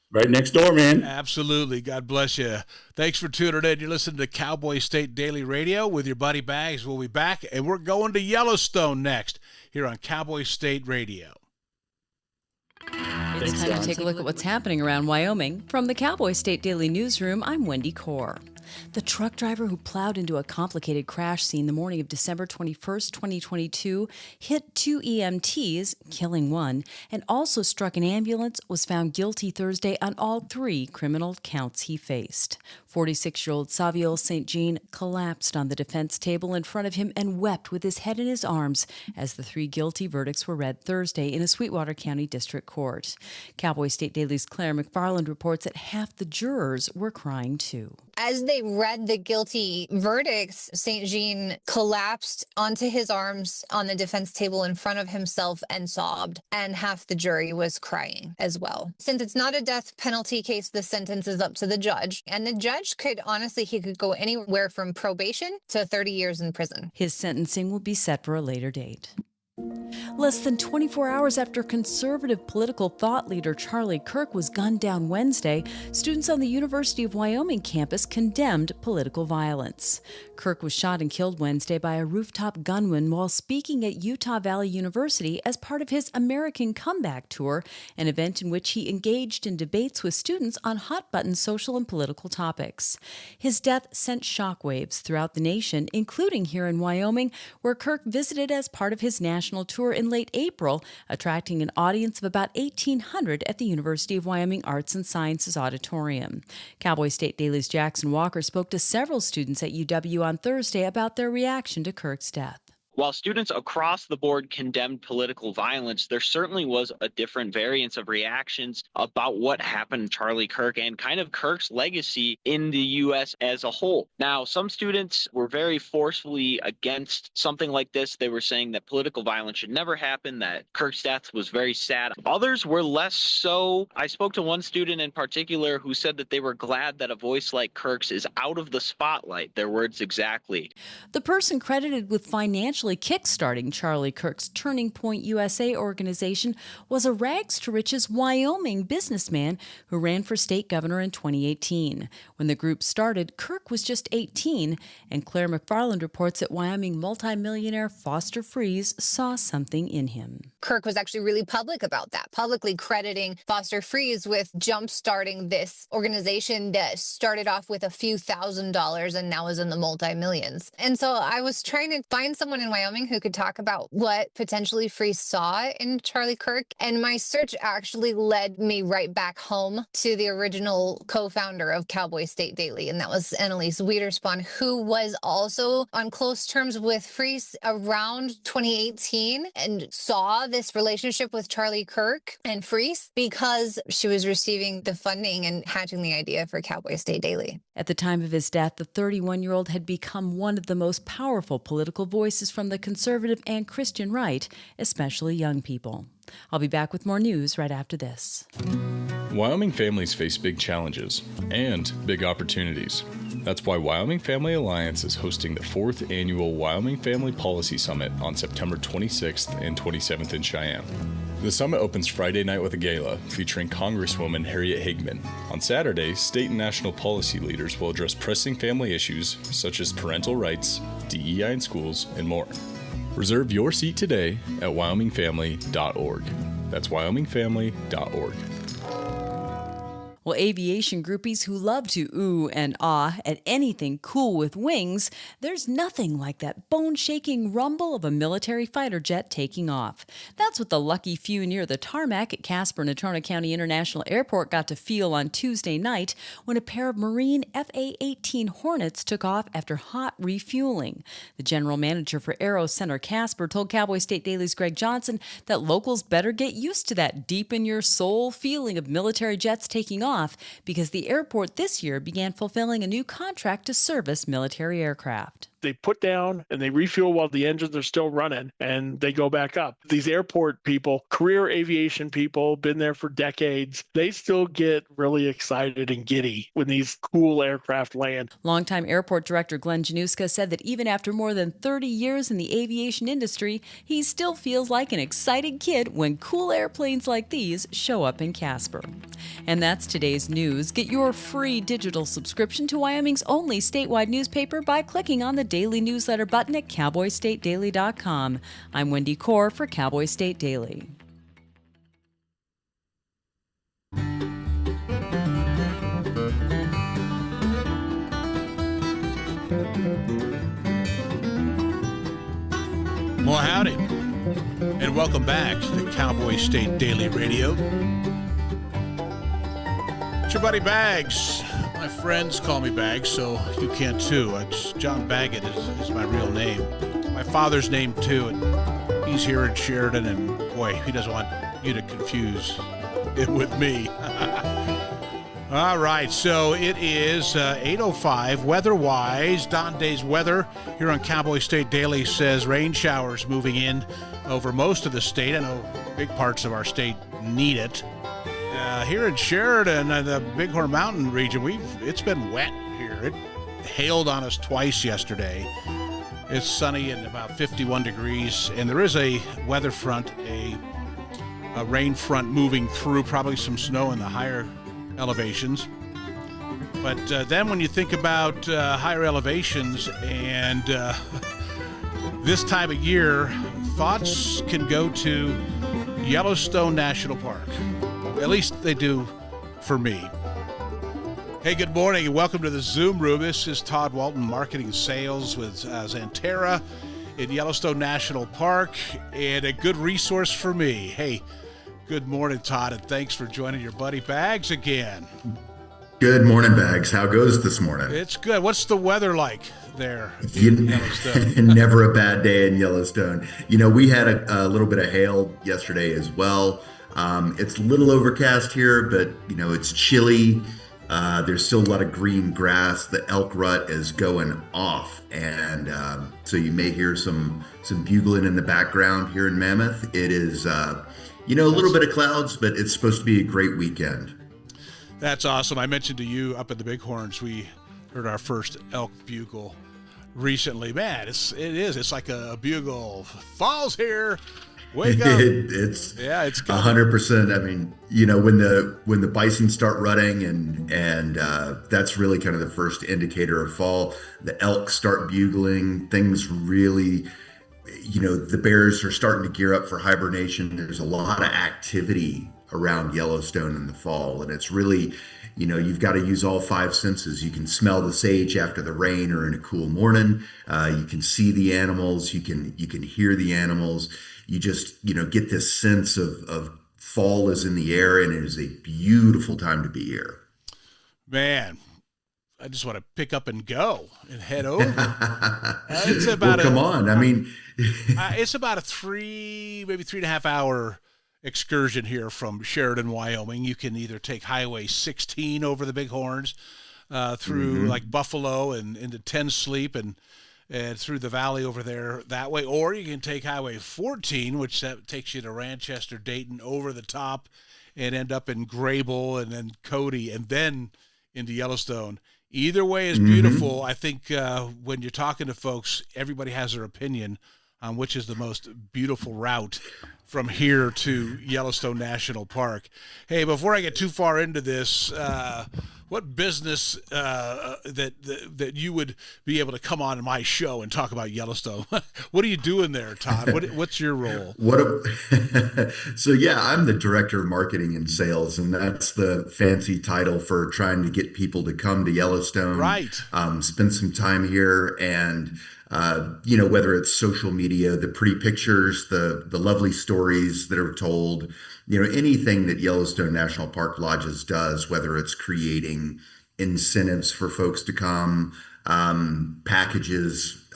Right next door, man. Absolutely. God bless you. Thanks for tuning in. You're listening to Cowboy State Daily Radio with your buddy Bags. We'll be back, and we're going to Yellowstone next here on Cowboy State Radio. It's time to take a look at what's happening around Wyoming. From the Cowboy State Daily Newsroom, I'm Wendy Kaur. The truck driver who plowed into a complicated crash scene the morning of December 21st, 2022, hit 2 EMTs, killing one, and also struck an ambulance, was found guilty Thursday on all 3 criminal counts he faced. 46-year-old Saviol St. Jean collapsed on the defense table in front of him and wept with his head in his arms as the 3 guilty verdicts were read Thursday in a Sweetwater County District Court. Cowboy State Daily's Claire McFarland reports that half the jurors were crying too. As they read the guilty verdicts, St. Jean collapsed onto his arms on the defense table in front of himself and sobbed, and half the jury was crying as well. Since it's not a death penalty case, the sentence is up to the judge, and the judge could go anywhere from probation to 30 years in prison. His sentencing will be set for a later date. Less than 24 hours after conservative political thought leader Charlie Kirk was gunned down Wednesday, students on the University of Wyoming campus condemned political violence. Kirk was shot and killed Wednesday by a rooftop gunman while speaking at Utah Valley University as part of his American Comeback Tour, an event in which he engaged in debates with students on hot-button social and political topics. His death sent shockwaves throughout the nation, including here in Wyoming, where Kirk visited as part of his national tour in late April, attracting an audience of about 1,800 at the University of Wyoming Arts and Sciences Auditorium. Cowboy State Daily's Jackson Walker spoke to several students at UW on Thursday about their reaction to Kirk's death. While students across the board condemned political violence, there certainly was a different variance of reactions about what happened to Charlie Kirk and kind of Kirk's legacy in the U.S. as a whole. Now, some students were very forcefully against something like this. They were saying that political violence should never happen, that Kirk's death was very sad. Others were less so. I spoke to one student in particular who said that they were glad that a voice like Kirk's is out of the spotlight, their words exactly. The person credited with financially kickstarting Charlie Kirk's Turning Point USA organization was a rags-to-riches Wyoming businessman who ran for state governor in 2018. When the group started, Kirk was just 18, and Claire McFarland reports that Wyoming multimillionaire Foster Freeze saw something in him. Kirk was actually really public about that, publicly crediting Foster Freeze with jump-starting this organization that started off with a few $1,000s and now is in the multi-millions. And so I was trying to find someone in Wyoming who could talk about what potentially Freeze saw in Charlie Kirk, and my search actually led me right back home to the original co-founder of Cowboy State Daily, and that was Annalise Wiederspan, who was also on close terms with Freeze around 2018 and saw this relationship with Charlie Kirk and Freeze because she was receiving the funding and hatching the idea for Cowboy State Daily. At the time of his death, the 31-year-old had become one of the most powerful political voices from the conservative and Christian right, especially young people. I'll be back with more news right after this. Wyoming families face big challenges and big opportunities. That's why Wyoming Family Alliance is hosting the 4th annual Wyoming Family Policy Summit on September 26th and 27th in Cheyenne. The summit opens Friday night with a gala featuring Congresswoman Harriet Hagman. On Saturday, state and national policy leaders will address pressing family issues such as parental rights, DEI in schools, and more. Reserve your seat today at wyomingfamily.org. That's wyomingfamily.org. Well, aviation groupies who love to ooh and ah at anything cool with wings, there's nothing like that bone-shaking rumble of a military fighter jet taking off. That's what the lucky few near the tarmac at Casper-Natrona County International Airport got to feel on Tuesday night when a pair of Marine FA-18 Hornets took off after hot refueling. The general manager for Aero Center Casper told Cowboy State Daily's Greg Johnson that locals better get used to that deep-in-your-soul feeling of military jets taking off, because the airport this year began fulfilling a new contract to service military aircraft. they put down and they refuel while the engines are still running, and they go back up. These airport people, career aviation people, been there for decades, they still get really excited and giddy when these cool aircraft land. Longtime airport director Glenn Januska said that even after more than 30 years in the aviation industry, he still feels like an excited kid when cool airplanes like these show up in Casper. And that's today's news. Get your free digital subscription to Wyoming's only statewide newspaper by clicking on the daily newsletter button at cowboystatedaily.com. I'm Wendy Core for Cowboy State Daily. Well, howdy, and welcome back to Cowboy State Daily Radio. It's your buddy Bags. My friends call me Bags, so you can too. It's John Baggett is my real name. My father's name too, and he's here in Sheridan, and boy, he doesn't want you to confuse it with me. All right, so it is 8:05 weather-wise. Don Day's weather here on Cowboy State Daily says rain showers moving in over most of the state. I know big parts of our state need it. Here in Sheridan and the Bighorn Mountain region, it's been wet here. It hailed on us twice yesterday. It's sunny and about 51 degrees, and there is a weather front, a rain front moving through, probably some snow in the higher elevations. But then when you think about higher elevations and this time of year, thoughts can go to Yellowstone National Park. At least they do for me. Hey, good morning and welcome to the Zoom room. This is Todd Walton, Marketing Sales with Xanterra in Yellowstone National Park, and a good resource for me. Hey, good morning, Todd, and thanks for joining your buddy Bags again. Good morning, Bags. How goes this morning? It's good. What's the weather like there in Yellowstone? Never a bad day in Yellowstone. You know, we had a little bit of hail yesterday as well. It's a little overcast here, but, you know, it's chilly. There's still a lot of green grass. The elk rut is going off. And so you may hear some bugling in the background here in Mammoth. It is, you know, a little bit of clouds, but it's supposed to be a great weekend. That's awesome. I mentioned to you up at the Bighorns, we heard our first elk bugle recently. Man, it's like a bugle. Fall's here. Wake up. It's 100%. I mean, you know, when the bison start rutting and that's really kind of the first indicator of fall. The elk start bugling. Things really, you know, the bears are starting to gear up for hibernation. There's a lot of activity around Yellowstone in the fall, and it's really, you know, you've got to use all five senses. You can smell the sage after the rain or in a cool morning. You can see the animals. You can hear the animals. You just, you know, get this sense of fall is in the air, and it is a beautiful time to be here. Man, I just want to pick up and go and head over. It's about come on. I mean, it's about a maybe 3.5 hour excursion here from Sheridan, Wyoming. You can either take Highway 16 over the Bighorns through like Buffalo and into Ten Sleep and through the valley over there that way, or you can take Highway 14, which that takes you to Ranchester, Dayton, over the top, and end up in Grable and then Cody and then into Yellowstone. Either way is beautiful. I think when you're talking to folks, everybody has their opinion on which is the most beautiful route from here to Yellowstone National Park. Hey, before I get too far into this, what business that you would be able to come on my show and talk about Yellowstone? What are you doing there, Todd? What's your role? So yeah, I'm the director of marketing and sales, and that's the fancy title for trying to get people to come to Yellowstone, right? Spend some time here, and you know, whether it's social media, the pretty pictures, the lovely stories that are told, you know, anything that Yellowstone National Park Lodges does, whether it's creating incentives for folks to come, packages,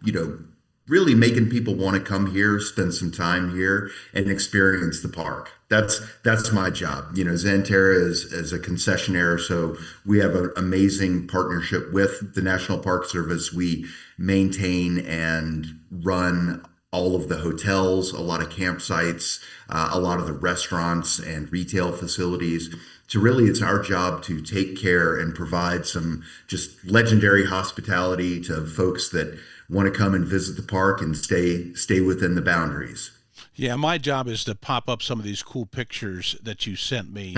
you know, really making people want to come here, spend some time here, and experience the park. That's my job. Xanterra is a concessionaire, so we have an amazing partnership with the National Park Service. We maintain and run all of the hotels, a lot of campsites, a lot of the restaurants and retail facilities. So really, it's our job to take care and provide some just legendary hospitality to folks that want to come and visit the park and stay within the boundaries. Yeah, my job is to pop up some of these cool pictures that you sent me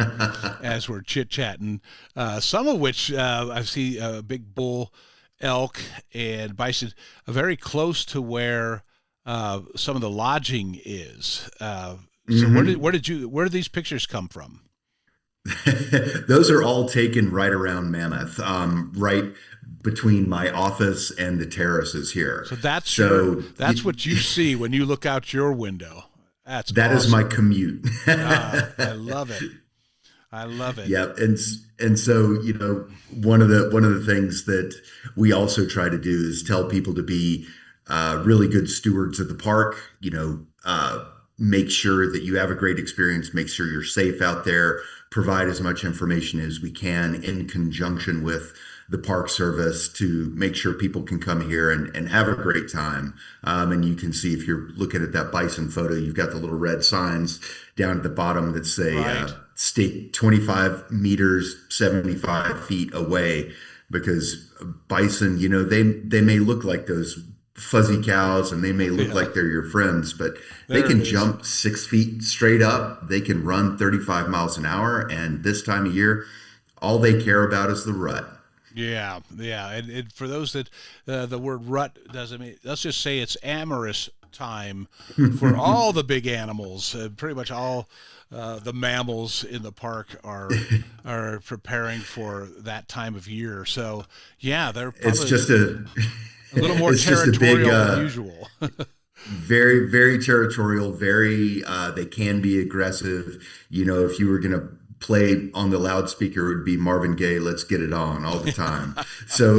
as we're chit-chatting, some of which I see a big bull, elk, and bison very close to where some of the lodging is. So where did these pictures come from? Those are all taken right around Mammoth, right between my office and the terraces here. So that's what you see when you look out your window. That awesome. Is my commute. I love it. I love it. Yeah, and so one of the things that we also try to do is tell people to be really good stewards of the park. Make sure that you have a great experience. Make sure you're safe out there. Provide as much information as we can in conjunction with the Park Service to make sure people can come here and have a great time. And you can see, if you're looking at that bison photo, you've got the little red signs down at the bottom that say stay 25 meters, 75 feet away, because bison, they may look like those fuzzy cows and they may look like they're your friends, but they can jump 6 feet straight up. They can run 35 miles an hour. And this time of year, all they care about is the rut. Yeah. And for those that the word rut doesn't mean, let's just say it's amorous time for all the big animals. Pretty much all the mammals in the park are preparing for that time of year. So yeah, they're probably it's just a little more territorial than usual. Very, very territorial. Very, they can be aggressive. If you were going to play on the loudspeaker, it would be Marvin Gaye, "Let's Get It On" all the time. So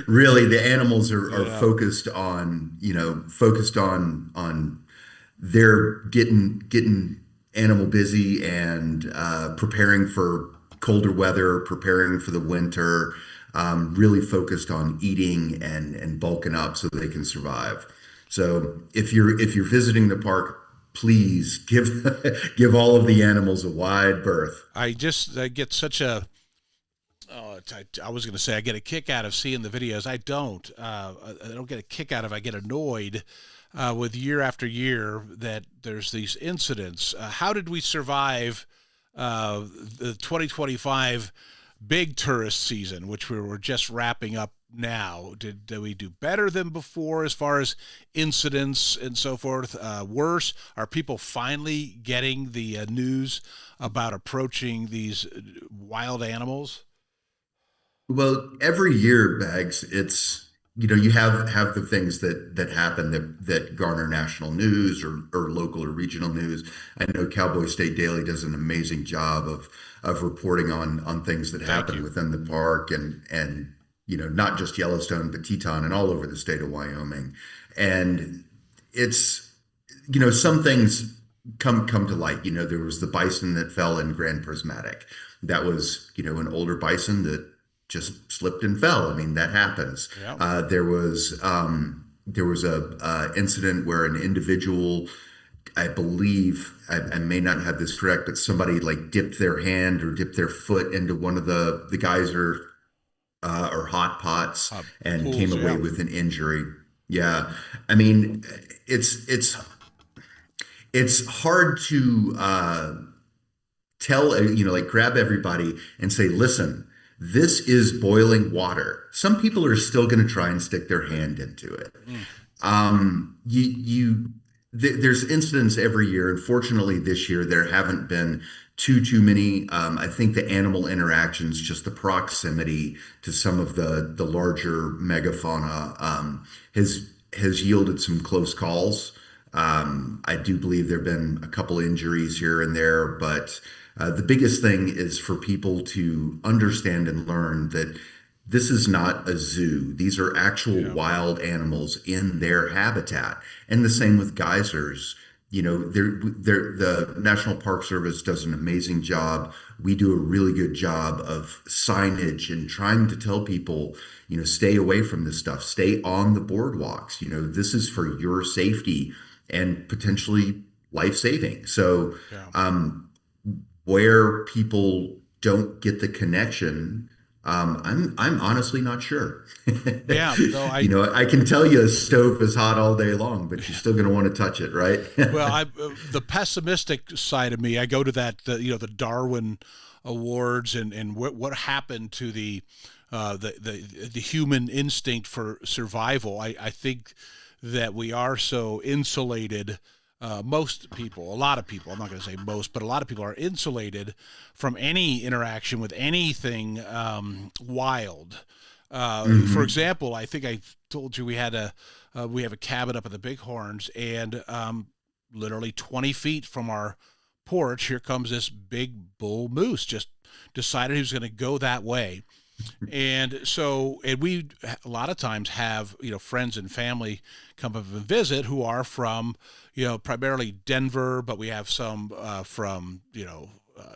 really, the animals are focused on they're getting animal busy and preparing for colder weather, preparing for the winter. Really focused on eating and bulking up so they can survive. So if you're visiting the park, please give all of the animals a wide berth. I get such a I was going to say I get a kick out of seeing the videos. I don't get a kick out of. I get annoyed with year after year that there's these incidents. How did we survive the 2025 big tourist season, which we were just wrapping up now? Did we do better than before as far as incidents and so forth? Worse? Are people finally getting the news about approaching these wild animals? Well, every year, Bags, it's you have the things that happen that garner national news or local or regional news. I know Cowboy State Daily does an amazing job of reporting on things that happen within the park and not just Yellowstone, but Teton and all over the state of Wyoming. And it's some things come to light. There was the bison that fell in Grand Prismatic. That was an older bison that just slipped and fell. I mean, that happens. Yep. There was a incident where an individual, I believe, I may not have this correct, but somebody dipped their hand or dipped their foot into one of the geyser or hot pots and came away with an injury. Yeah, I mean, it's hard to tell, grab everybody and say, listen, this is boiling water. Some people are still going to try and stick their hand into it. There's incidents every year. Unfortunately, this year there haven't been too many. I think the animal interactions, just the proximity to some of the larger megafauna, has yielded some close calls. I do believe there have been a couple injuries here and there, but the biggest thing is for people to understand and learn that this is not a zoo. These are actual wild animals in their habitat. And the same with geysers. You know, the National Park Service does an amazing job. We do a really good job of signage and trying to tell people, you know, stay away from this stuff, stay on the boardwalks. You know, this is for your safety and potentially life saving. So, where people don't get the connection, I'm honestly not sure. Yeah, no, you know, I can tell you a stove is hot all day long, but you're still going to want to touch it, right? Well, the pessimistic side of me, I go to that, you know, the Darwin Awards and what happened to the human instinct for survival. I think that we are so insulated. Most people, a lot of people, I'm not going to say most, but a lot of people are insulated from any interaction with anything wild. For example, I think I told you we have a cabin up at the Bighorns, and literally 20 feet from our porch, here comes this big bull moose. Just decided he was going to go that way. And so, and we a lot of times have, you know, friends and family come up and visit who are from, you know, primarily Denver, but we have some from, you know,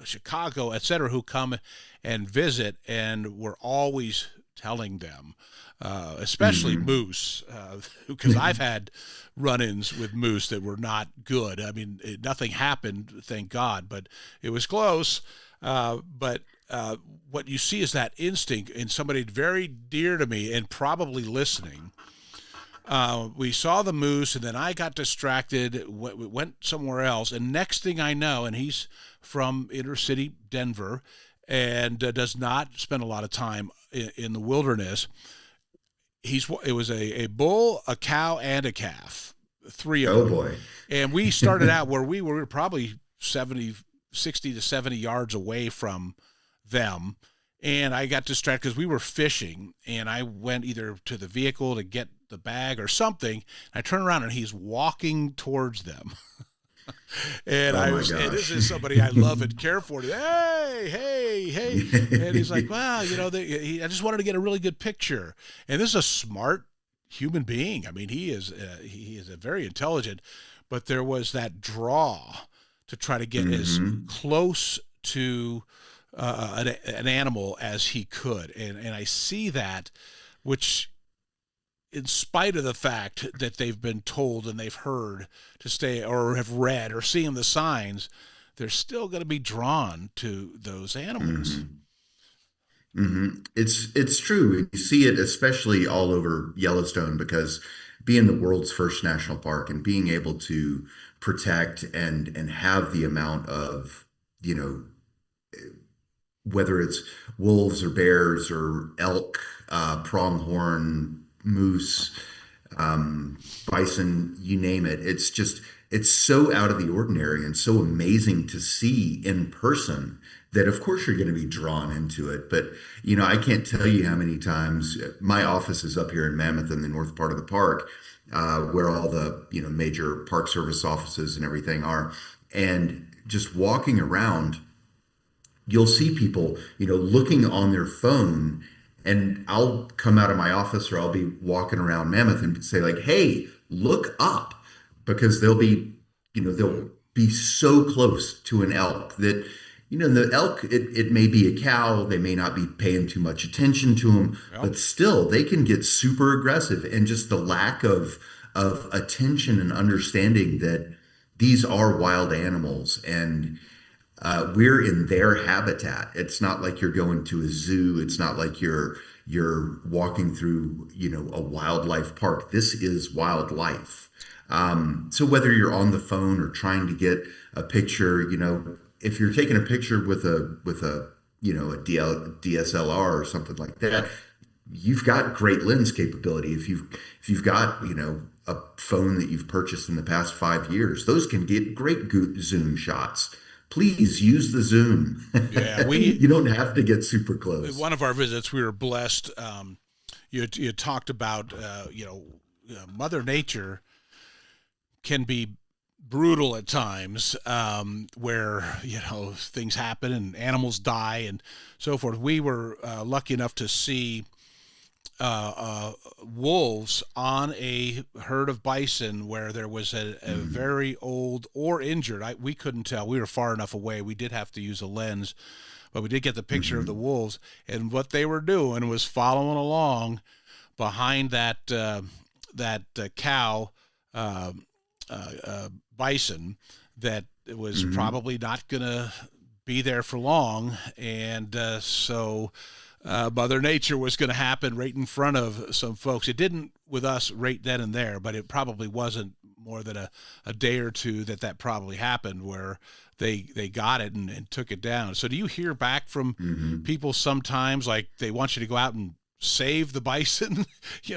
Chicago, et cetera, who come and visit, and we're always telling them, especially moose, because I've had run-ins with moose that were not good. I mean, nothing happened, thank God, but it was close. But what you see is that instinct in somebody very dear to me and probably listening. We saw the moose, and then I got distracted, went somewhere else, and next thing I know, and he's from inner city Denver and does not spend a lot of time in the wilderness. It was a bull, a cow, and a calf, 3 of them. Oh boy. And we started out where we were probably 60 to 70 yards away from them, and I got distracted because we were fishing, and I went either to the vehicle to get the bag or something. I turned around and he's walking towards them. And and this is somebody I love and care for. Hey. And he's like, wow, you know, I just wanted to get a really good picture. And this is a smart human being. I mean, he is a very intelligent, but there was that draw to try to get as close to an animal as he could. And I see that, which, in spite of the fact that they've been told and they've heard to stay or have read or seen the signs, they're still going to be drawn to those animals. It's true. You see it especially all over Yellowstone, because being the world's first national park and being able to protect and have the amount of, you know, whether it's wolves or bears or elk, pronghorn, moose, bison, you name it. It's so out of the ordinary and so amazing to see in person that of course you're going to be drawn into it. But, you know, I can't tell you how many times my office is up here in Mammoth in the north part of the park, where all the, you know, major Park Service offices and everything are. And just walking around, you'll see people, you know, looking on their phone, and I'll come out of my office or I'll be walking around Mammoth and say like, hey, look up, because they'll be so close to an elk that, you know, the elk, it may be a cow, they may not be paying too much attention to them, but still they can get super aggressive. And just the lack of attention and understanding that these are wild animals, and we're in their habitat. It's not like you're going to a zoo. It's not like you're walking through, you know, a wildlife park. This is wildlife. So whether you're on the phone or trying to get a picture, you know, if you're taking a picture with a you know, a DSLR or something like that, you've got great lens capability. If you've got, you know, a phone that you've purchased in the past 5 years, those can get great zoom shots. Please use the zoom. Yeah, you don't have to get super close. One of our visits, we were blessed. You talked about, Mother Nature can be brutal at times, where, you know, things happen and animals die and so forth. We were lucky enough to see wolves on a herd of bison where there was a very old or injured. We couldn't tell. We were far enough away. We did have to use a lens, but we did get the picture of the wolves. And what they were doing was following along behind that cow bison that was probably not going to be there for long. And so Mother Nature was going to happen right in front of some folks. It didn't with us right then and there, but it probably wasn't more than a day or two that probably happened where they got it and took it down. So do you hear back from people sometimes, like they want you to go out and save the bison,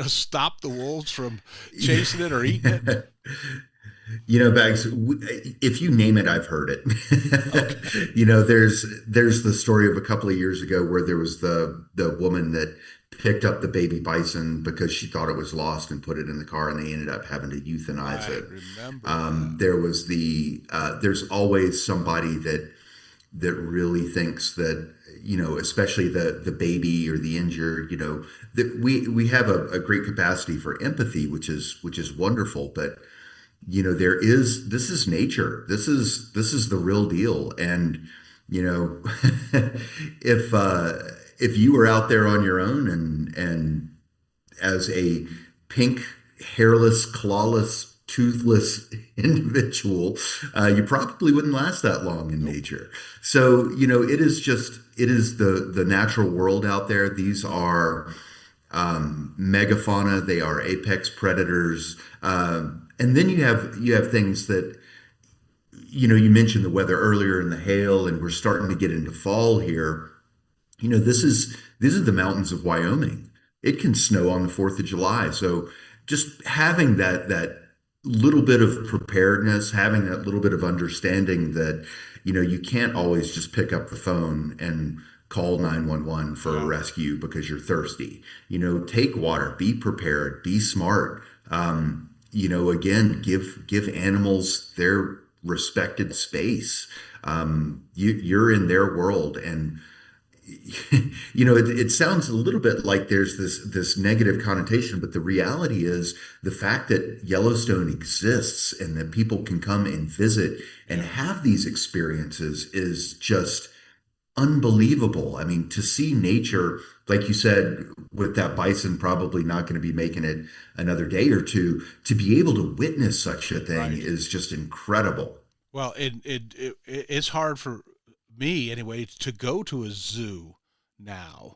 stop the wolves from chasing it or eating it? Bags, if you name it, I've heard it. Okay. There's the story of a couple of years ago where there was the woman that picked up the baby bison because she thought it was lost and put it in the car, and they ended up having to euthanize it. There was there's always somebody that really thinks that, especially the baby or the injured, that we have a great capacity for empathy, which is wonderful, but this is nature. This is the real deal. And, if you were out there on your own and as a pink, hairless, clawless, toothless individual, you probably wouldn't last that long in nature. So, it is the natural world out there. These are megafauna. They are apex predators. And then you have things that, you mentioned the weather earlier and the hail, and we're starting to get into fall here. These are the mountains of Wyoming. It can snow on the 4th of July. So just having that little bit of preparedness, having that little bit of understanding that, you can't always just pick up the phone and call 911 for a rescue because you're thirsty. Take water, be prepared, be smart. Again, give animals their respected space. You're in their world, and it sounds a little bit like there's this negative connotation, but the reality is the fact that Yellowstone exists and that people can come and visit and have these experiences is just unbelievable. I mean, to see nature, like you said, with that bison probably not going to be making it another day or two, to be able to witness such a thing is just incredible. Well, it's hard for me anyway to go to a zoo now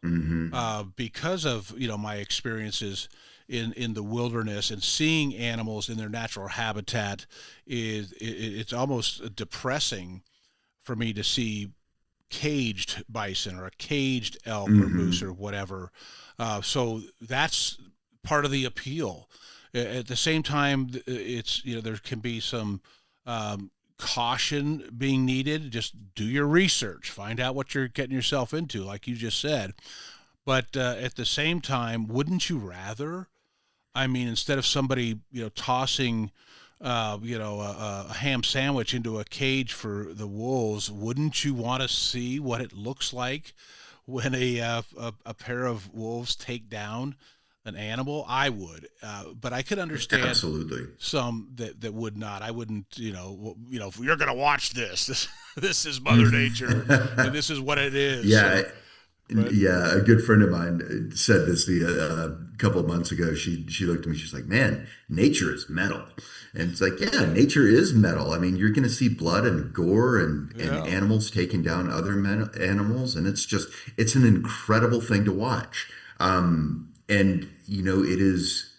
because of my experiences in the wilderness and seeing animals in their natural habitat. It's almost depressing for me to see caged bison or a caged elk or moose or whatever. So that's part of the appeal. At the same time, it's there can be some caution being needed. Just do your research, find out what you're getting yourself into, like you just said. But at the same time, wouldn't you rather? I mean, instead of somebody tossing a ham sandwich into a cage for the wolves, wouldn't you want to see what it looks like when a pair of wolves take down an animal? I would, but I could understand absolutely some that would not. I wouldn't, if you're going to watch this is Mother Nature and this is what it is. Yeah. So, but, yeah, a good friend of mine said this a couple of months ago. She looked at me. She's like, "Man, nature is metal," and it's like, "Yeah, nature is metal. I mean, you're going to see blood and gore and animals taking down other animals, and it's an incredible thing to watch." And it is.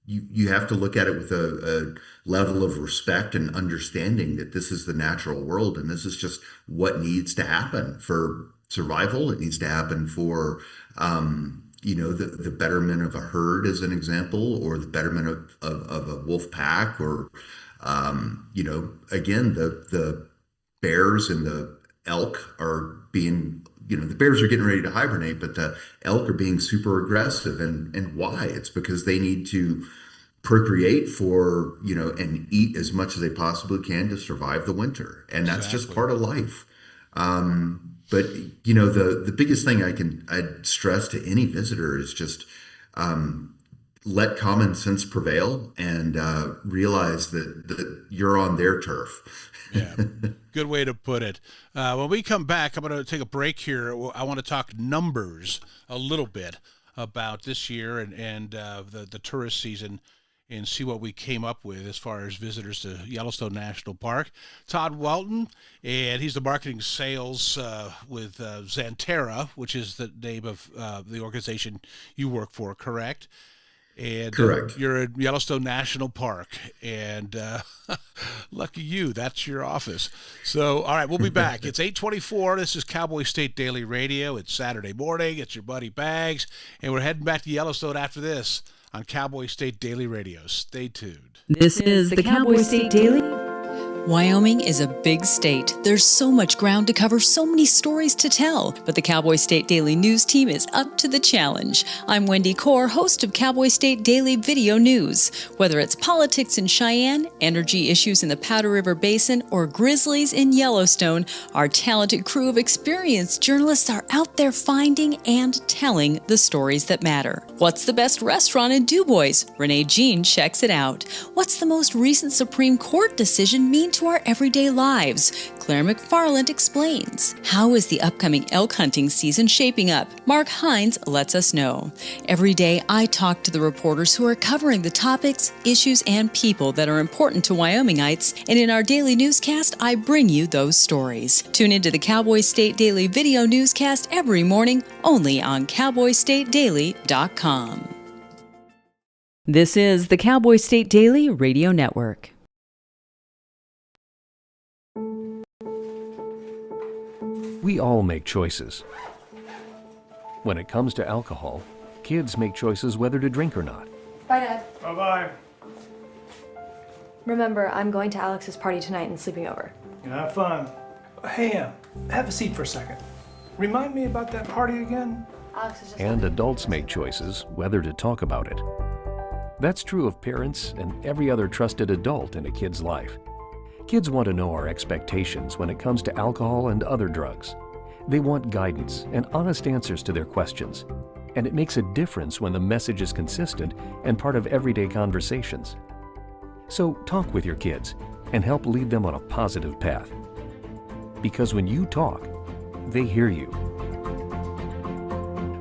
You have to look at it with a level of respect and understanding that this is the natural world, and this is just what needs to happen for survival. It needs to happen for, the betterment of a herd, as an example, or the betterment of a wolf pack, or, again, the bears and the elk are being, the bears are getting ready to hibernate, but the elk are being super aggressive. And why? It's because they need to procreate for, and eat as much as they possibly can to survive the winter. And that's just part of life. But the biggest thing I'd stress to any visitor is just, let common sense prevail and realize that you're on their turf. Yeah, good way to put it. When we come back, I'm going to take a break here. I want to talk numbers a little bit about this year and the tourist season and see what we came up with as far as visitors to Yellowstone National Park. Todd Walton, and he's the marketing sales with Xanterra, which is the name of the organization you work for, correct? And Correct. You're at Yellowstone National Park, and lucky you, that's your office. So, all right, we'll be back. It's 8:24. This is Cowboy State Daily Radio. It's Saturday morning. It's your buddy Bags, and we're heading back to Yellowstone after this on Cowboy State Daily Radio. Stay tuned. This is the Cowboy State Daily. Wyoming is a big state. There's so much ground to cover, so many stories to tell. But the Cowboy State Daily News team is up to the challenge. I'm Wendy Core, host of Cowboy State Daily Video News. Whether it's politics in Cheyenne, energy issues in the Powder River Basin, or grizzlies in Yellowstone, our talented crew of experienced journalists are out there finding and telling the stories that matter. What's the best restaurant in DuBois? Renee Jean checks it out. What's the most recent Supreme Court decision mean to our everyday lives? Claire McFarland explains. How is the upcoming elk hunting season shaping up? Mark Hines lets us know. Every day, I talk to the reporters who are covering the topics, issues, and people that are important to Wyomingites, and in our daily newscast, I bring you those stories. Tune into the Cowboy State Daily Video Newscast every morning, only on CowboyStateDaily.com. This is the Cowboy State Daily Radio Network. We all make choices. When it comes to alcohol, kids make choices whether to drink or not. Bye, Dad. Bye-bye. Remember, I'm going to Alex's party tonight and sleeping over. Have fun. Hey, have a seat for a second. Remind me about that party again? Alex is just... And adults make choices whether to talk about it. That's true of parents and every other trusted adult in a kid's life. Kids want to know our expectations when it comes to alcohol and other drugs. They want guidance and honest answers to their questions. And it makes a difference when the message is consistent and part of everyday conversations. So talk with your kids and help lead them on a positive path. Because when you talk, they hear you.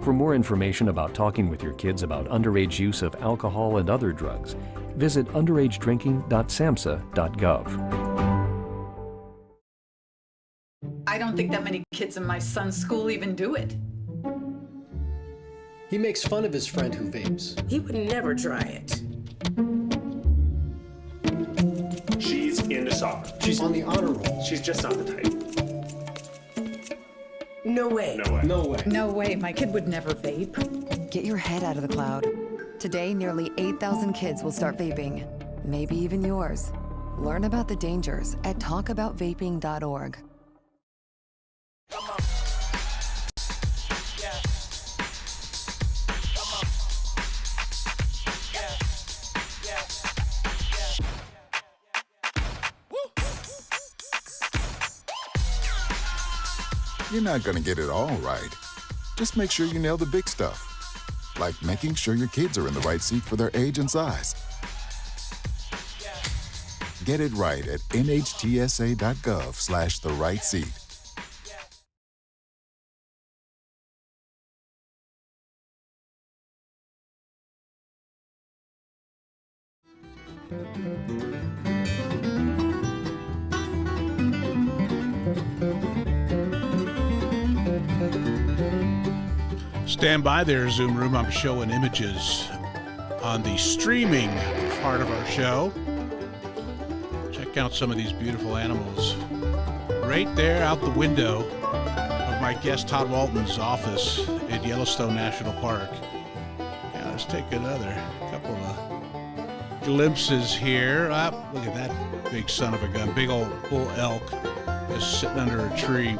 For more information about talking with your kids about underage use of alcohol and other drugs, visit underagedrinking.samhsa.gov. I don't think that many kids in my son's school even do it. He makes fun of his friend who vapes. He would never try it. She's into soccer. She's on the honor roll. She's just not the type. No way. No way. No way. No way, my kid would never vape. Get your head out of the cloud. Today, nearly 8,000 kids will start vaping. Maybe even yours. Learn about the dangers at talkaboutvaping.org. You're not going to get it all right. Just make sure you nail the big stuff, like making sure your kids are in the right seat for their age and size. Get it right at nhtsa.gov/the-right-seat. Stand by there, Zoom Room. I'm showing images on the streaming part of our show. Check out some of these beautiful animals. Right there out the window of my guest Todd Walton's office at Yellowstone National Park. Yeah, let's take another couple of glimpses here. Look at that big son of a gun. Big old bull elk just sitting under a tree.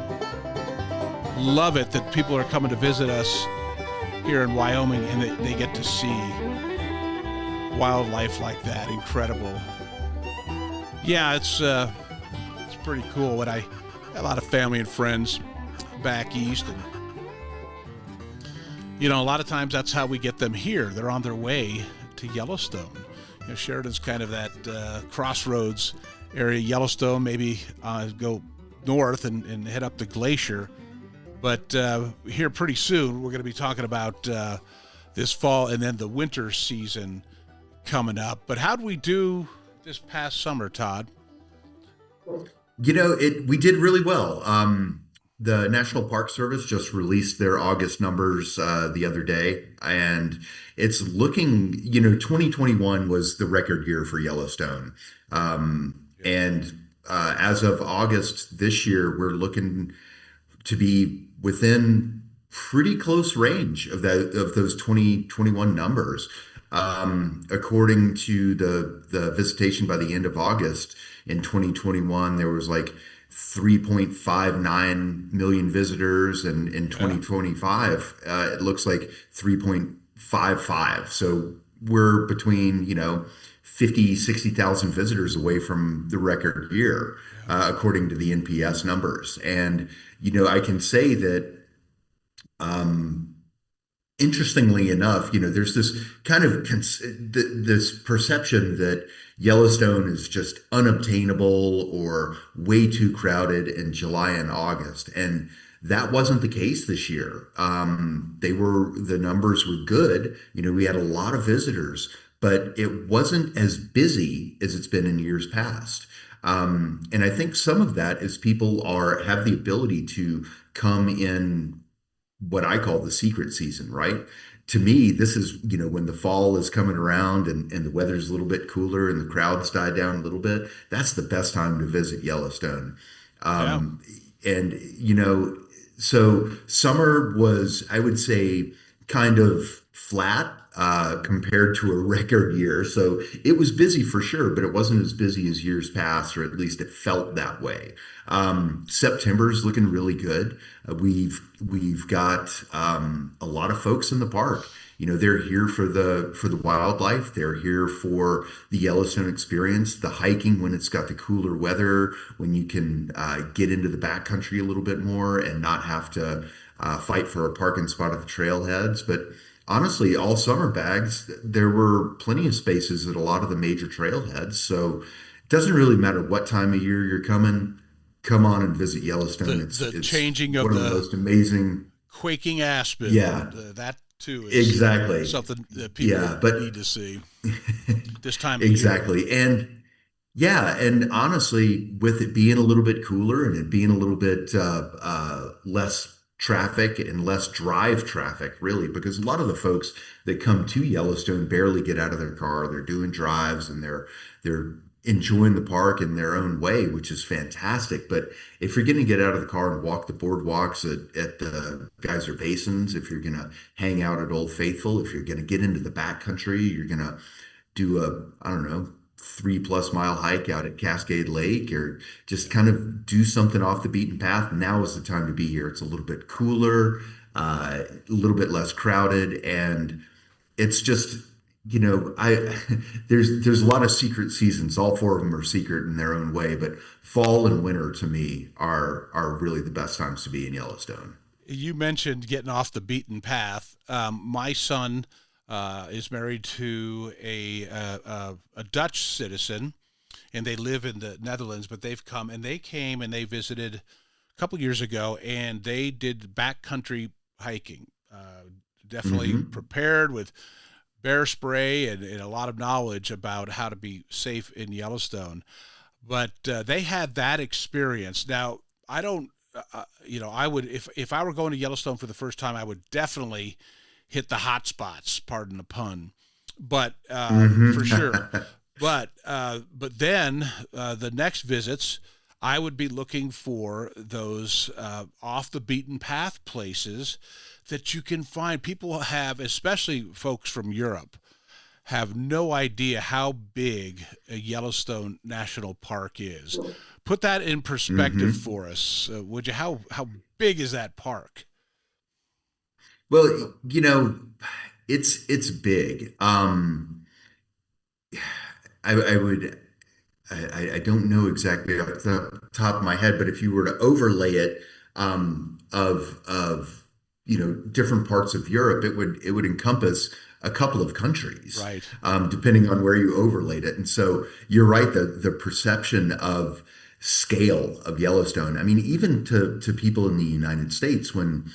Love it that people are coming to visit us here in Wyoming and they get to see wildlife like that. Incredible. Yeah, it's pretty cool. But I have a lot of family and friends back east, and a lot of times that's how we get them here. They're on their way to Yellowstone. Sheridan's kind of that crossroads area. Yellowstone, maybe go north and head up the glacier. But here pretty soon, we're going to be talking about this fall and then the winter season coming up. But how'd we do this past summer, Todd? We did really well. The National Park Service just released their August numbers the other day, and it's looking, 2021 was the record year for Yellowstone. And as of August this year, we're looking to be within pretty close range of those 2021 numbers. According to the visitation by the end of August in 2021, there was like 3.59 million visitors, and in 2025, it looks like 3.55. So we're between, 50, 60,000 visitors away from the record year, according to the NPS numbers. And, I can say that, interestingly enough, there's this kind of this perception that Yellowstone is just unobtainable or way too crowded in July and August. And that wasn't the case this year. The numbers were good. We had a lot of visitors, but it wasn't as busy as it's been in years past. And I think some of that is people have the ability to come in what I call the secret season, right? To me, this is, when the fall is coming around and the weather's a little bit cooler and the crowds die down a little bit, that's the best time to visit Yellowstone. And, so summer was, I would say, kind of flat compared to a record year. So it was busy for sure, but it wasn't as busy as years past, or at least it felt that way. September's looking really good. We've got a lot of folks in the park. They're here for the wildlife. They're here for the Yellowstone experience, the hiking when it's got the cooler weather, when you can get into the backcountry a little bit more and not have to fight for a parking spot at the trailheads. But honestly, all summer, Bags, there were plenty of spaces at a lot of the major trailheads. So it doesn't really matter what time of year you're coming. Come on and visit Yellowstone. It's changing one of the most amazing. Quaking aspen. Yeah. That too is exactly something that people need to see this time of exactly. year. And honestly, with it being a little bit cooler and it being a little bit less traffic and less drive traffic, really, because a lot of the folks that come to Yellowstone barely get out of their car. They're doing drives and they're enjoying the park in their own way, which is fantastic. But if you're going to get out of the car and walk the boardwalks at the Geyser Basins, if you're going to hang out at Old Faithful, if you're going to get into the backcountry, you're going to do a, 3+ mile hike out at Cascade Lake, or just kind of do something off the beaten path, now is the time to be here. It's a little bit cooler, a little bit less crowded, and it's just, there's a lot of secret seasons. All four of them are secret in their own way, but fall and winter to me are really the best times to be in Yellowstone. You mentioned getting off the beaten path. My son is married to a Dutch citizen, and they live in the Netherlands, but they came and they visited a couple years ago, and they did backcountry hiking, definitely prepared with bear spray and a lot of knowledge about how to be safe in Yellowstone. But they had that experience. Now, I don't, I would, if I were going to Yellowstone for the first time, I would definitely hit the hot spots, pardon the pun, but for sure. But then the next visits, I would be looking for those off the beaten path places that you can find. People have, especially folks from Europe, have no idea how big a Yellowstone National Park is. Put that in perspective for us, would you? How big is that park? Well, it's big. I don't know exactly off the top of my head, but if you were to overlay it, of different parts of Europe, it would encompass a couple of countries, Right. depending on where you overlaid it. And so you're right, the perception of scale of Yellowstone. I mean, even to people in the United States, when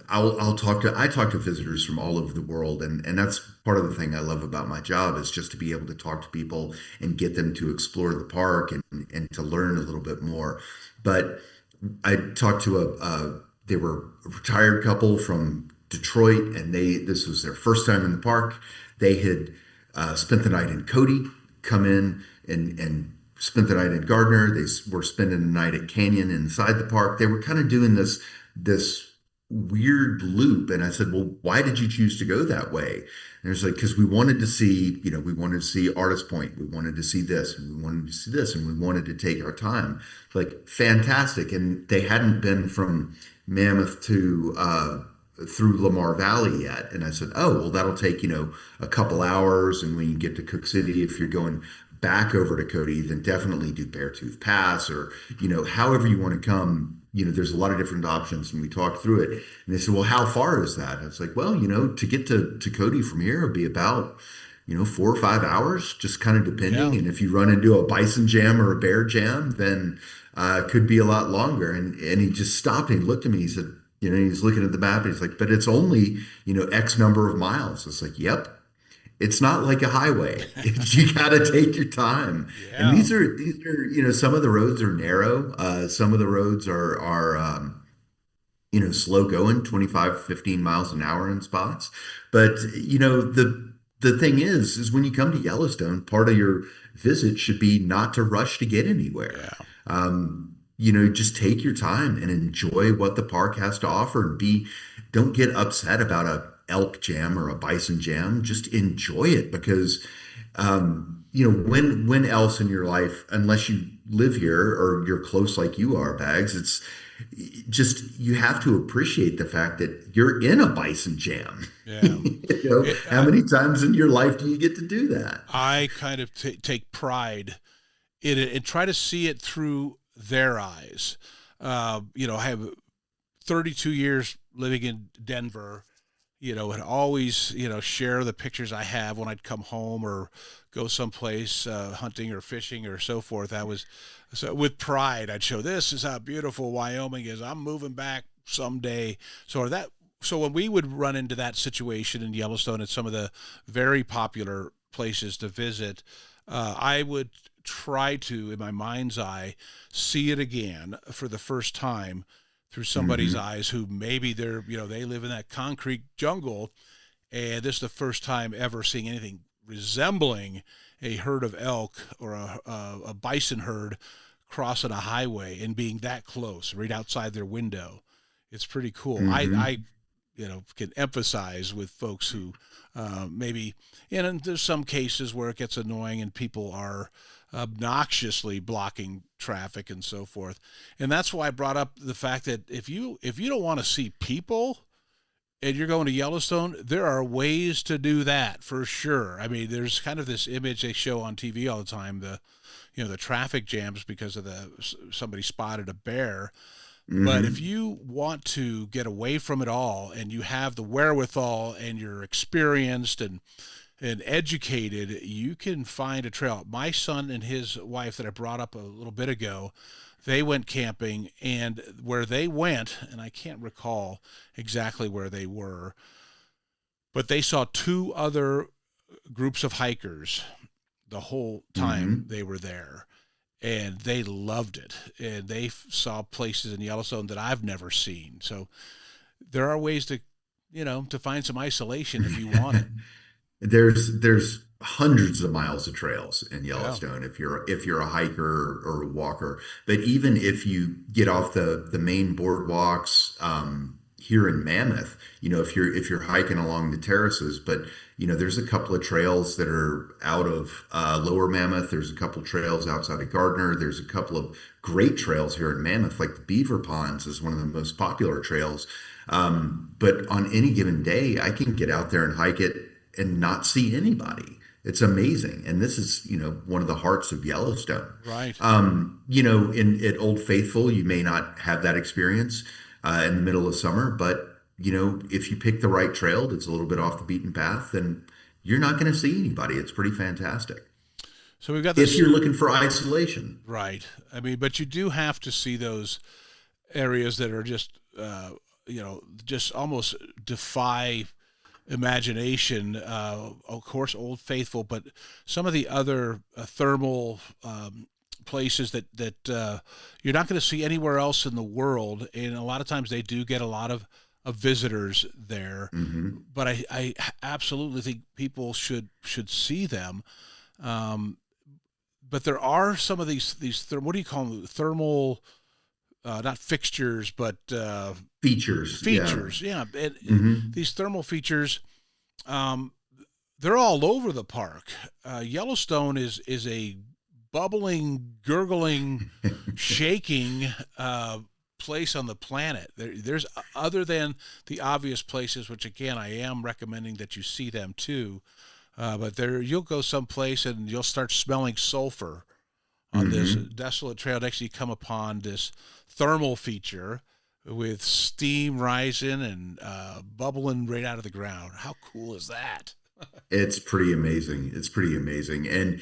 I talk to visitors from all over the world, and that's part of the thing I love about my job is just to be able to talk to people and get them to explore the park and to learn a little bit more. But I talked to they were a retired couple from Detroit, and this was their first time in the park. They had spent the night in Cody, come in and spent the night in Gardner. They were spending the night at Canyon inside the park. They were kind of doing this weird loop. And I said, well, why did you choose to go that way? And it's like, because we wanted to see, we wanted to see Artist Point. We wanted to see this, and we wanted to see this, and we wanted to take our time. Like, fantastic. And they hadn't been from Mammoth to through Lamar Valley yet. And I said, oh, well, that'll take, a couple hours. And when you get to Cook City, if you're going back over to Cody, then definitely do Beartooth Pass, or, however you want to come. There's a lot of different options, and we talked through it. And they said, well, how far is that? And it's like, well, to get to Cody from here would be about, 4 or 5 hours, just kind of depending. Yeah. And if you run into a bison jam or a bear jam, then it could be a lot longer. And he just stopped and he looked at me. He said, he's looking at the map and he's like, but it's only, X number of miles. It's like, yep. It's not like a highway. You got to take your time. Yeah. And these are, some of the roads are narrow. Some of the roads are slow going, 25, 15 miles an hour in spots. But, the thing is when you come to Yellowstone, part of your visit should be not to rush to get anywhere. Yeah. Just take your time and enjoy what the park has to offer, and don't get upset about a elk jam or a bison jam. Just enjoy it, because when else in your life, unless you live here or you're close like you are, Bags, it's just, you have to appreciate the fact that you're in a bison jam. Yeah. How many times in your life do you get to do that? I kind of take pride in it and try to see it through their eyes. I have 32 years living in Denver, and always, share the pictures I have when I'd come home or go someplace hunting or fishing or so forth. So with pride, I'd show, this is how beautiful Wyoming is. I'm moving back someday. So when we would run into that situation in Yellowstone at some of the very popular places to visit, I would try to, in my mind's eye, see it again for the first time through somebody's eyes who maybe they live in that concrete jungle, and this is the first time ever seeing anything resembling a herd of elk or a bison herd crossing a highway and being that close right outside their window. It's pretty cool. I can emphasize with folks who maybe, and there's some cases where it gets annoying and people are obnoxiously blocking traffic and so forth. And that's why I brought up the fact that if you don't want to see people and you're going to Yellowstone, there are ways to do that for sure. I mean, there's kind of this image they show on TV all the time, the traffic jams because of somebody spotted a bear. But if you want to get away from it all and you have the wherewithal and you're experienced and educated, you can find a trail. My son and his wife that I brought up a little bit ago, they went camping, and where they went, and I can't recall exactly where they were, but they saw 2 other groups of hikers the whole time they were there, and they loved it. And they saw places in Yellowstone that I've never seen. So there are ways to, to find some isolation if you want it. There's hundreds of miles of trails in Yellowstone if you're a hiker or a walker. But even if you get off the main boardwalks here in Mammoth, if you're hiking along the terraces, but there's a couple of trails that are out of Lower Mammoth. There's a couple of trails outside of Gardner. There's a couple of great trails here in Mammoth, like the Beaver Ponds is one of the most popular trails. But on any given day, I can get out there and hike it and not see anybody. It's amazing. And this is, one of the hearts of Yellowstone. Right. At Old Faithful, you may not have that experience. in the middle of summer. But, if you pick the right trail that's a little bit off the beaten path, then you're not going to see anybody. It's pretty fantastic. So we've got this. If you're looking for isolation. Right. I mean, but you do have to see those areas that are just, just almost defy imagination. Of course, Old Faithful, but some of the other thermal places that you're not going to see anywhere else in the world. And a lot of times they do get a lot of visitors there. Mm-hmm. But I absolutely think people should see them. But there are some of these what do you call them? Thermal, not fixtures, but features. Yeah. And Mm-hmm. these thermal features, they're all over the park. Yellowstone is a bubbling, gurgling, shaking place on the planet. There's other than the obvious places, which again I am recommending that you see them too. But you'll go someplace and you'll start smelling sulfur on this desolate trail. Next, you come upon this thermal feature with steam rising and bubbling right out of the ground. How cool is that? It's pretty amazing. And,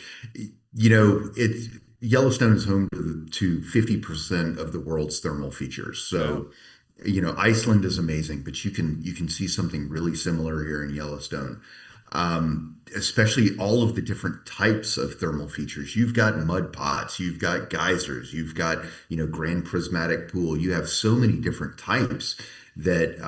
Yellowstone is home to 50% of the world's thermal features. So, Iceland is amazing, but you can see something really similar here in Yellowstone. Especially all of the different types of thermal features. You've got mud pots, you've got geysers, you've got, grand prismatic pool. You have so many different types that,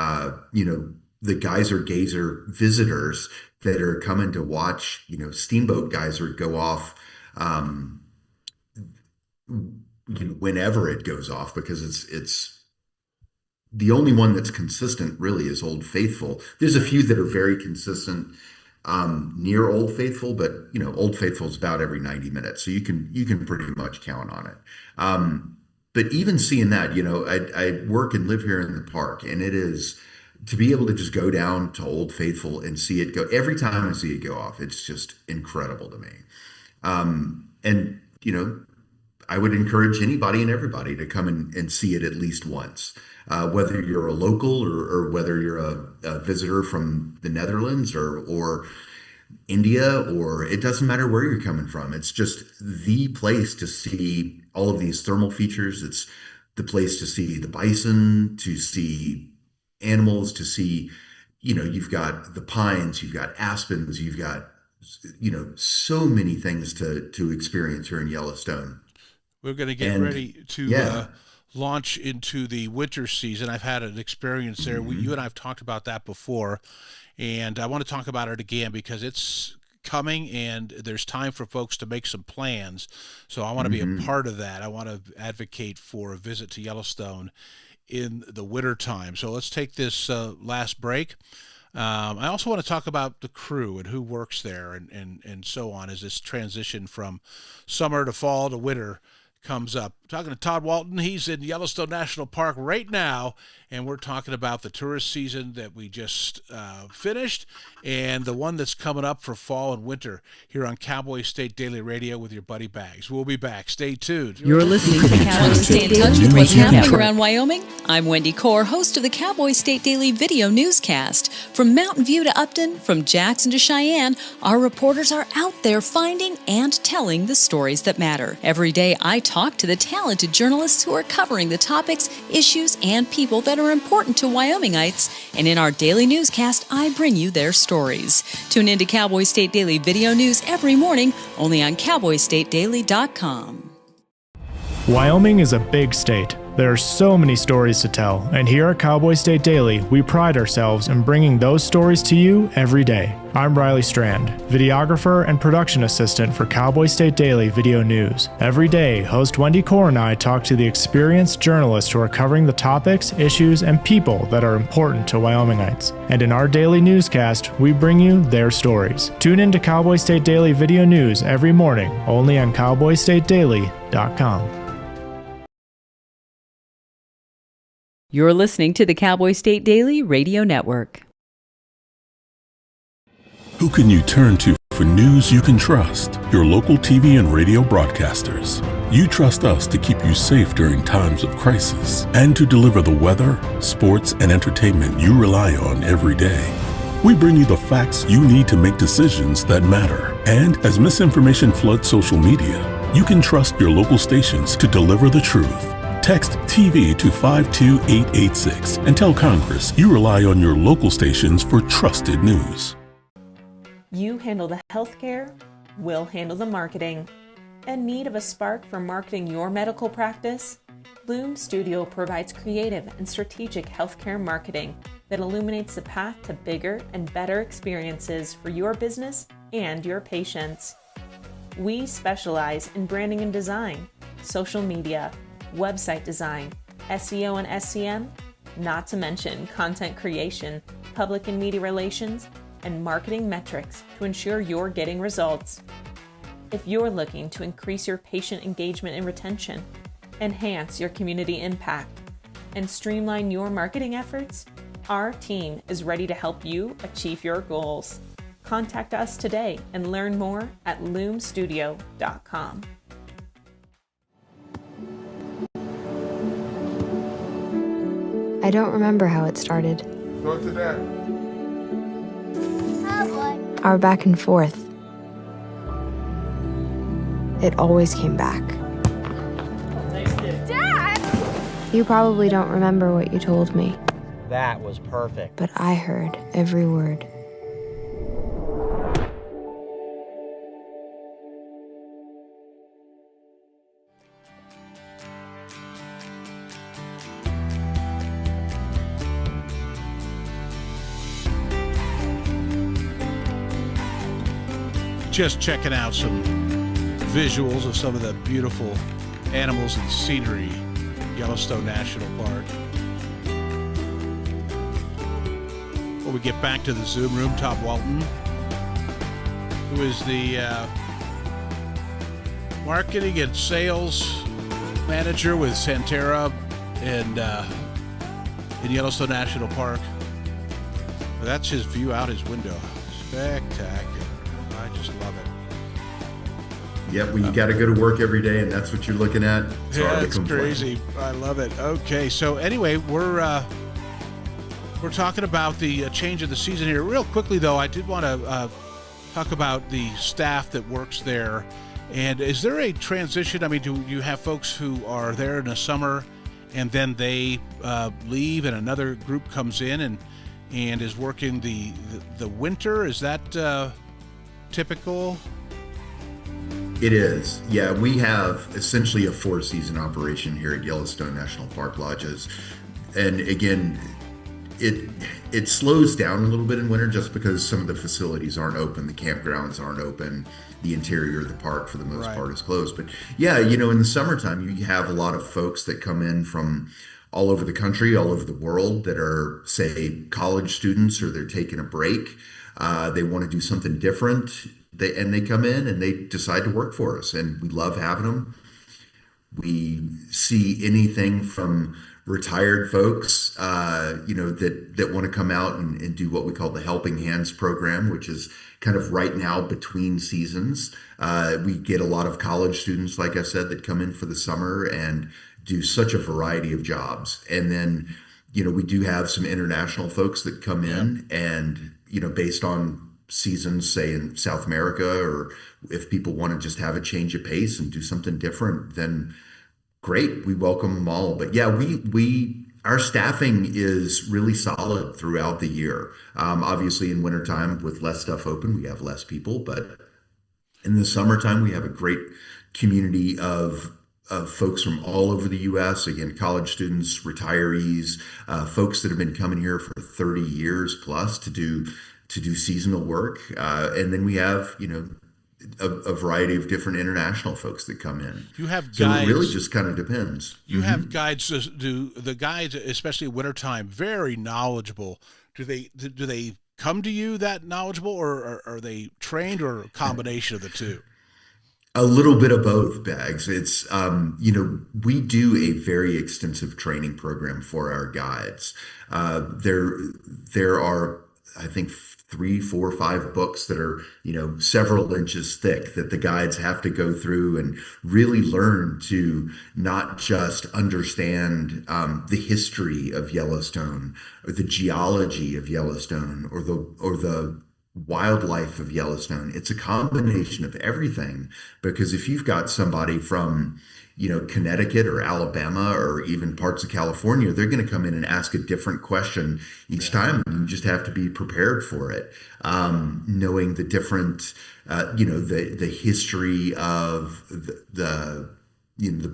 the geyser gazer visitors that are coming to watch, Steamboat Geyser go off, whenever it goes off, because it's the only one that's consistent really is Old Faithful. There's a few that are very consistent near Old Faithful, but Old Faithful is about every 90 minutes, so you can pretty much count on it. But even seeing that, I work and live here in the park, and it is to be able to just go down to Old Faithful and see it go. Every time I see it go off, it's just incredible to me. And I would encourage anybody and everybody to come and see it at least once. Whether you're a local or whether you're a visitor from the Netherlands or India, or it doesn't matter where you're coming from. It's just the place to see all of these thermal features. It's the place to see the bison, to see animals, to see, you've got the pines, you've got aspens, you've got, so many things to experience here in Yellowstone. We're going to get ready to launch into the winter season. I've had an experience there. You and I have talked about that before, and I want to talk about it again because it's coming and there's time for folks to make some plans. So I want to be a part of that. I want to advocate for a visit to Yellowstone in the winter time. So let's take this last break. I also want to talk about the crew and who works there and so on as this transition from summer to fall to winter comes up. Talking to Todd Walton. He's in Yellowstone National Park right now, and we're talking about the tourist season that we just finished and the one that's coming up for fall and winter here on Cowboy State Daily Radio with your buddy Bags. We'll be back. Stay tuned. You're listening to the Cowboy State Daily Radio Network. What's happening around Wyoming? I'm Wendy Core, host of the Cowboy State Daily Video Newscast. From Mountain View to Upton, from Jackson to Cheyenne, our reporters are out there finding and telling the stories that matter. Every day, I talk to the talented journalists who are covering the topics, issues, and people that are important to Wyomingites, and in our daily newscast, I bring you their stories. Tune in to Cowboy State Daily Video News every morning, only on CowboyStateDaily.com. Wyoming is a big state. There are so many stories to tell, and here at Cowboy State Daily, we pride ourselves in bringing those stories to you every day. I'm Riley Strand, videographer and production assistant for Cowboy State Daily Video News. Every day, host Wendy Core and I talk to the experienced journalists who are covering the topics, issues, and people that are important to Wyomingites. And in our daily newscast, we bring you their stories. Tune in to Cowboy State Daily Video News every morning, only on CowboyStateDaily.com. You're listening to the Cowboy State Daily Radio Network. Who can you turn to for news you can trust? Your local TV and radio broadcasters. You trust us to keep you safe during times of crisis and to deliver the weather, sports, and entertainment you rely on every day. We bring you the facts you need to make decisions that matter. And as misinformation floods social media, you can trust your local stations to deliver the truth. Text TV to 52886 and tell Congress you rely on your local stations for trusted news. You handle the healthcare, we'll handle the marketing. In need of a spark for marketing your medical practice? Loom Studio provides creative and strategic healthcare marketing that illuminates the path to bigger and better experiences for your business and your patients. We specialize in branding and design, social media, website design, SEO and SEM, not to mention content creation, public and media relations, and marketing metrics to ensure you're getting results. If you're looking to increase your patient engagement and retention, enhance your community impact, and streamline your marketing efforts, our team is ready to help you achieve your goals. Contact us today and learn more at loomstudio.com. I don't remember how it started. Go to that. Cowboy. Our back and forth. It always came back. Dad! You probably don't remember what you told me, That was perfect. but I heard every word. Just checking out some visuals of some of the beautiful animals and scenery, Yellowstone National Park. When we get back to the Zoom room, Tom Walton, who is the marketing and sales manager with Santerra and in Yellowstone National Park. That's his view out his window. Spectacular. I just love it. Yep, when you got to go to work every day and that's what you're looking at. It's hard to It's complain. crazy. I love it. Okay, so anyway, we're talking about the change of the season here. Real quickly, though, I did want to talk about the staff that works there. And is there a transition? I mean, do you have folks who are there in the summer and then they leave and another group comes in and is working the winter? Is that typical? It is. Yeah, we have essentially a 4-season operation here at Yellowstone National Park Lodges. And again, it slows down a little bit in winter just because some of the facilities aren't open, the campgrounds aren't open, the interior of the park for the most part is closed. But yeah, in the summertime, you have a lot of folks that come in from all over the country, all over the world that are, say, college students, or they're taking a break. They want to do something different. They come in and they decide to work for us, and we love having them. We see anything from retired folks, that want to come out and do what we call the Helping Hands program, which is kind of right now between seasons. We get a lot of college students, like I said, that come in for the summer and do such a variety of jobs. And then, we do have some international folks that come in and, based on seasons, say in South America, or if people want to just have a change of pace and do something different, then great, we welcome them all. But yeah, our staffing is really solid throughout the year. Obviously in wintertime with less stuff open, we have less people, but in the summertime, we have a great community of folks from all over the U.S. Again, college students, retirees, folks that have been coming here for 30 years plus to do seasonal work. And then we have, a variety of different international folks that come in. You have guides. So it really just kind of depends. You have guides. Do the guides, especially wintertime, very knowledgeable? Do they come to you that knowledgeable, or are they trained, or a combination of the two? A little bit of both, Bags. It's, we do a very extensive training program for our guides. There are, I think, three, four, five books that are, several inches thick that the guides have to go through and really learn to not just understand the history of Yellowstone or the geology of Yellowstone or the wildlife of Yellowstone. It's a combination of everything, because if you've got somebody from Connecticut or Alabama or even parts of California, they're going to come in and ask a different question each time. You just have to be prepared for it. Knowing the different, the history of the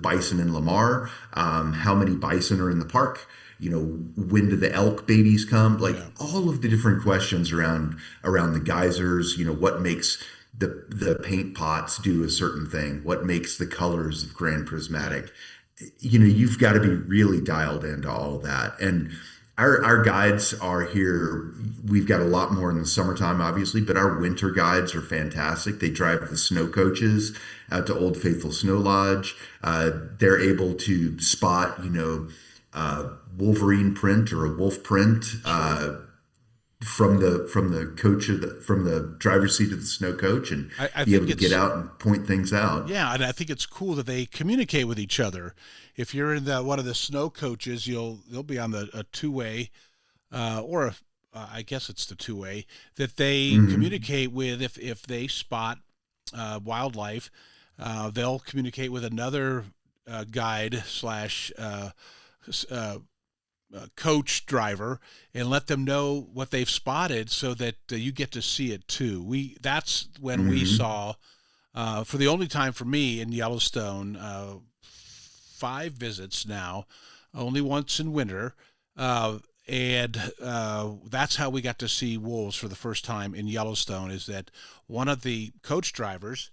bison in Lamar, how many bison are in the park, when do the elk babies come? Like all of the different questions around the geysers, what makes the paint pots do a certain thing, what makes the colors of Grand Prismatic. You've got to be really dialed into all that. And our guides are here. We've got a lot more in the summertime, obviously, but our winter guides are fantastic. They drive the snow coaches out to Old Faithful Snow Lodge. They're able to spot, Wolverine print or a wolf print from the coach from the driver's seat of the snow coach, and be able to get out and point things out. Yeah, and I think it's cool that they communicate with each other. If you're in one of the snow coaches, they'll be on a two-way, I guess it's the two-way that they communicate with. If they spot wildlife, they'll communicate with another guide slash coach driver and let them know what they've spotted, so that you get to see it too. That's when we saw, for the only time for me in Yellowstone, 5 visits now, only once in winter, and that's how we got to see wolves for the first time in Yellowstone. Is that one of the coach drivers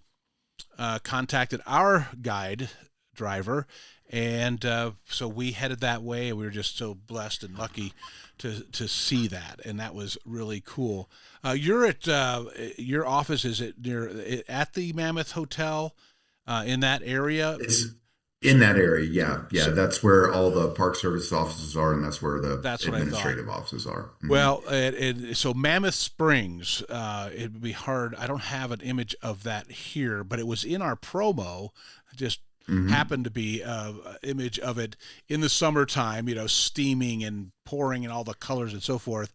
contacted our guide driver, and so we headed that way, and we were just so blessed and lucky to see that, and that was really cool. You're at your office is at the Mammoth Hotel in that area? It's in that area, yeah. So, that's where all the Park Service offices are, and that's where the administrative offices are. Mm-hmm. Well, so Mammoth Springs, it'd be hard. I don't have an image of that here, but it was in our promo. Just happened to be an image of it in the summertime, steaming and pouring and all the colors and so forth.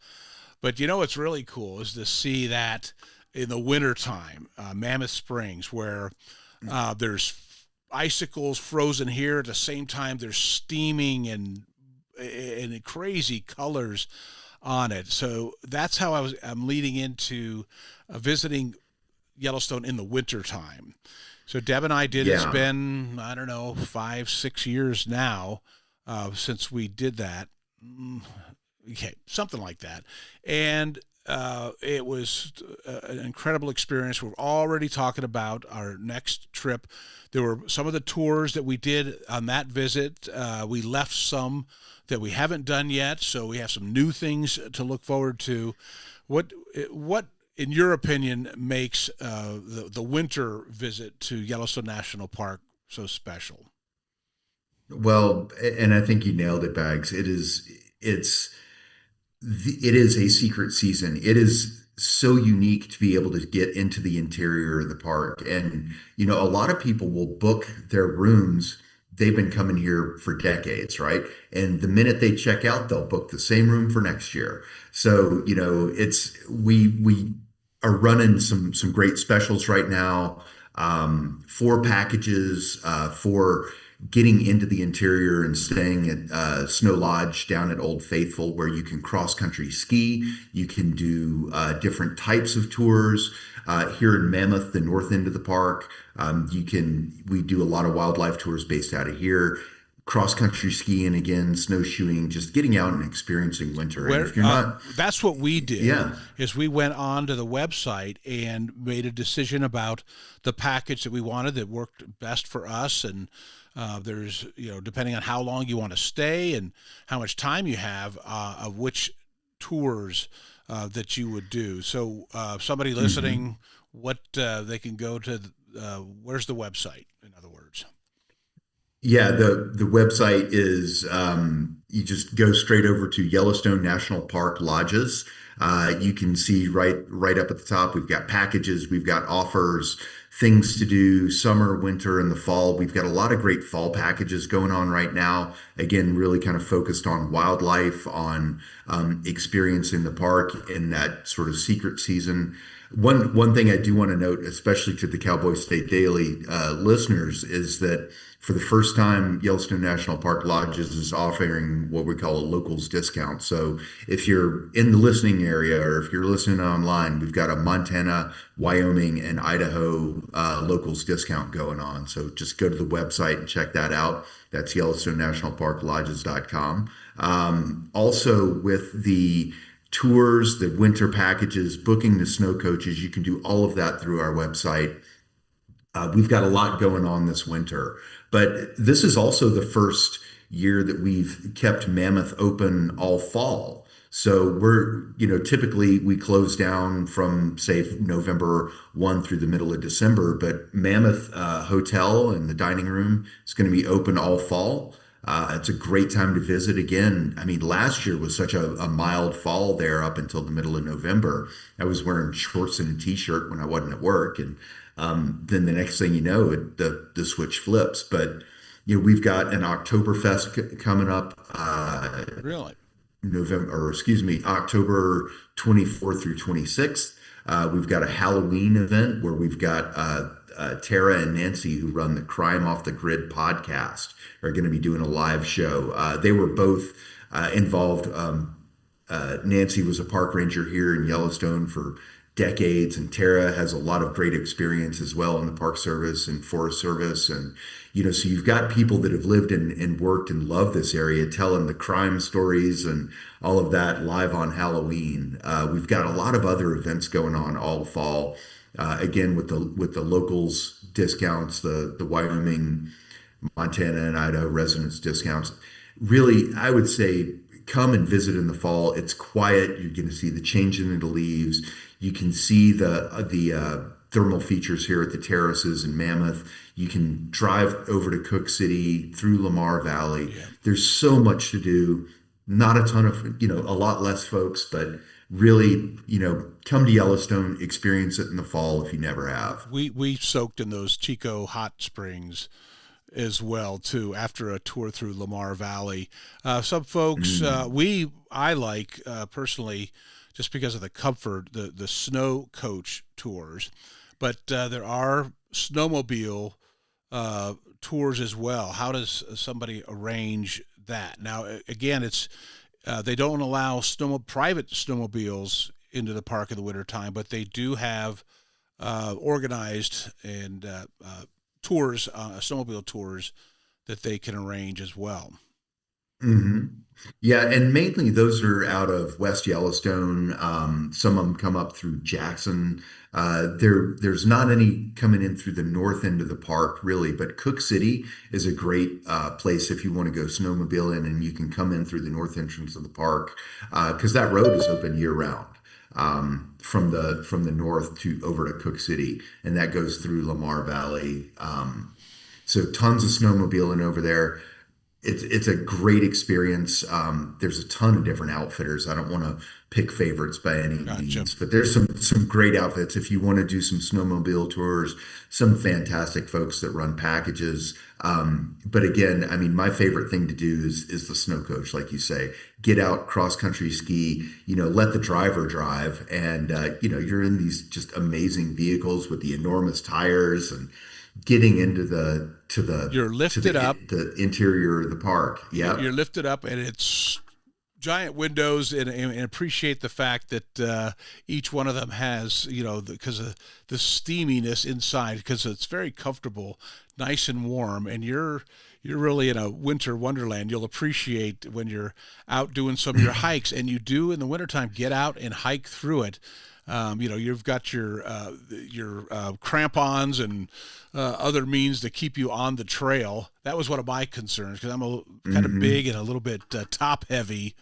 But what's really cool is to see that in the wintertime, Mammoth Springs, where there's icicles frozen here at the same time there's steaming and crazy colors on it. So that's how I'm leading into visiting Yellowstone in the wintertime. So Deb and I did. Yeah. It's been, 5-6 years now since we did that. Okay, something like that. And it was an incredible experience. We're already talking about our next trip. There were some of the tours that we did on that visit. We left some that we haven't done yet, so we have some new things to look forward to. What in your opinion, makes the winter visit to Yellowstone National Park so special? Well, and I think you nailed it, Bags. It is a secret season. It is so unique to be able to get into the interior of the park. And, a lot of people will book their rooms. They've been coming here for decades, right? And the minute they check out, they'll book the same room for next year. So, we are running some great specials right now, 4 packages for getting into the interior and staying at Snow Lodge down at Old Faithful, where you can cross-country ski. You can do different types of tours. Here in Mammoth, the north end of the park, we do a lot of wildlife tours based out of here. Cross-country skiing again, snowshoeing, just getting out and experiencing winter. And if you're not, that's what we did. Yeah. Is we went on to the website and made a decision about the package that we wanted that worked best for us. And there's, depending on how long you want to stay and how much time you have, of which tours that you would do. So somebody listening, what they can go to, where's the website, in other words? Yeah, the website is, you just go straight over to Yellowstone National Park lodges. You can see right up at the top, we've got packages, we've got offers, things to do, summer, winter, and the fall. We've got a lot of great fall packages going on right now. Again, really kind of focused on wildlife, on experiencing the park in that sort of secret season. One thing I do want to note, especially to the Cowboy State Daily listeners, is that for the first time, Yellowstone National Park Lodges is offering what we call a locals discount. So if you're in the listening area or if you're listening online, we've got a Montana, Wyoming, and Idaho locals discount going on. So just go to the website and check that out. That's YellowstoneNationalParkLodges.com. Also, with the tours, the winter packages, booking the snow coaches, you can do all of that through our website. We've got a lot going on this winter, but this is also the first year that we've kept Mammoth open all fall. So typically we close down from, say, November 1 through the middle of December, but Mammoth Hotel and the dining room is going to be open all fall. It's a great time to visit again. I mean, last year was such a mild fall there up until the middle of November. I was wearing shorts and a t-shirt when I wasn't at work. And then the next thing you know, the switch flips. But, we've got an Oktoberfest coming up. Really? October 24th through 26th. We've got a Halloween event where we've got Tara and Nancy, who run the Crime Off the Grid podcast, are going to be doing a live show. They were both involved. Nancy was a park ranger here in Yellowstone for decades, and Tara has a lot of great experience as well in the Park Service and Forest Service. And, so you've got people that have lived and worked and love this area telling the crime stories and all of that live on Halloween. We've got a lot of other events going on all fall. Again, with the locals discounts, the Wyoming, Montana, and Idaho residents discounts. Really, I would say come and visit in the fall. It's quiet. You're going to see the changing of the leaves. You can see the thermal features here at the terraces in Mammoth. You can drive over to Cook City through Lamar Valley. Yeah. There's so much to do. Not a ton of, a lot less folks, but really, come to Yellowstone, experience it in the fall if you never have. We soaked in those Chico hot springs as well too after a tour through Lamar Valley. Some folks I like personally, just because of the comfort, the snow coach tours, but there are snowmobile tours as well. How does somebody arrange that? Now, again, it's they don't allow private snowmobiles into the park in the wintertime, but they do have organized and tours, snowmobile tours that they can arrange as well. Mm-hmm. Yeah, and mainly those are out of West Yellowstone. Some of them come up through Jackson. There's not any coming in through the north end of the park, really, but Cook City is a great place if you want to go snowmobiling, and you can come in through the north entrance of the park because that road is open year round from the north to over to Cook City, and that goes through Lamar Valley. So tons of snowmobiling over there. It's a great experience. There's a ton of different outfitters. I don't want to pick favorites by any means, but there's some great outfits. If you want to do some snowmobile tours, some fantastic folks that run packages. But again, I mean, my favorite thing to do is the snow coach, like you say. Get out, cross country ski. Let the driver drive, and you're in these just amazing vehicles with the enormous tires and getting into you're lifted up the interior of the park. Yeah, you're lifted up, and it's giant windows, and appreciate the fact that each one of them has because of the steaminess inside, because it's very comfortable, nice and warm, and you're really in a winter wonderland. You'll appreciate when you're out doing some of your hikes, and you do in the wintertime get out and hike through it. You've got your crampons and other means to keep you on the trail. That was one of my concerns, because I'm kind of big and a little bit top heavy,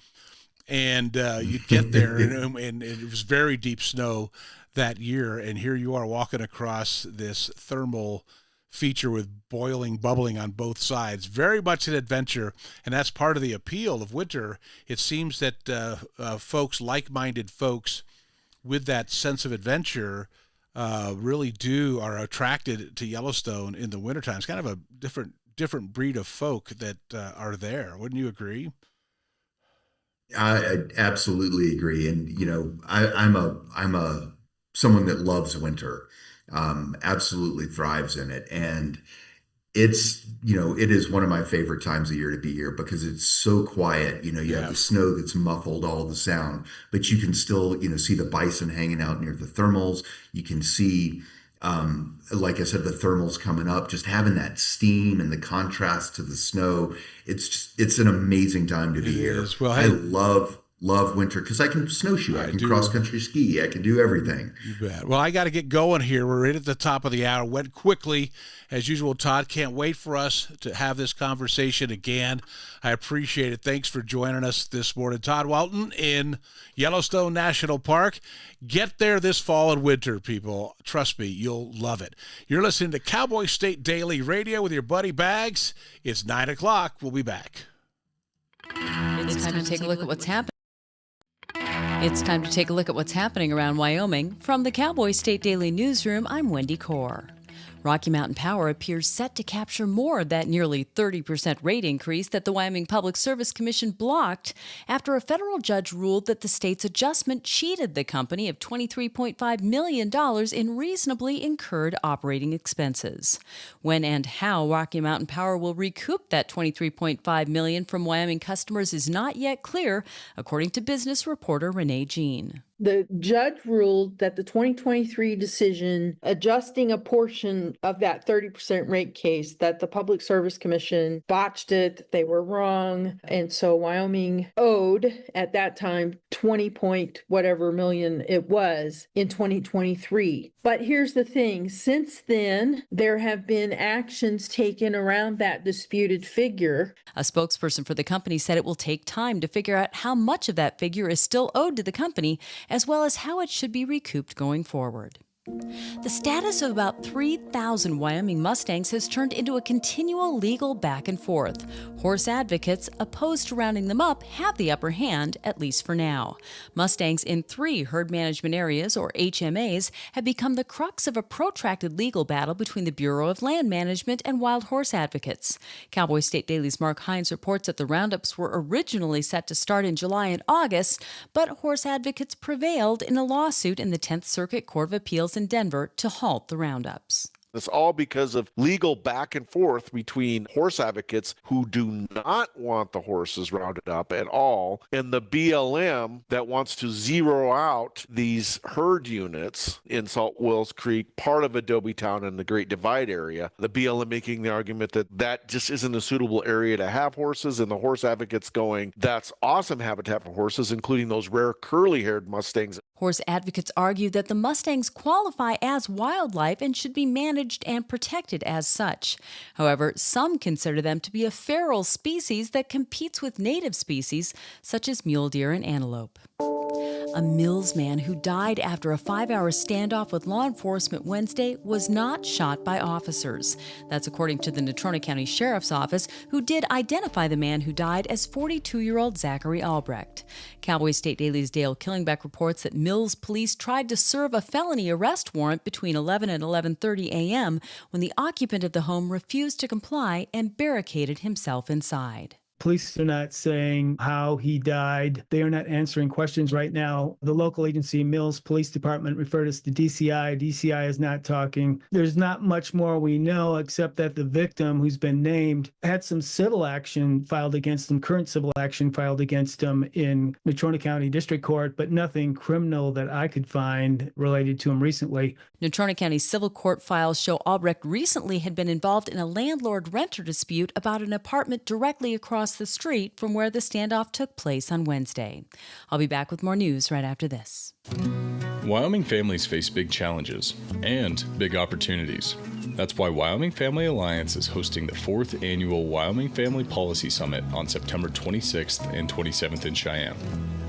and you get there and it was very deep snow that year, and here you are walking across this thermal feature with bubbling on both sides. Very much an adventure, and that's part of the appeal of winter. It seems that folks, like-minded folks with that sense of adventure really are attracted to Yellowstone in the wintertime. It's kind of a different breed of folk that are there. Wouldn't you agree? I absolutely agree. And, I'm someone that loves winter, absolutely thrives in it. And it is one of my favorite times of year to be here because it's so quiet. You have the snow that's muffled all the sound, but you can still, see the bison hanging out near the thermals. You can see, like I said, the thermals coming up, just having that steam and the contrast to the snow. It's an amazing time to be here. Well, I love winter because I can snowshoe, I can cross-country ski, I can do everything. You bet. Well, I got to get going here. We're right at the top of the hour. Went quickly, as usual, Todd. Can't wait for us to have this conversation again. I appreciate it. Thanks for joining us this morning. Todd Walton in Yellowstone National Park. Get there this fall and winter, people. Trust me, you'll love it. You're listening to Cowboy State Daily Radio with your buddy Bags. It's 9 o'clock. We'll be back. It's time to take a look at what's happening. It's time to take a look at what's happening around Wyoming. From the Cowboy State Daily Newsroom, I'm Wendy Kaur. Rocky Mountain Power appears set to capture more of that nearly 30% rate increase that the Wyoming Public Service Commission blocked after a federal judge ruled that the state's adjustment cheated the company of $23.5 million in reasonably incurred operating expenses. When and how Rocky Mountain Power will recoup that $23.5 million from Wyoming customers is not yet clear, according to business reporter Renee Jean. The judge ruled that the 2023 decision adjusting a portion of that 30% rate case, that the Public Service Commission botched it, they were wrong. And so Wyoming owed at that time 20 point whatever million it was in 2023. But here's the thing, since then, there have been actions taken around that disputed figure. A spokesperson for the company said it will take time to figure out how much of that figure is still owed to the company, as well as how it should be recouped going forward. The status of about 3,000 Wyoming Mustangs has turned into a continual legal back and forth. Horse advocates opposed to rounding them up have the upper hand, at least for now. Mustangs in 3 herd management areas, or HMAs, have become the crux of a protracted legal battle between the Bureau of Land Management and wild horse advocates. Cowboy State Daily's Mark Hines reports that the roundups were originally set to start in July and August, but horse advocates prevailed in a lawsuit in the 10th Circuit Court of Appeals in Denver to halt the roundups. It's all because of legal back and forth between horse advocates who do not want the horses rounded up at all and the BLM that wants to zero out these herd units in Salt Wells Creek, part of Adobe Town and the Great Divide area. The BLM making the argument that that just isn't a suitable area to have horses, and the horse advocates going, that's awesome habitat for horses, including those rare curly-haired Mustangs. Horse advocates argue that the Mustangs qualify as wildlife and should be managed and protected as such. However, some consider them to be a feral species that competes with native species such as mule deer and antelope. A Mills man who died after a 5-hour standoff with law enforcement Wednesday was not shot by officers. That's according to the Natrona County Sheriff's Office, who did identify the man who died as 42-year-old Zachary Albrecht. Cowboy State Daily's Dale Killingbeck reports that Mills police tried to serve a felony arrest warrant between 11 and 11:30 a.m. when the occupant of the home refused to comply and barricaded himself inside. Police are not saying how he died. They are not answering questions right now. The local agency, Mills Police Department, referred us to DCI. DCI is not talking. There's not much more we know except that the victim, who's been named, had some civil action filed against him, current civil action filed against him in Natrona County District Court, but nothing criminal that I could find related to him recently. Natrona County civil court files show Albrecht recently had been involved in a landlord-renter dispute about an apartment directly across the street from where the standoff took place on Wednesday. I'll be back with more news right after this. Wyoming families face big challenges and big opportunities. That's why Wyoming Family Alliance is hosting the 4th annual Wyoming Family Policy Summit on September 26th and 27th in Cheyenne.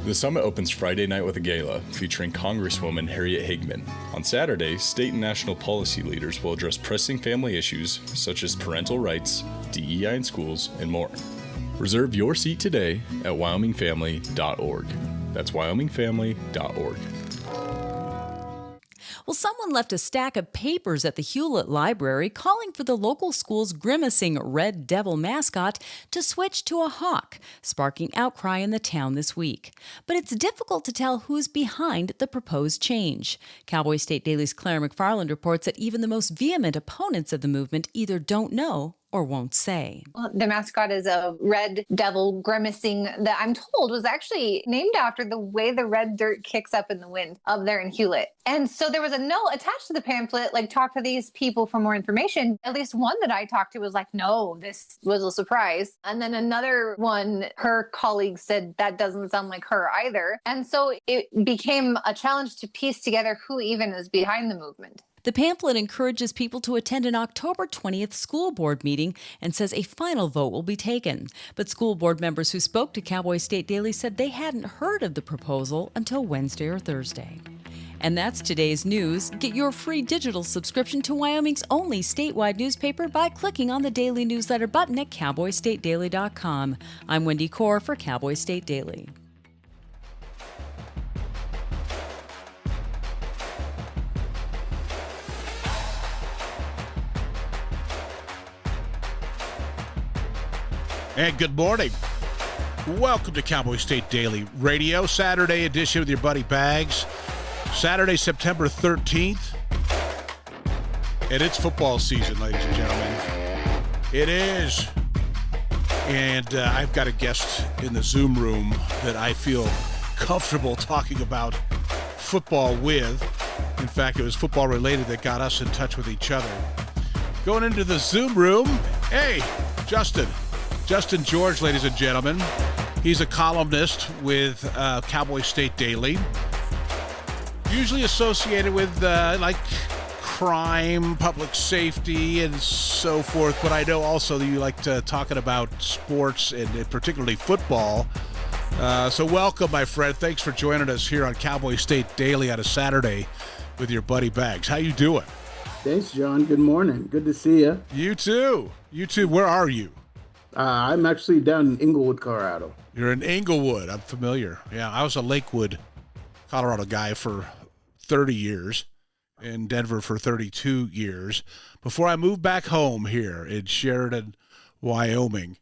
The summit opens Friday night with a gala featuring Congresswoman Harriet Hagman. On Saturday, state and national policy leaders will address pressing family issues such as parental rights, DEI in schools, and more. Reserve your seat today at wyomingfamily.org. That's wyomingfamily.org. Well, someone left a stack of papers at the Hewlett Library calling for the local school's grimacing Red Devil mascot to switch to a hawk, sparking outcry in the town this week. But it's difficult to tell who's behind the proposed change. Cowboy State Daily's Claire McFarland reports that even the most vehement opponents of the movement either don't know or won't say. Well, the mascot is a red devil grimacing that I'm told was actually named after the way the red dirt kicks up in the wind up there in Hewlett. And so there was a note attached to the pamphlet, like, talk to these people for more information. At least one that I talked to was like, no, this was a surprise. And then another one, her colleague said that doesn't sound like her either. And so it became a challenge to piece together who even is behind the movement. The pamphlet encourages people to attend an October 20th school board meeting and says a final vote will be taken. But school board members who spoke to Cowboy State Daily said they hadn't heard of the proposal until Wednesday or Thursday. And that's today's news. Get your free digital subscription to Wyoming's only statewide newspaper by clicking on the daily newsletter button at cowboystatedaily.com. I'm Wendy Core for Cowboy State Daily. And good morning. Welcome to Cowboy State Daily Radio, Saturday edition with your buddy Bags. Saturday, September 13th. And it's football season, ladies and gentlemen. It is. And I've got a guest in the Zoom room that I feel comfortable talking about football with. In fact, it was football related that got us in touch with each other. Going into the Zoom room, hey, Justin George, ladies and gentlemen. He's a columnist with Cowboy State Daily, usually associated with like crime, public safety, and so forth. But I know also that you like talking about sports and particularly football. So welcome, my friend. Thanks for joining us here on Cowboy State Daily on a Saturday with your buddy Bags. How you doing? Thanks, John. Good morning. Good to see you. You too. Where are you? I'm actually down in Englewood, Colorado. You're in Englewood. I'm familiar. Yeah, I was a Lakewood, Colorado guy for 30 years, in Denver for 32 years, before I moved back home here in Sheridan, Wyoming.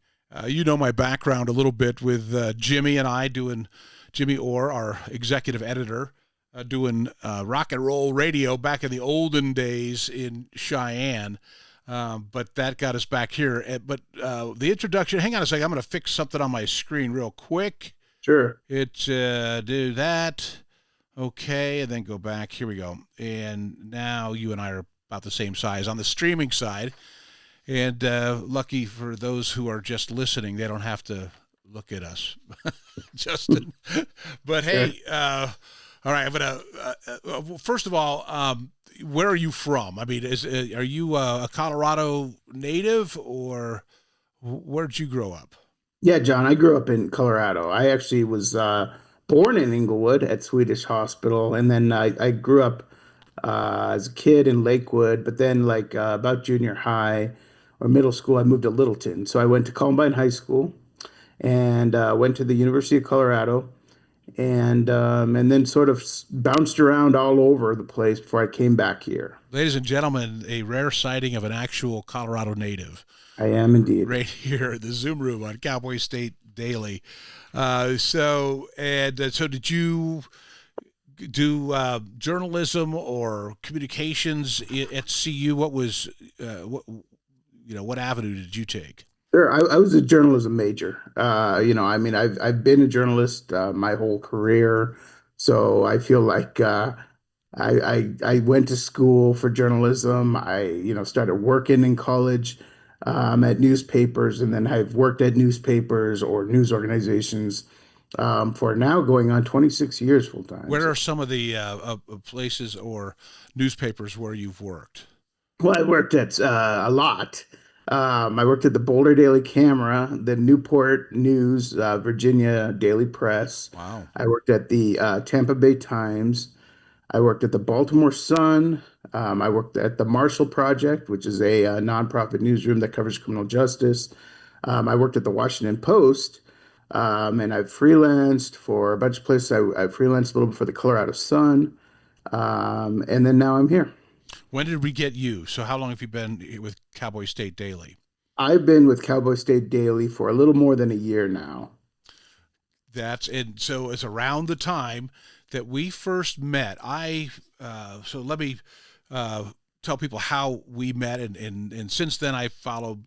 You know my background a little bit with Jimmy and I Jimmy Orr, our executive editor, doing rock and roll radio back in the olden days in Cheyenne. But that got us back here. But the introduction, hang on a second. I'm going to fix something on my screen real quick. Sure. Do that. Okay, and then go back. Here we go. And now you and I are about the same size on the streaming side. And lucky for those who are just listening, they don't have to look at us, Justin. But hey, all right, I'm going to, first of all, where are you from? I mean, are you a Colorado native, or where did you grow up? Yeah, John, I grew up in Colorado. I actually was born in Englewood at Swedish Hospital, and then I grew up as a kid in Lakewood, but then about junior high or middle school, I moved to Littleton. So I went to Columbine High School and went to the University of Colorado, and then sort of bounced around all over the place before I came back here. Ladies and gentlemen, a rare sighting of an actual Colorado native. I am indeed. Right here in the Zoom room on Cowboy State Daily. So did you do journalism or communications at CU? What was what avenue did you take? Sure, I was a journalism major. I've been a journalist my whole career, so I feel like I went to school for journalism. I started working in college at newspapers, and then I've worked at newspapers or news organizations for now going on 26 years full time. Where are some of the places or newspapers where you've worked? Well, I worked at a lot. I worked at the Boulder Daily Camera, the Newport News, Virginia Daily Press. Wow. I worked at the Tampa Bay Times. I worked at the Baltimore Sun. I worked at the Marshall Project, which is a, nonprofit newsroom that covers criminal justice. I worked at the Washington Post, and I've freelanced for a bunch of places. I freelanced a little bit for the Colorado Sun, and then now I'm here. When did we get you? So how long have you been with Cowboy State Daily? I've been with Cowboy State Daily for a little more than a year now. And so it's around the time that we first met. So let me tell people how we met, and since then I followed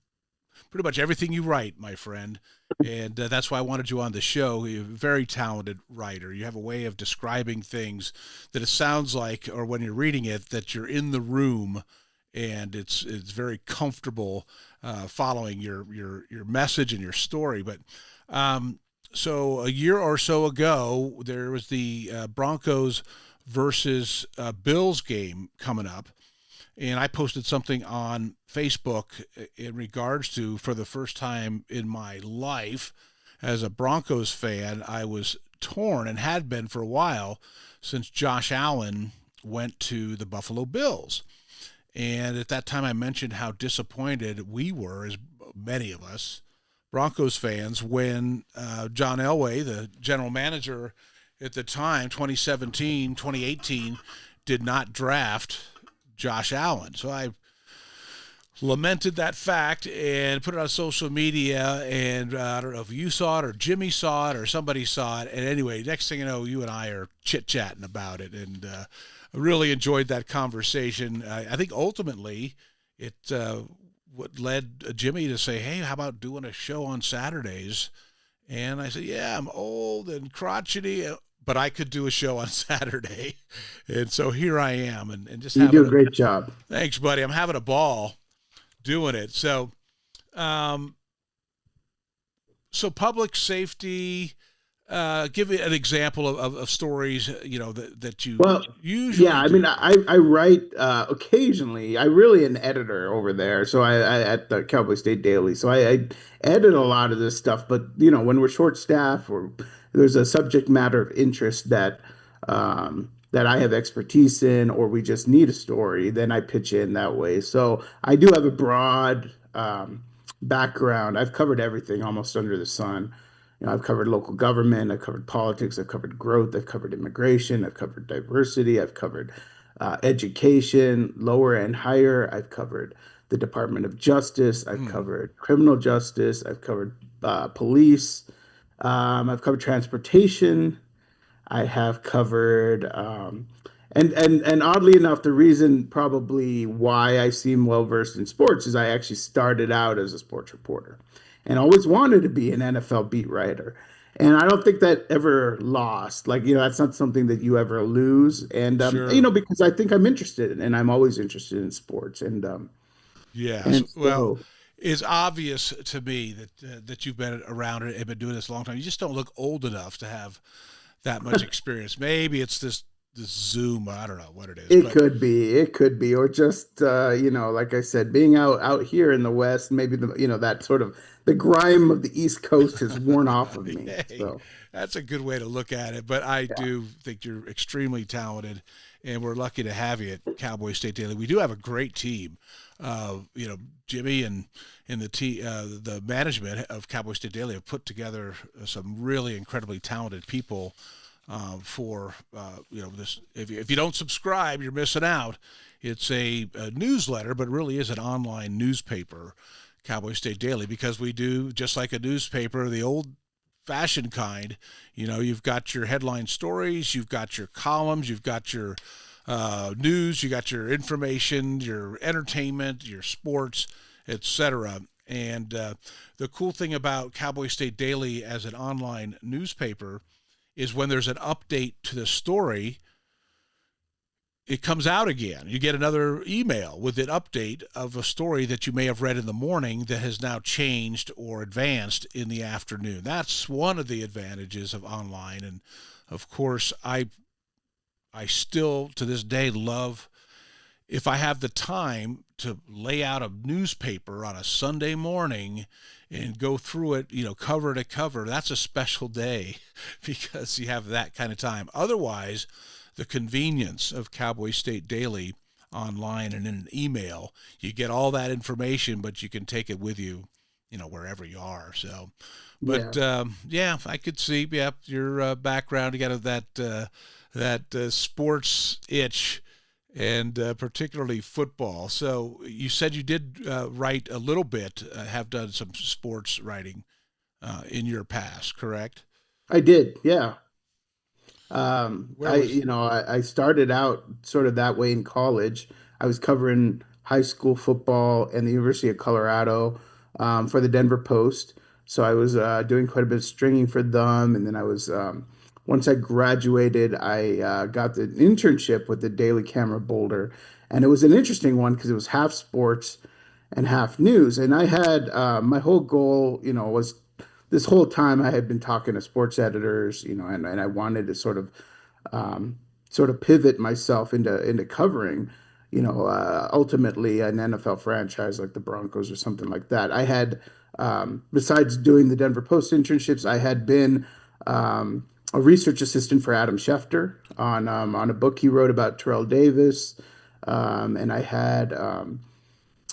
pretty much everything you write, my friend, and that's why I wanted you on the show. You're a very talented writer. You have a way of describing things that it sounds like, or when you're reading it, that you're in the room, and it's very comfortable following your message and your story. But so a year or so ago, there was the Broncos versus Bills game coming up. And I posted something on Facebook in regards to, for the first time in my life, as a Broncos fan, I was torn, and had been for a while, since Josh Allen went to the Buffalo Bills. And at that time, I mentioned how disappointed we were, as many of us, Broncos fans, when John Elway, the general manager at the time, 2017, 2018, did not draft Josh Allen. So I lamented that fact and put it on social media, and I don't know if you saw it or Jimmy saw it or somebody saw it. And anyway, next thing you know, you and I are chit-chatting about it, and I really enjoyed that conversation. I think ultimately it what led Jimmy to say, hey, how about doing a show on Saturdays? And I said, yeah, I'm old and crotchety, but I could do a show on Saturday. And so here I am. And just you do a great job. Thanks, buddy. I'm having a ball doing it. So, so public safety, give me an example of stories, that you usually I mean, I write occasionally. I really an editor over there. So I at the Cowboy State Daily. So I edit a lot of this stuff. But, when we're short staffed, or there's a subject matter of interest that that I have expertise in, or we just need a story, then I pitch in that way. So I do have a broad background. I've covered everything almost under the sun. I've covered local government, I've covered politics, I've covered growth, I've covered immigration, I've covered diversity, I've covered education, lower and higher. I've covered the Department of Justice, I've covered criminal justice, I've covered police, I've covered transportation, I have covered, and oddly enough, the reason probably why I seem well versed in sports is I actually started out as a sports reporter, and always wanted to be an NFL beat writer. And I don't think that ever lost. Like, that's not something that you ever lose. And, Sure. Because I think I'm interested in, and I'm always interested in sports. And, yes. and so, it's obvious to me that you've been around it and been doing this a long time. You just don't look old enough to have that much experience. Maybe it's this Zoom. I don't know what it is. It could be, or just, like I said, being out here in the West, maybe that sort of the grime of the East Coast has worn off of me. Hey, So that's a good way to look at it. But I do think you're extremely talented, and we're lucky to have you at Cowboy State Daily. We do have a great team. Jimmy and the management of Cowboy State Daily have put together some really incredibly talented people. For this, if you don't subscribe, you're missing out. It's a newsletter, but it really is an online newspaper, Cowboy State Daily, because we do just like a newspaper, the old-fashioned kind. You've got your headline stories, you've got your columns, you've got your news, you got your information, your entertainment, your sports, etc. And the cool thing about Cowboy State Daily as an online newspaper is when there's an update to the story, it comes out again. You get another email with an update of a story that you may have read in the morning that has now changed or advanced in the afternoon. That's one of the advantages of online. And of course, I still to this day love if I have the time to lay out a newspaper on a Sunday morning and go through it, cover to cover, that's a special day because you have that kind of time. Otherwise, the convenience of Cowboy State Daily online and in an email, you get all that information, but you can take it with you, wherever you are. So, but I could see, your background, you got that sports itch, and particularly football. So you said you did write a little bit, have done some sports writing in your past, correct? I did, yeah. Where was I started out sort of that way in college. I was covering high school football and the University of Colorado for the Denver Post. So I was doing quite a bit of stringing for them, and then I was once I graduated, I got the internship with the Daily Camera Boulder, and it was an interesting one because it was half sports and half news. And I had my whole goal, was this whole time I had been talking to sports editors, and I wanted to sort of pivot myself into covering, ultimately an NFL franchise like the Broncos or something like that. I had, besides doing the Denver Post internships, I had been a research assistant for Adam Schefter on a book he wrote about Terrell Davis, and I had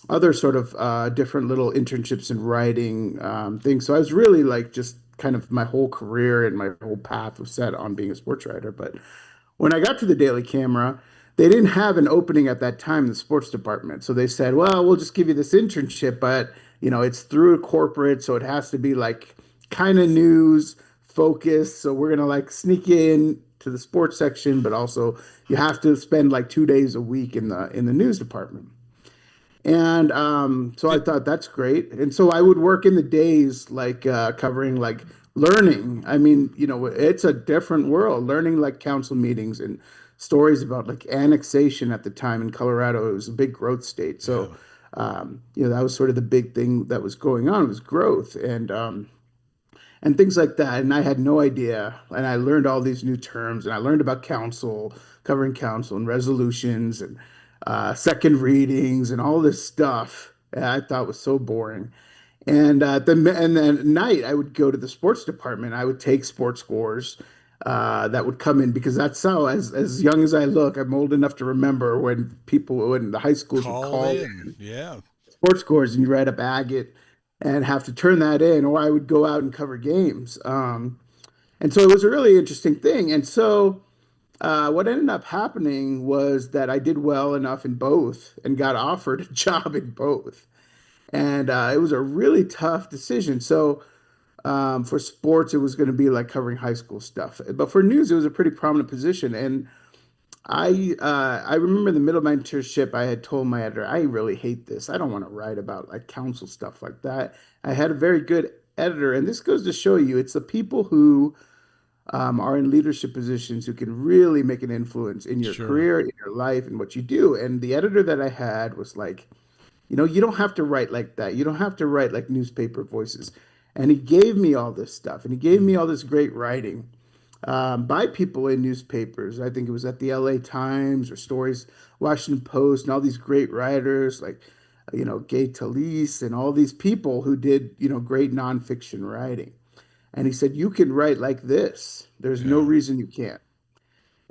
other sort of different little internships in writing things. So I was really like just kind of my whole career and my whole path was set on being a sports writer. But when I got to the Daily Camera, they didn't have an opening at that time in the sports department. So they said, well, we'll just give you this internship, but it's through a corporate, so it has to be like kind of news focused. So we're gonna like sneak you in to the sports section, but also you have to spend like 2 days a week in the news department. And so I thought that's great. And so I would work in the days like covering like learning. I mean, it's a different world, learning like council meetings and stories about like annexation at the time in Colorado. It was a big growth state. So, that was sort of the big thing that was going on was growth and things like that. And I had no idea. And I learned all these new terms and I learned about council, covering council and resolutions and second readings and all this stuff I thought was so boring. And then at night, I would go to the sports department. I would take sports scores that would come in because that's how, as young as I look, I'm old enough to remember when the high schools would call in sports scores and you write a Baggett and have to turn that in, or I would go out and cover games. And so it was a really interesting thing. And so what ended up happening was that I did well enough in both and got offered a job in both. And it was a really tough decision. So for sports, it was going to be like covering high school stuff. But for news, it was a pretty prominent position. And I remember in the middle of my internship, I had told my editor, I really hate this. I don't want to write about like council stuff like that. I had a very good editor. And this goes to show you, it's the people who are in leadership positions who can really make an influence in your career, in your life, and what you do. And the editor that I had was like, you don't have to write like that. You don't have to write like newspaper voices. And he gave me all this stuff, and he gave me all this great writing by people in newspapers. I think it was at the LA Times or Stories, Washington Post, and all these great writers like, Gay Talese and all these people who did, great nonfiction writing. And he said, you can write like this. There's no reason you can't.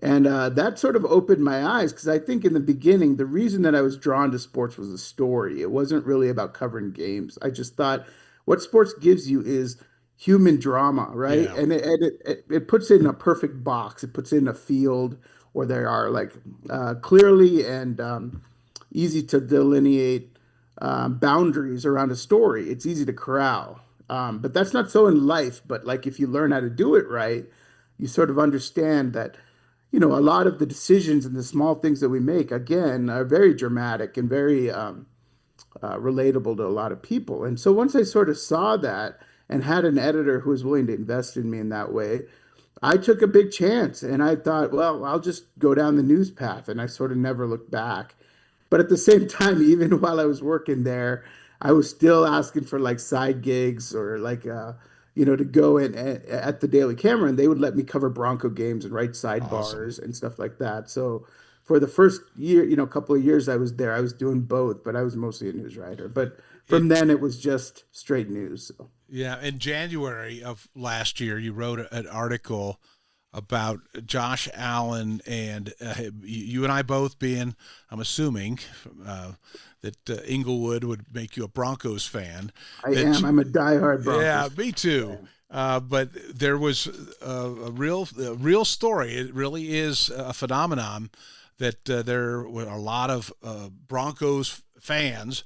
And that sort of opened my eyes because I think in the beginning, the reason that I was drawn to sports was the story. It wasn't really about covering games. I just thought what sports gives you is human drama, right? Yeah. And it puts it in a perfect box. It puts it in a field where there are like clearly and easy to delineate boundaries around a story. It's easy to corral. But that's not so in life. But like if you learn how to do it right, you sort of understand that, a lot of the decisions and the small things that we make, again, are very dramatic and very relatable to a lot of people. And so once I sort of saw that and had an editor who was willing to invest in me in that way, I took a big chance and I thought, well, I'll just go down the news path. And I sort of never looked back. But at the same time, even while I was working there, I was still asking for like side gigs or like, to go in at the Daily Camera, and they would let me cover Bronco games and write sidebars and stuff like that. So for the first year, couple of years I was there, I was doing both, but I was mostly a news writer. But from then it was just straight news. So. Yeah, in January of last year, you wrote an article about Josh Allen and you and I both being, I'm assuming, that Inglewood would make you a Broncos fan. I am. I'm a diehard Broncos. Yeah, me too. But there was a real story. It really is a phenomenon that there were a lot of Broncos fans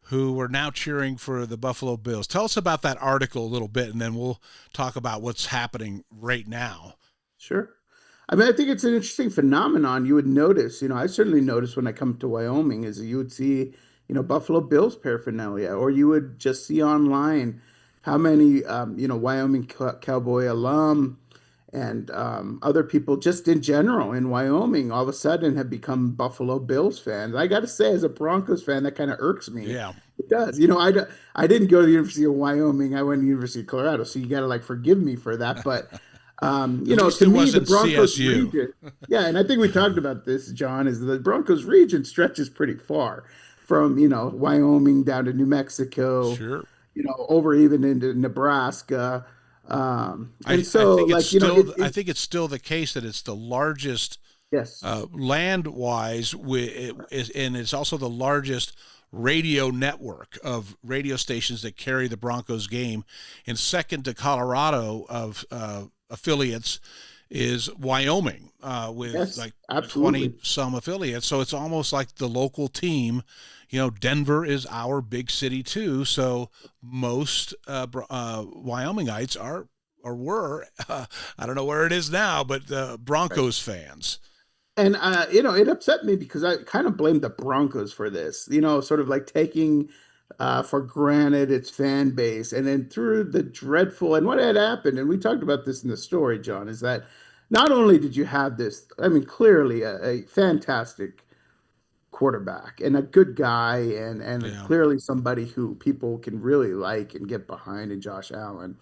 who were now cheering for the Buffalo Bills. Tell us about that article a little bit, and then we'll talk about what's happening right now. Sure. I mean, I think it's an interesting phenomenon. You would notice, I certainly notice when I come to Wyoming is that you would see, Buffalo Bills paraphernalia, or you would just see online how many, Wyoming Cowboy alum and other people just in general in Wyoming all of a sudden have become Buffalo Bills fans. I got to say, as a Broncos fan, that kind of irks me. Yeah, it does. I didn't go to the University of Wyoming. I went to the University of Colorado, so you got to forgive me for that. But to me, the Broncos CSU. region, yeah, and I think we talked about this, John, is the Broncos region stretches pretty far from Wyoming down to New Mexico, sure, over even into Nebraska. I think it's still the case that it's the largest, yes, land-wise, and it's also the largest radio network of radio stations that carry the Broncos game. And second to Colorado of affiliates is Wyoming, with 20 some affiliates. So it's almost like the local team. Denver is our big city too. So most Wyomingites were, I don't know where it is now, but Broncos fans. And, it upset me because I kind of blamed the Broncos for this, sort of taking for granted its fan base. And then through the dreadful, and what had happened, and we talked about this in the story, John, is that not only did you have this, clearly a fantastic quarterback and a good guy and clearly somebody who people can really like and get behind in Josh Allen.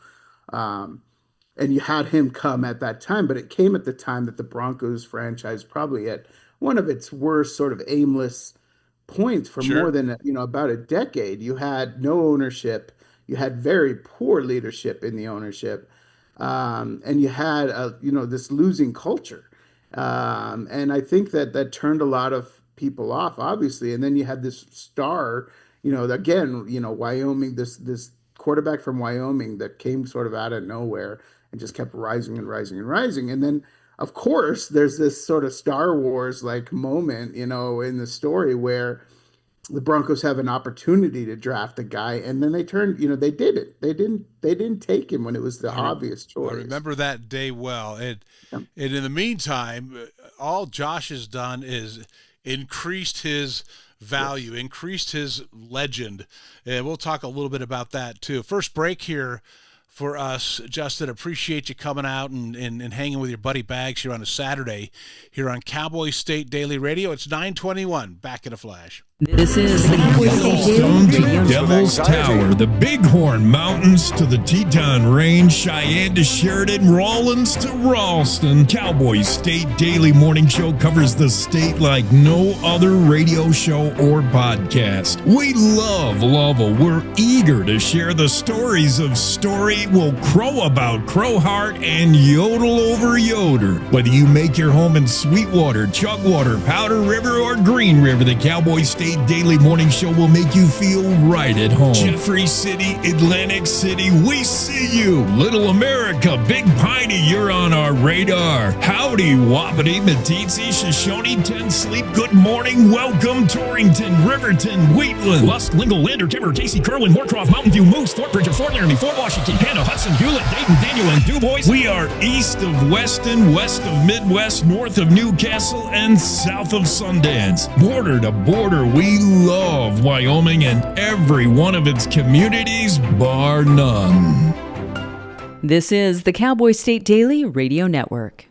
And you had him come at that time, but it came at the time that the Broncos franchise probably at one of its worst sort of aimless points for more than, about a decade. You had no ownership. You had very poor leadership in the ownership. And you had, this losing culture. And I think that turned a lot of people off, obviously. And then you had this star, Wyoming, this quarterback from Wyoming that came sort of out of nowhere and just kept rising and rising and rising. And then, of course, there's this sort of Star Wars moment, in the story where the Broncos have an opportunity to draft a guy, and then they turned, they did it. They didn't take him when it was the obvious choice. I remember that day well. And in the meantime, all Josh has done is increased his value, increased his legend. And we'll talk a little bit about that too. First break here for us, Justin. Appreciate you coming out and hanging with your buddy Bags here on a Saturday here on Cowboy State Daily Radio. It's 9:21. Back in a flash. This is the Cowboy State Yellowstone Daily to Radio. Devil's Tower, the Bighorn Mountains to the Teton Range, Cheyenne to Sheridan, Rawlins to Ralston. Cowboy State Daily Morning Show covers the state like no other radio show or podcast. We love Lovell. We're eager to share the stories of Story, will crow about Crowheart, and yodel over Yoder. Whether you make your home in Sweetwater, Chugwater, Powder River, or Green River, the Cowboy State Daily Morning Show will make you feel right at home. Jeffrey City, Atlantic City, we see you. Little America, Big Piney, you're on our radar. Howdy, Wapiti, Meeteetse, Shoshone, Ten Sleep, good morning, welcome, Torrington, Riverton, Wheatland, Lusk, Lingle, Lander, Timber, Casey, Kerwin, Moorcroft, Mountain View, Moose, Fort Bridger, Fort Laramie, Fort Washington, Canada, Hudson, Hewlett, Dayton, Daniel, and DuBois. We are east of Weston, west of Midwest, north of Newcastle, and south of Sundance. Border to border, we love Wyoming and every one of its communities, bar none. This is the Cowboy State Daily Radio Network.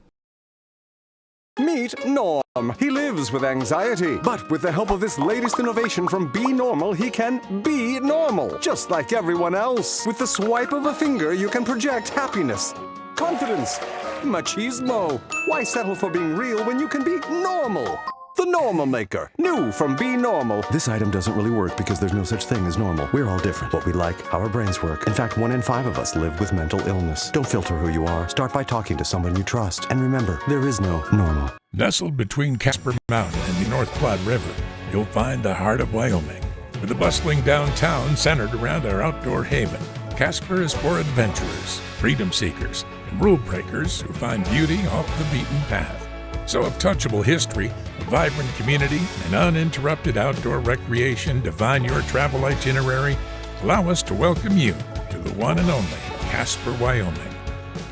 Meet Norm. He lives with anxiety, but with the help of this latest innovation from Be Normal, he can be normal, just like everyone else. With the swipe of a finger, you can project happiness, confidence, machismo. Why settle for being real when you can be normal? The Normal Maker. New from Be Normal. This item doesn't really work because there's no such thing as normal. We're all different. What we like, how our brains work. In fact, 1 in 5 of us live with mental illness. Don't filter who you are. Start by talking to someone you trust. And remember, there is no normal. Nestled between Casper Mountain and the North Platte River, you'll find the heart of Wyoming. With a bustling downtown centered around our outdoor haven, Casper is for adventurers, freedom seekers, and rule breakers who find beauty off the beaten path. So if touchable history, a vibrant community, and uninterrupted outdoor recreation define your travel itinerary, allow us to welcome you to the one and only Casper, Wyoming.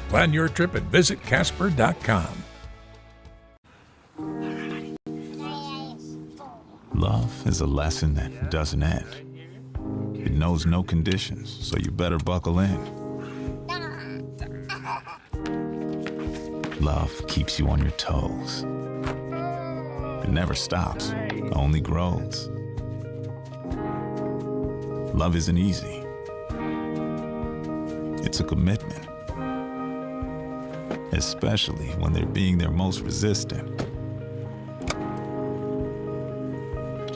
Plan your trip at visitcasper.com. Love is a lesson that doesn't end. It knows no conditions, so you better buckle in. Love keeps you on your toes. It never stops, only grows. Love isn't easy. It's a commitment, especially when they're being their most resistant.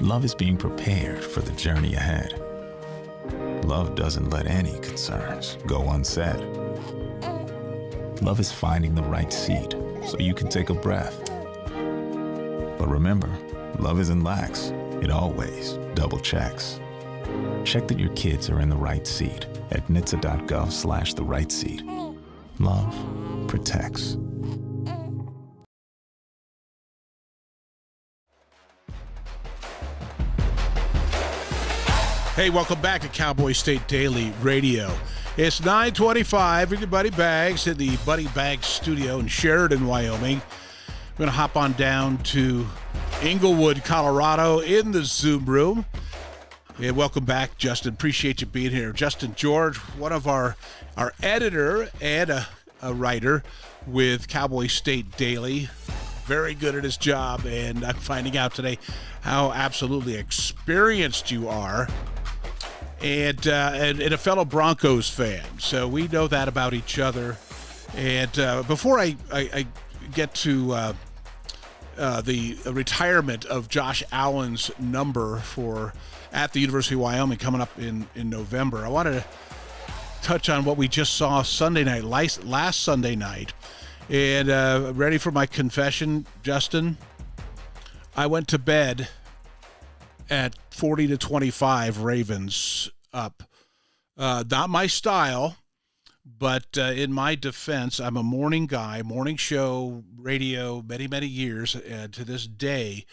Love is being prepared for the journey ahead. Love doesn't let any concerns go unsaid. Love is finding the right seat so you can take a breath. But remember, love isn't lax. It always double checks. Check that your kids are in the right seat at nhtsa.gov/the right seat. Love protects. Hey, welcome back to Cowboy State Daily Radio. It's 9:25 with your Buddy Bags at the Buddy Bags studio in Sheridan, Wyoming. We're going to hop on down to Englewood, Colorado in the Zoom room. And welcome back, Justin. Appreciate you being here. Justin George, one of our editor and a writer with Cowboy State Daily. Very good at his job, and I'm finding out today how absolutely experienced you are. And a fellow Broncos fan. So we know that about each other. And before I get to the retirement of Josh Allen's number at the University of Wyoming coming up in November, I wanted to touch on what we just saw Sunday night, last Sunday night. And ready for my confession, Justin? I went to bed at 40-25 Ravens up. Not my style, but in my defense, I'm a morning guy, morning show, radio, many, many years. To this day,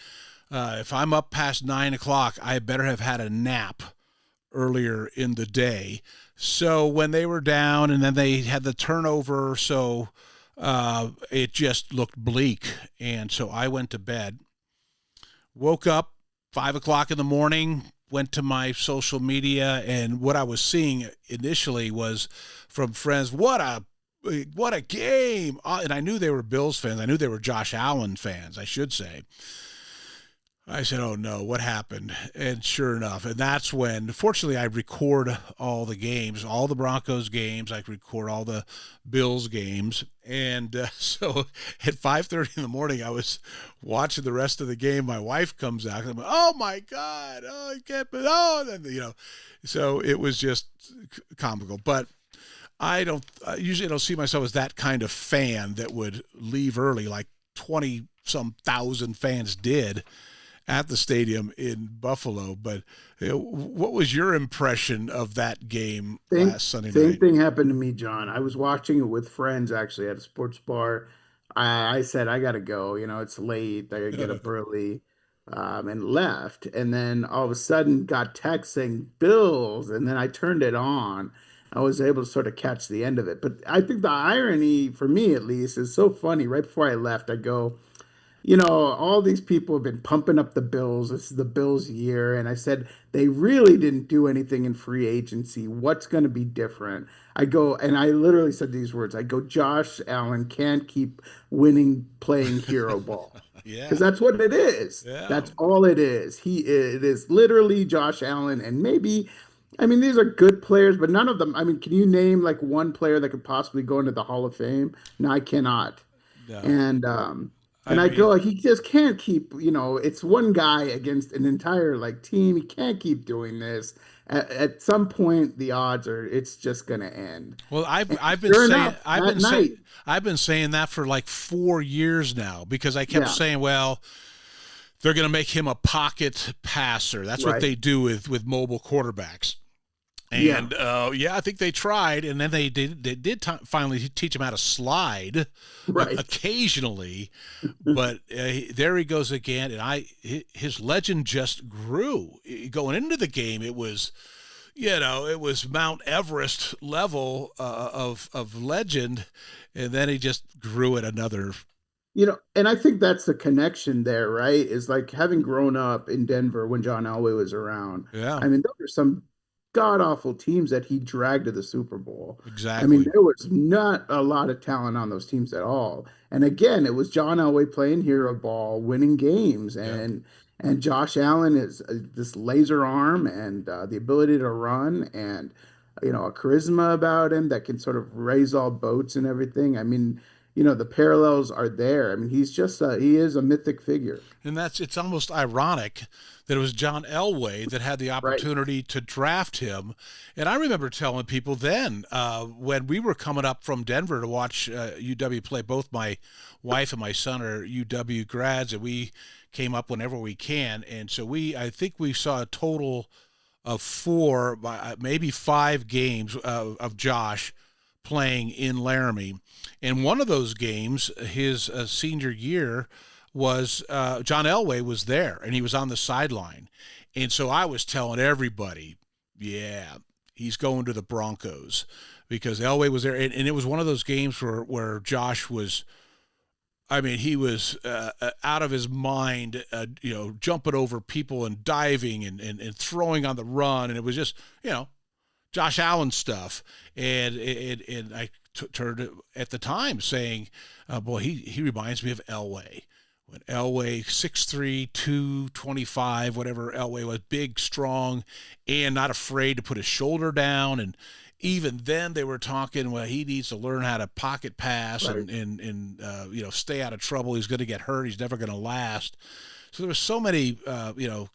if I'm up past 9 o'clock, I better have had a nap earlier in the day. So when they were down and then they had the turnover, so it just looked bleak. And so I went to bed, woke up 5 o'clock in the morning, went to my social media, and what I was seeing initially was from friends, what a game. And I knew they were Bills fans. I knew they were Josh Allen fans, I should say. I said, oh no, what happened? And sure enough, and that's when, fortunately, I record all the games, all the Broncos games. I record all the Bills games. And so at 5:30 in the morning, I was watching the rest of the game. My wife comes out. And I'm like, oh my God, oh, I can't, and so it was just comical. But I usually don't see myself as that kind of fan that would leave early like 20-some thousand fans did at the stadium in Buffalo. But what was your impression of that game last Sunday night? Same thing happened to me, John. I was watching it with friends actually at a sports bar. I said, I got to go. It's late. I got to get up early, and left. And then all of a sudden got text saying Bills. And then I turned it on. I was able to sort of catch the end of it. But I think the irony, for me at least, is so funny. Right before I left, I go, all these people have been pumping up the Bills. This is the Bills' year. And I said, they really didn't do anything in free agency. What's going to be different? I go, and I literally said these words. I go, Josh Allen can't keep winning playing hero ball. Yeah. Because that's what it is. Yeah. That's all it is. It is literally Josh Allen. And maybe, these are good players, but none of them, can you name like one player that could possibly go into the Hall of Fame? No, I cannot. No. And And I go, he just can't keep, it's one guy against an entire like team. He can't keep doing this. At some point, the odds are it's just going to end. Well, I've been Sure saying enough, that night, I've been saying that for like 4 years now, because I kept Yeah. saying, well, they're going to make him a pocket passer. That's what Right. they do with mobile quarterbacks. And I think they tried, and then they did finally teach him how to slide, Right. occasionally. But there he goes again, and his legend just grew going into the game. It was, it was Mount Everest level of legend, and then he just grew at another. And I think that's the connection there, right? Is like having grown up in Denver when John Elway was around. Yeah. I mean, those are some god awful teams that he dragged to the Super Bowl. Exactly. I mean, there was not a lot of talent on those teams at all. And again, it was John Elway playing hero ball, winning games, and Josh Allen is this laser arm and the ability to run and a charisma about him that can sort of raise all boats and everything. I mean, the parallels are there. I mean, he is a mythic figure. And it's almost ironic that it was John Elway that had the opportunity to draft him. And I remember telling people then, when we were coming up from Denver to watch UW play, both my wife and my son are UW grads, and we came up whenever we can. And so I think we saw a total of 4, maybe 5 games of Josh playing in Laramie. And one of those games, his senior year, was John Elway was there, and he was on the sideline. And so I was telling everybody, yeah, he's going to the Broncos, because Elway was there. And it was one of those games where Josh was, I mean, he was out of his mind, jumping over people and diving and throwing on the run. And it was just, Josh Allen stuff. And I turned at the time saying, boy, he reminds me of Elway. When Elway, 6'3", 225, whatever Elway was, big, strong, and not afraid to put his shoulder down. And even then they were talking, well, he needs to learn how to pocket pass and stay out of trouble. He's going to get hurt. He's never going to last. So there were so many,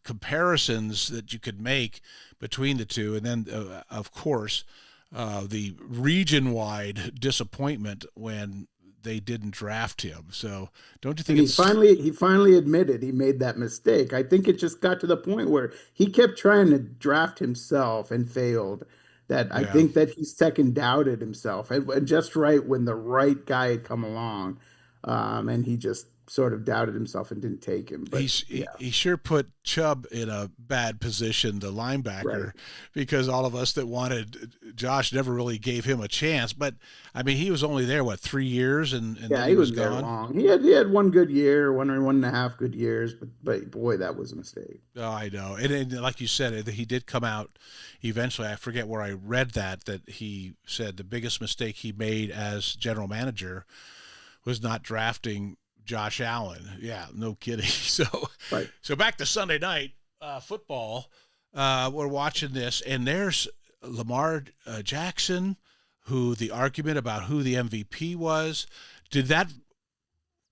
comparisons that you could make between the two. And then, of course, the region-wide disappointment when they didn't draft him. So don't you think he finally admitted he made that mistake? I think it just got to the point where he kept trying to draft himself and failed. I think that he second doubted himself, and just right when the right guy had come along, and he just sort of doubted himself and didn't take him. But he sure put Chubb in a bad position, the linebacker, because all of us that wanted Josh never really gave him a chance. But I mean, he was only there 3 years, and then he was there gone. long. He had one good year, 1.5 good years, but boy, that was a mistake. Oh, I know. And like you said, he did come out eventually. I forget where I read that he said the biggest mistake he made as general manager was not drafting Josh Allen. Yeah, no kidding. So back to Sunday night football. We're watching this, and there's Lamar Jackson, who the argument about who the MVP was, did that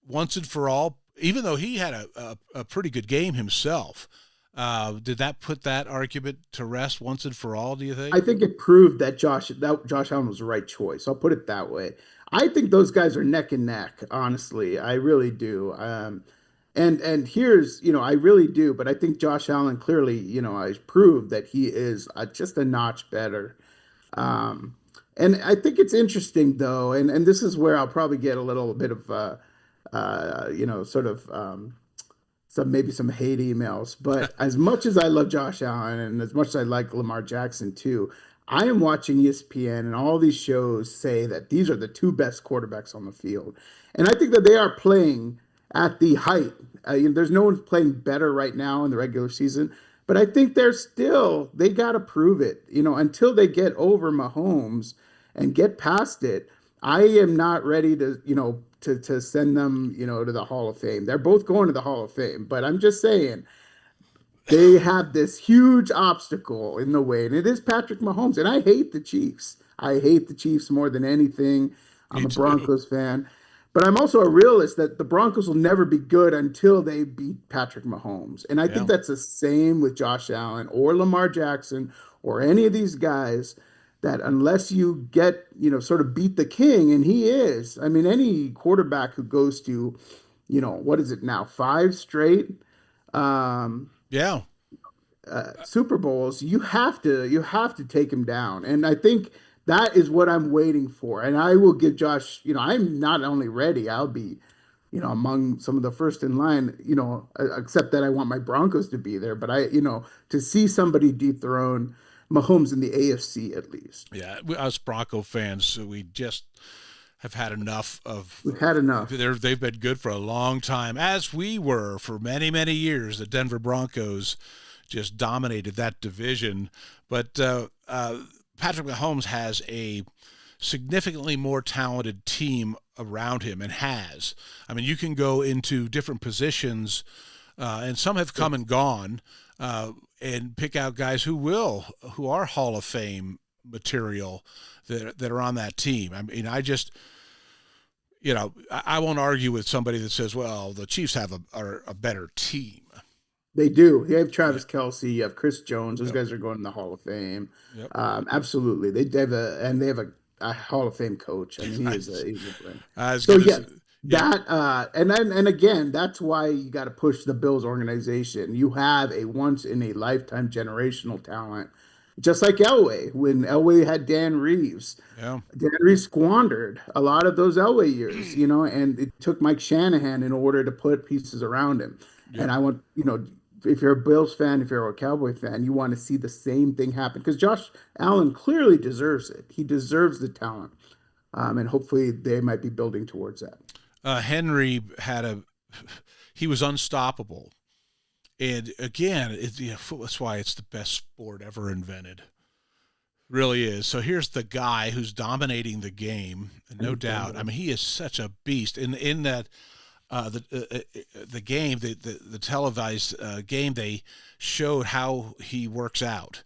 once and for all, even though he had a pretty good game himself, did that put that argument to rest once and for all, do you think? I think it proved that Josh Allen was the right choice. I'll put it that way. I think those guys are neck and neck, honestly. I really do. And here's, I really do, but I think Josh Allen clearly, has proved that he is just a notch better. And I think it's interesting, though, and this is where I'll probably get a little bit of, some hate emails. But as much as I love Josh Allen and as much as I like Lamar Jackson, too, I am watching ESPN and all these shows say that these are the 2 best quarterbacks on the field. And I think that they are playing at the height. There's no one playing better right now in the regular season. But I think they got to prove it. Until they get over Mahomes and get past it, I am not ready to send them, to the Hall of Fame. They're both going to the Hall of Fame. But I'm just saying, they have this huge obstacle in the way, and it is Patrick Mahomes. And I hate the Chiefs. I hate the Chiefs more than anything. I'm a Broncos fan. But I'm also a realist that the Broncos will never be good until they beat Patrick Mahomes. And I think that's the same with Josh Allen or Lamar Jackson or any of these guys, that unless you get, sort of beat the king, and he is, I mean, any quarterback who goes to, what is it now, 5 straight Yeah. Super Bowls, you have to take him down. And I think that is what I'm waiting for. And I will give Josh, I'm not only ready, I'll be, among some of the first in line, except that I want my Broncos to be there. But to see somebody dethrone Mahomes in the AFC at least. Yeah, us Bronco fans, we just have had enough of. We've had enough. They've been good for a long time, as we were for many, many years. The Denver Broncos just dominated that division. But Patrick Mahomes has a significantly more talented team around him, and has. I mean, you can go into different positions, and some have come and gone, and pick out guys who are Hall of Fame material that are on that team. I mean, I won't argue with somebody that says, well, the Chiefs are a better team. They do. You have Travis Kelce, you have Chris Jones. Those guys are going in the Hall of Fame. Yep. Absolutely. They have a Hall of Fame coach. I mean, he's a brain. And again, that's why you got to push the Bills organization. You have a once in a lifetime generational talent, just like Elway. When Elway had Dan Reeves, Dan Reeves squandered a lot of those Elway years, and it took Mike Shanahan in order to put pieces around him. Yep. And I want, if you're a Bills fan, if you're a Cowboy fan, you want to see the same thing happen, because Josh Allen clearly deserves it. He deserves the talent. And hopefully they might be building towards that. Henry he was unstoppable. And again, that's why it's the best sport ever invented. Really is. So here's the guy who's dominating the game, no doubt. I mean, he is such a beast. In that the game, the televised game, they showed how he works out.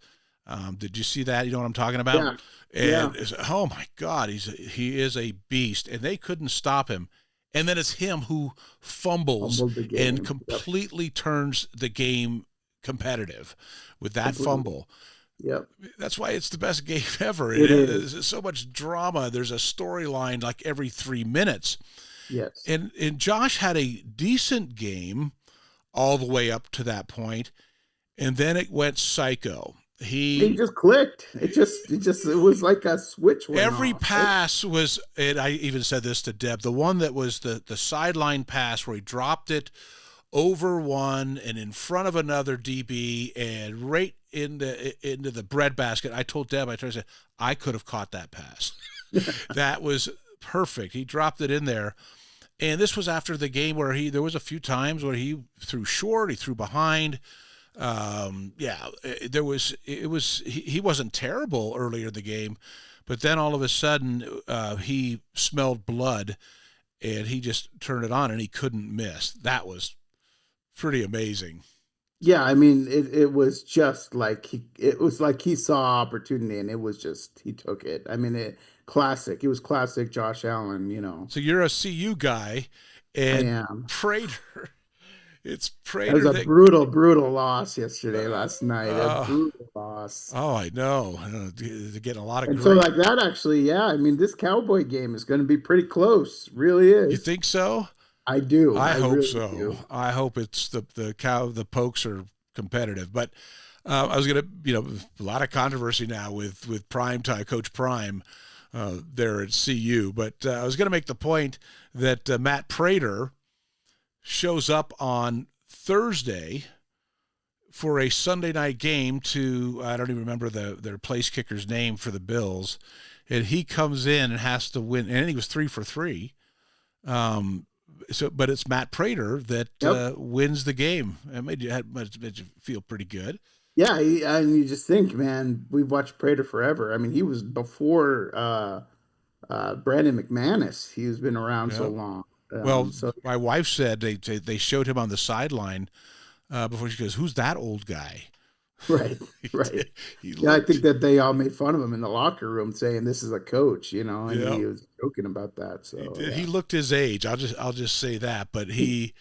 Did you see that? You know what I'm talking about? Yeah. And oh my God, he is a beast, and they couldn't stop him. And then it's him who fumbles and completely turns the game competitive with that fumble. Yep. That's why it's the best game ever. There's so much drama. There's a storyline like every 3 minutes. Yes. And Josh had a decent game all the way up to that point, and then it went psycho. He just clicked. It was like a switch went every off. pass was, and I even said this to Deb, the one that was the sideline pass where he dropped it over one and in front of another DB and right into the breadbasket. I told Deb, I said, I could have caught that pass. That was perfect. He dropped it in there. And this was after the game where there was a few times where he threw short, he threw behind. He wasn't terrible earlier in the game, but then all of a sudden he smelled blood and he just turned it on and he couldn't miss. That was pretty amazing. Yeah, I mean, it was just like he saw opportunity, and it was just he took it. I mean, it was classic Josh Allen, So you're a CU guy, and I am. Prater. It's Prater. It was a brutal loss last night. A brutal loss. Oh, I know. They're getting a lot of. And so like that, actually, yeah. I mean, this Cowboy game is going to be pretty close. Really is. You think so? I do. I hope really so. do. I hope it's the Pokes are competitive. But I was going to, a lot of controversy now with Primetime, Coach Prime there at CU. But I was going to make the point that Matt Prater shows up on Thursday for a Sunday night game I don't even remember their place kicker's name for the Bills. And he comes in and has to win. And he was 3 for 3. But it's Matt Prater that wins the game. It made you feel pretty good. Yeah, and you just think, man, we've watched Prater forever. I mean, he was before Brandon McManus. He's been around so long. My wife said they showed him on the sideline before. She goes, "Who's that old guy?" Right, right. Yeah, I think that they all made fun of him in the locker room, saying this is a coach, and Yeah, he was joking about that. he So did. yeah. He looked his age. I'll just say that. But he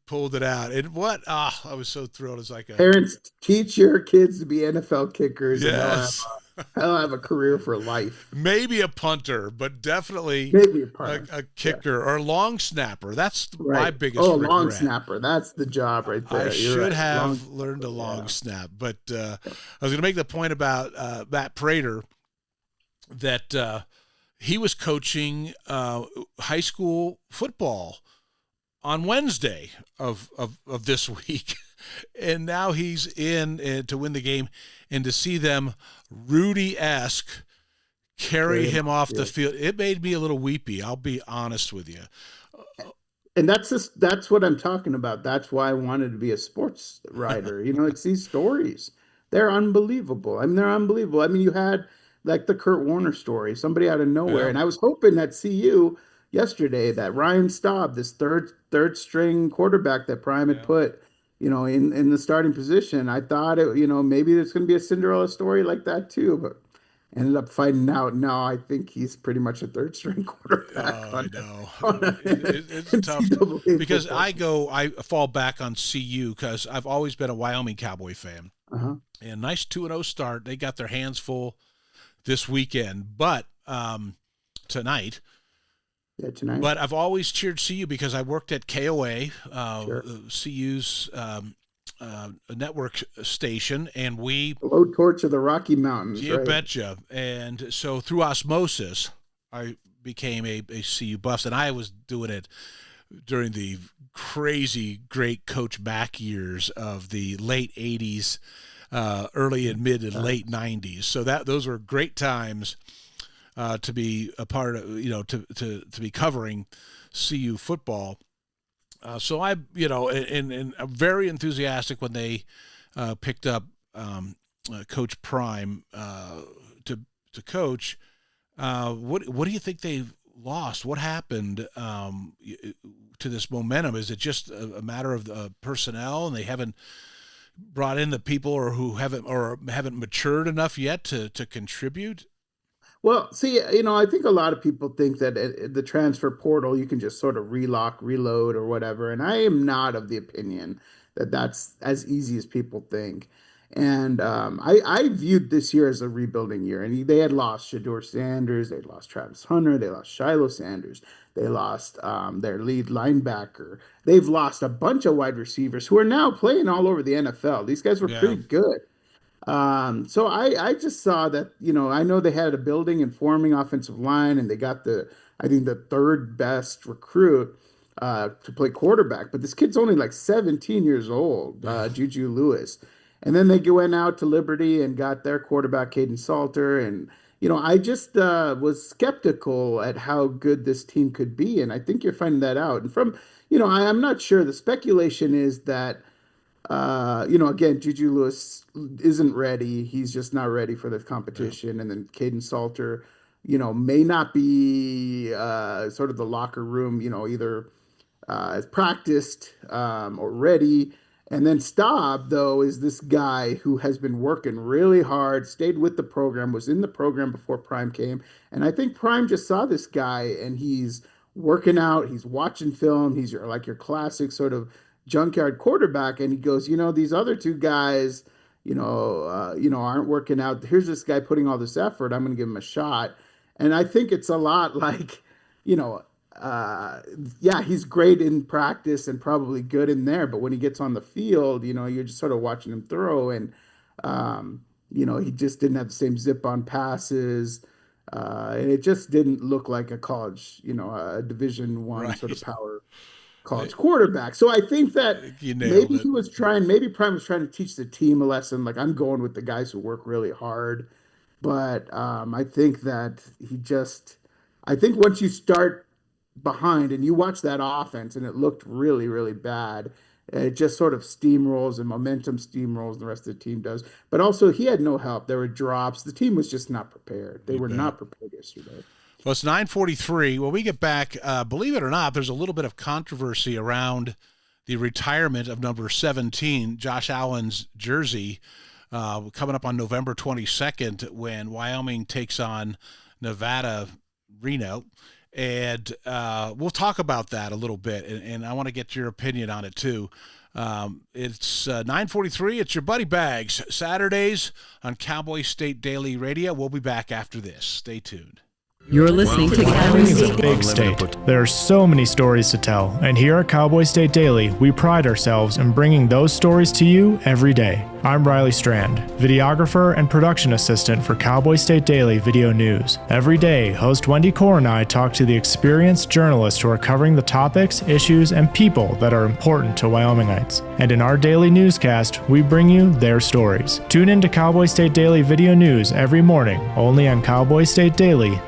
pulled it out. And what? I was so thrilled. It's like a Parents, teach your kids to be NFL kickers, and yes. they'll have a career for life. Maybe a punter, but definitely Maybe a punter. a kicker or a long snapper. That's my Right. biggest Oh, regret. long snapper. That's the job right there. I You're should right. have learned a long snap, but I was going to make the point about Matt Prater that he was coaching high school football on Wednesday of this week, and now he's in to win the game, and to see them Rudy-esque carry him off the field, it made me a little weepy. I'll be honest with you. And that's what I'm talking about. That's why I wanted to be a sports writer. It's these stories. They're unbelievable. I mean, they're unbelievable. I mean, you had like the Kurt Warner story, somebody out of nowhere. Yeah. And I was hoping that CU yesterday, that Ryan Staub, this third string quarterback that Prime had put, in the starting position. I thought maybe there's going to be a Cinderella story like that too, but ended up finding out. No, I think he's pretty much a third string quarterback. I know. It's tough because I fall back on CU because I've always been a Wyoming Cowboy fan. Uh-huh. And nice 2-0 start. They got their hands full this weekend, but tonight. Yeah, tonight. But I've always cheered CU because I worked at KOA, Sure. CU's network station, and we low torch of the Rocky Mountains. You right? betcha. And so through osmosis, I became a CU buff, and I was doing it during the crazy great Coach Mack years of the late 80s, early and mid and late 90s. So those were great times to be a part of, to be covering CU football. So I'm very enthusiastic when they picked up Coach Prime to coach. What do you think they lost? What happened to this momentum? Is it just a matter of personnel, and they haven't brought in the people who haven't matured enough yet to contribute? Well, see, I think a lot of people think that the transfer portal, you can just sort of relock, reload, or whatever. And I am not of the opinion that that's as easy as people think. And I viewed this year as a rebuilding year. And they had lost Shedeur Sanders, they lost Travis Hunter, they lost Shiloh Sanders, they lost their lead linebacker. They've lost a bunch of wide receivers who are now playing all over the NFL. These guys were pretty good. So I just saw that, I know they had a building and forming offensive line, and they got I think the third best recruit to play quarterback, but this kid's only like 17 years old, Juju Lewis. And then they went out to Liberty and got their quarterback, Caden Salter. And, I just was skeptical at how good this team could be. And I think you're finding that out. And from, I'm not sure. The speculation is that, again, Juju Lewis isn't ready. He's just not ready for the competition. And then Caden Salter, may not be sort of the locker room, either as practiced or ready. And then Staub, though, is this guy who has been working really hard, stayed with the program, was in the program before Prime came. And I think Prime just saw this guy, and he's working out, he's watching film, he's your classic sort of junkyard quarterback, and he goes, these other two guys, aren't working out. Here's this guy putting all this effort. I'm going to give him a shot. And I think it's a lot like, he's great in practice and probably good in there, but when he gets on the field, you're just sort of watching him throw, and he just didn't have the same zip on passes. And it just didn't look like a college, a Division I sort of power college quarterback. So I think that maybe Prime was trying to teach the team a lesson. Like, I'm going with the guys who work really hard. But I think that I think once you start behind and you watch that offense and it looked really, really bad, it just sort of steamrolls, and momentum steamrolls, and the rest of the team does. But also, he had no help. There were drops. The team was just not prepared. They were not prepared yesterday. Well, it's 9:43. When we get back, believe it or not, there's a little bit of controversy around the retirement of number 17, Josh Allen's jersey. coming up on November 22nd when Wyoming takes on Nevada, Reno. And we'll talk about that a little bit, and I want to get your opinion on it too. It's 9:43. It's your buddy Bags, Saturdays on Cowboy State Daily Radio. We'll be back after this. Stay tuned. You're listening to Wyoming is a Cowboy big state. There are so many stories to tell, and here at Cowboy State Daily, we pride ourselves in bringing those stories to you every day. I'm Riley Strand, videographer and production assistant for Cowboy State Daily Video News. Every day, host Wendy Core and I talk to the experienced journalists who are covering the topics, issues, and people that are important to Wyomingites. And in our daily newscast, we bring you their stories. Tune in to Cowboy State Daily Video News every morning, only on cowboystatedaily.com.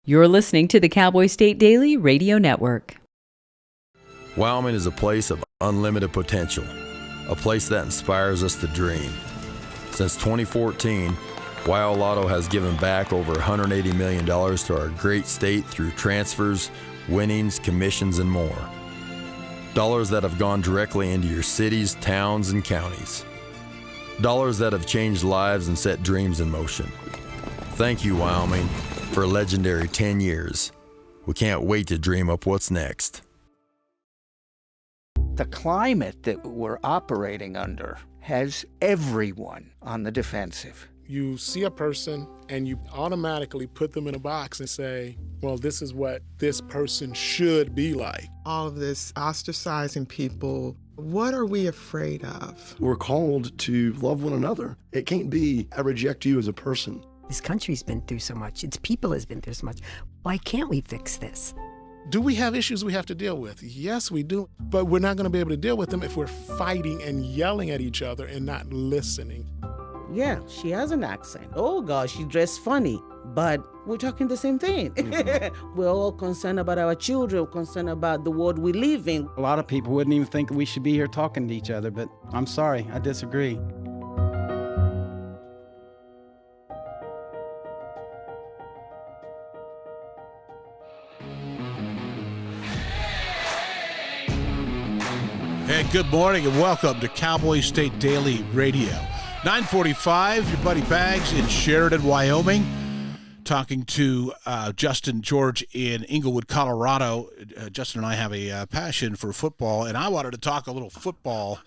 You're listening to the Cowboy State Daily Radio Network. Wyoming is a place of unlimited potential, a place that inspires us to dream. Since 2014, Wyo Lotto has given back over $180 million to our great state through transfers, winnings, commissions, and more. Dollars that have gone directly into your cities, towns, and counties. Dollars that have changed lives and set dreams in motion. Thank you, Wyoming, for a legendary 10 years. We can't wait to dream up what's next. The climate that we're operating under has everyone on the defensive. You see a person and you automatically put them in a box and say, well, this is what this person should be like. All of this ostracizing people, what are we afraid of? We're called to love one another. It can't be, I reject you as a person. This country's been through so much. Its people has been through so much. Why can't we fix this? Do we have issues we have to deal with? Yes, we do. But we're not going to be able to deal with them if we're fighting and yelling at each other and not listening. Yeah, she has an accent. Oh, gosh, she dressed funny. But we're talking the same thing. We're all concerned about our children, concerned about the world we live in. A lot of people wouldn't even think we should be here talking to each other, but I'm sorry, I disagree. Hey, good morning and welcome to Cowboy State Daily Radio. 9:45, your buddy Bags in Sheridan, Wyoming, talking to Justin George in Englewood, Colorado. Justin and I have a passion for football, and I wanted to talk a little football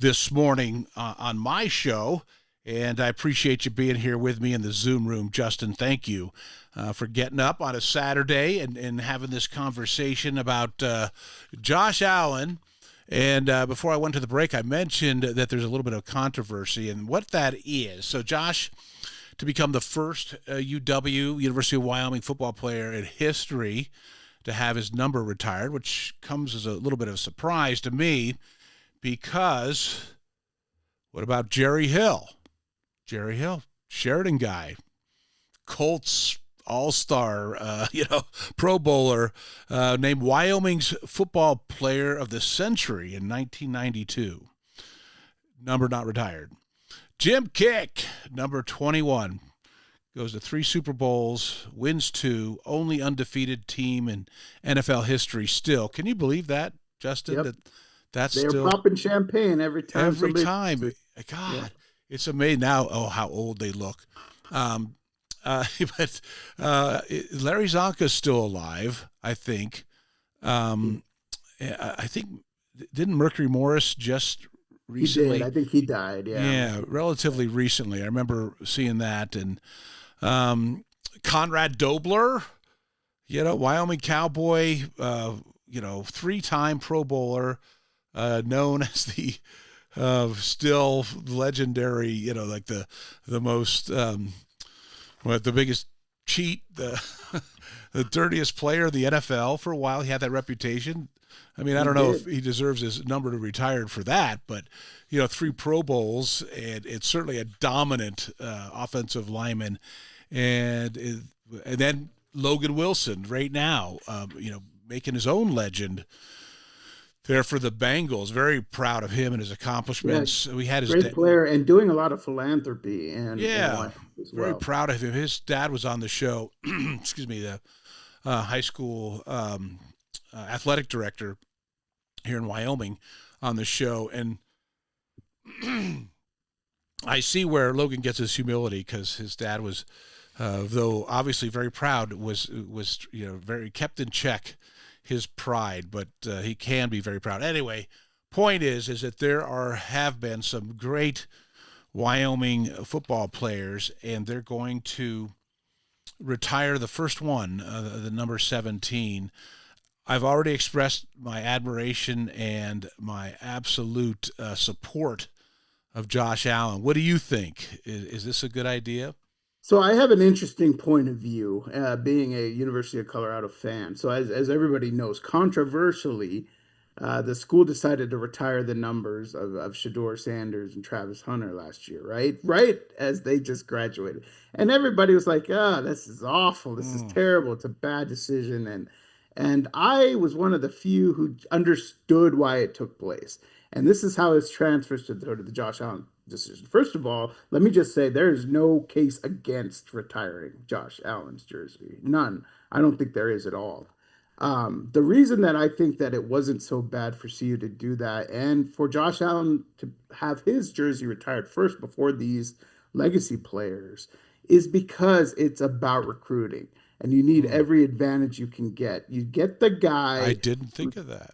this morning on my show, and I appreciate you being here with me in the Zoom room. Justin, thank you for getting up on a Saturday and having this conversation about Josh Allen. And before I went to the break, I mentioned that there's a little bit of controversy and what that is. So Josh, to become the first UW, University of Wyoming football player in history to have his number retired, which comes as a little bit of a surprise to me because what about Jerry Hill? Jerry Hill, Sheridan guy, Colts all-star, Pro Bowler, named Wyoming's Football Player of the Century in 1992. Number not retired. Jim Kick, number 21, goes to 3 Super Bowls, wins 2, only undefeated team in NFL history still. Can you believe that, Justin? Yep. That's They're still popping champagne every time. Every time. God, yeah. It's amazing now. Oh, how old they look. But Larry Zonka's still alive, I think. I think, didn't Mercury Morris just recently? He did. I think he died, yeah. Yeah, relatively recently. I remember seeing that. And Conrad Dobler, Wyoming Cowboy, 3-time Pro Bowler, known as the still legendary, like the most... the biggest cheat, the dirtiest player in the NFL for a while. He had that reputation. I mean, I don't know if he deserves his number to retire for that, but, 3 Pro Bowls, and it's certainly a dominant offensive lineman. And then Logan Wilson right now, making his own legend there for the Bengals. Very proud of him and his accomplishments. We had his great player and doing a lot of philanthropy and very proud of him. His dad was on the show. Excuse me, the high school athletic director here in Wyoming, on the show, and I see where Logan gets his humility, because his dad was, though obviously very proud, was very kept in check his pride, but he can be very proud. Anyway, point is that have been some great Wyoming football players, and they're going to retire the first one, the number 17. I've already expressed my admiration and my absolute support of Josh Allen. What do you think? Is this a good idea? So I have an interesting point of view, being a University of Colorado fan. So as everybody knows, controversially, the school decided to retire the numbers of Shador Sanders and Travis Hunter last year, right? Right as they just graduated. And everybody was like, oh, this is awful. This is terrible. It's a bad decision. And I was one of the few who understood why it took place. And this is how it transfers to the Josh Allen decision. First of all, let me just say there is no case against retiring Josh Allen's jersey. None. I don't think there is at all. The reason that I think that it wasn't so bad for CU to do that and for Josh Allen to have his jersey retired first before these legacy players is because it's about recruiting, and you need every advantage you can get. You get the guy. I didn't think of that.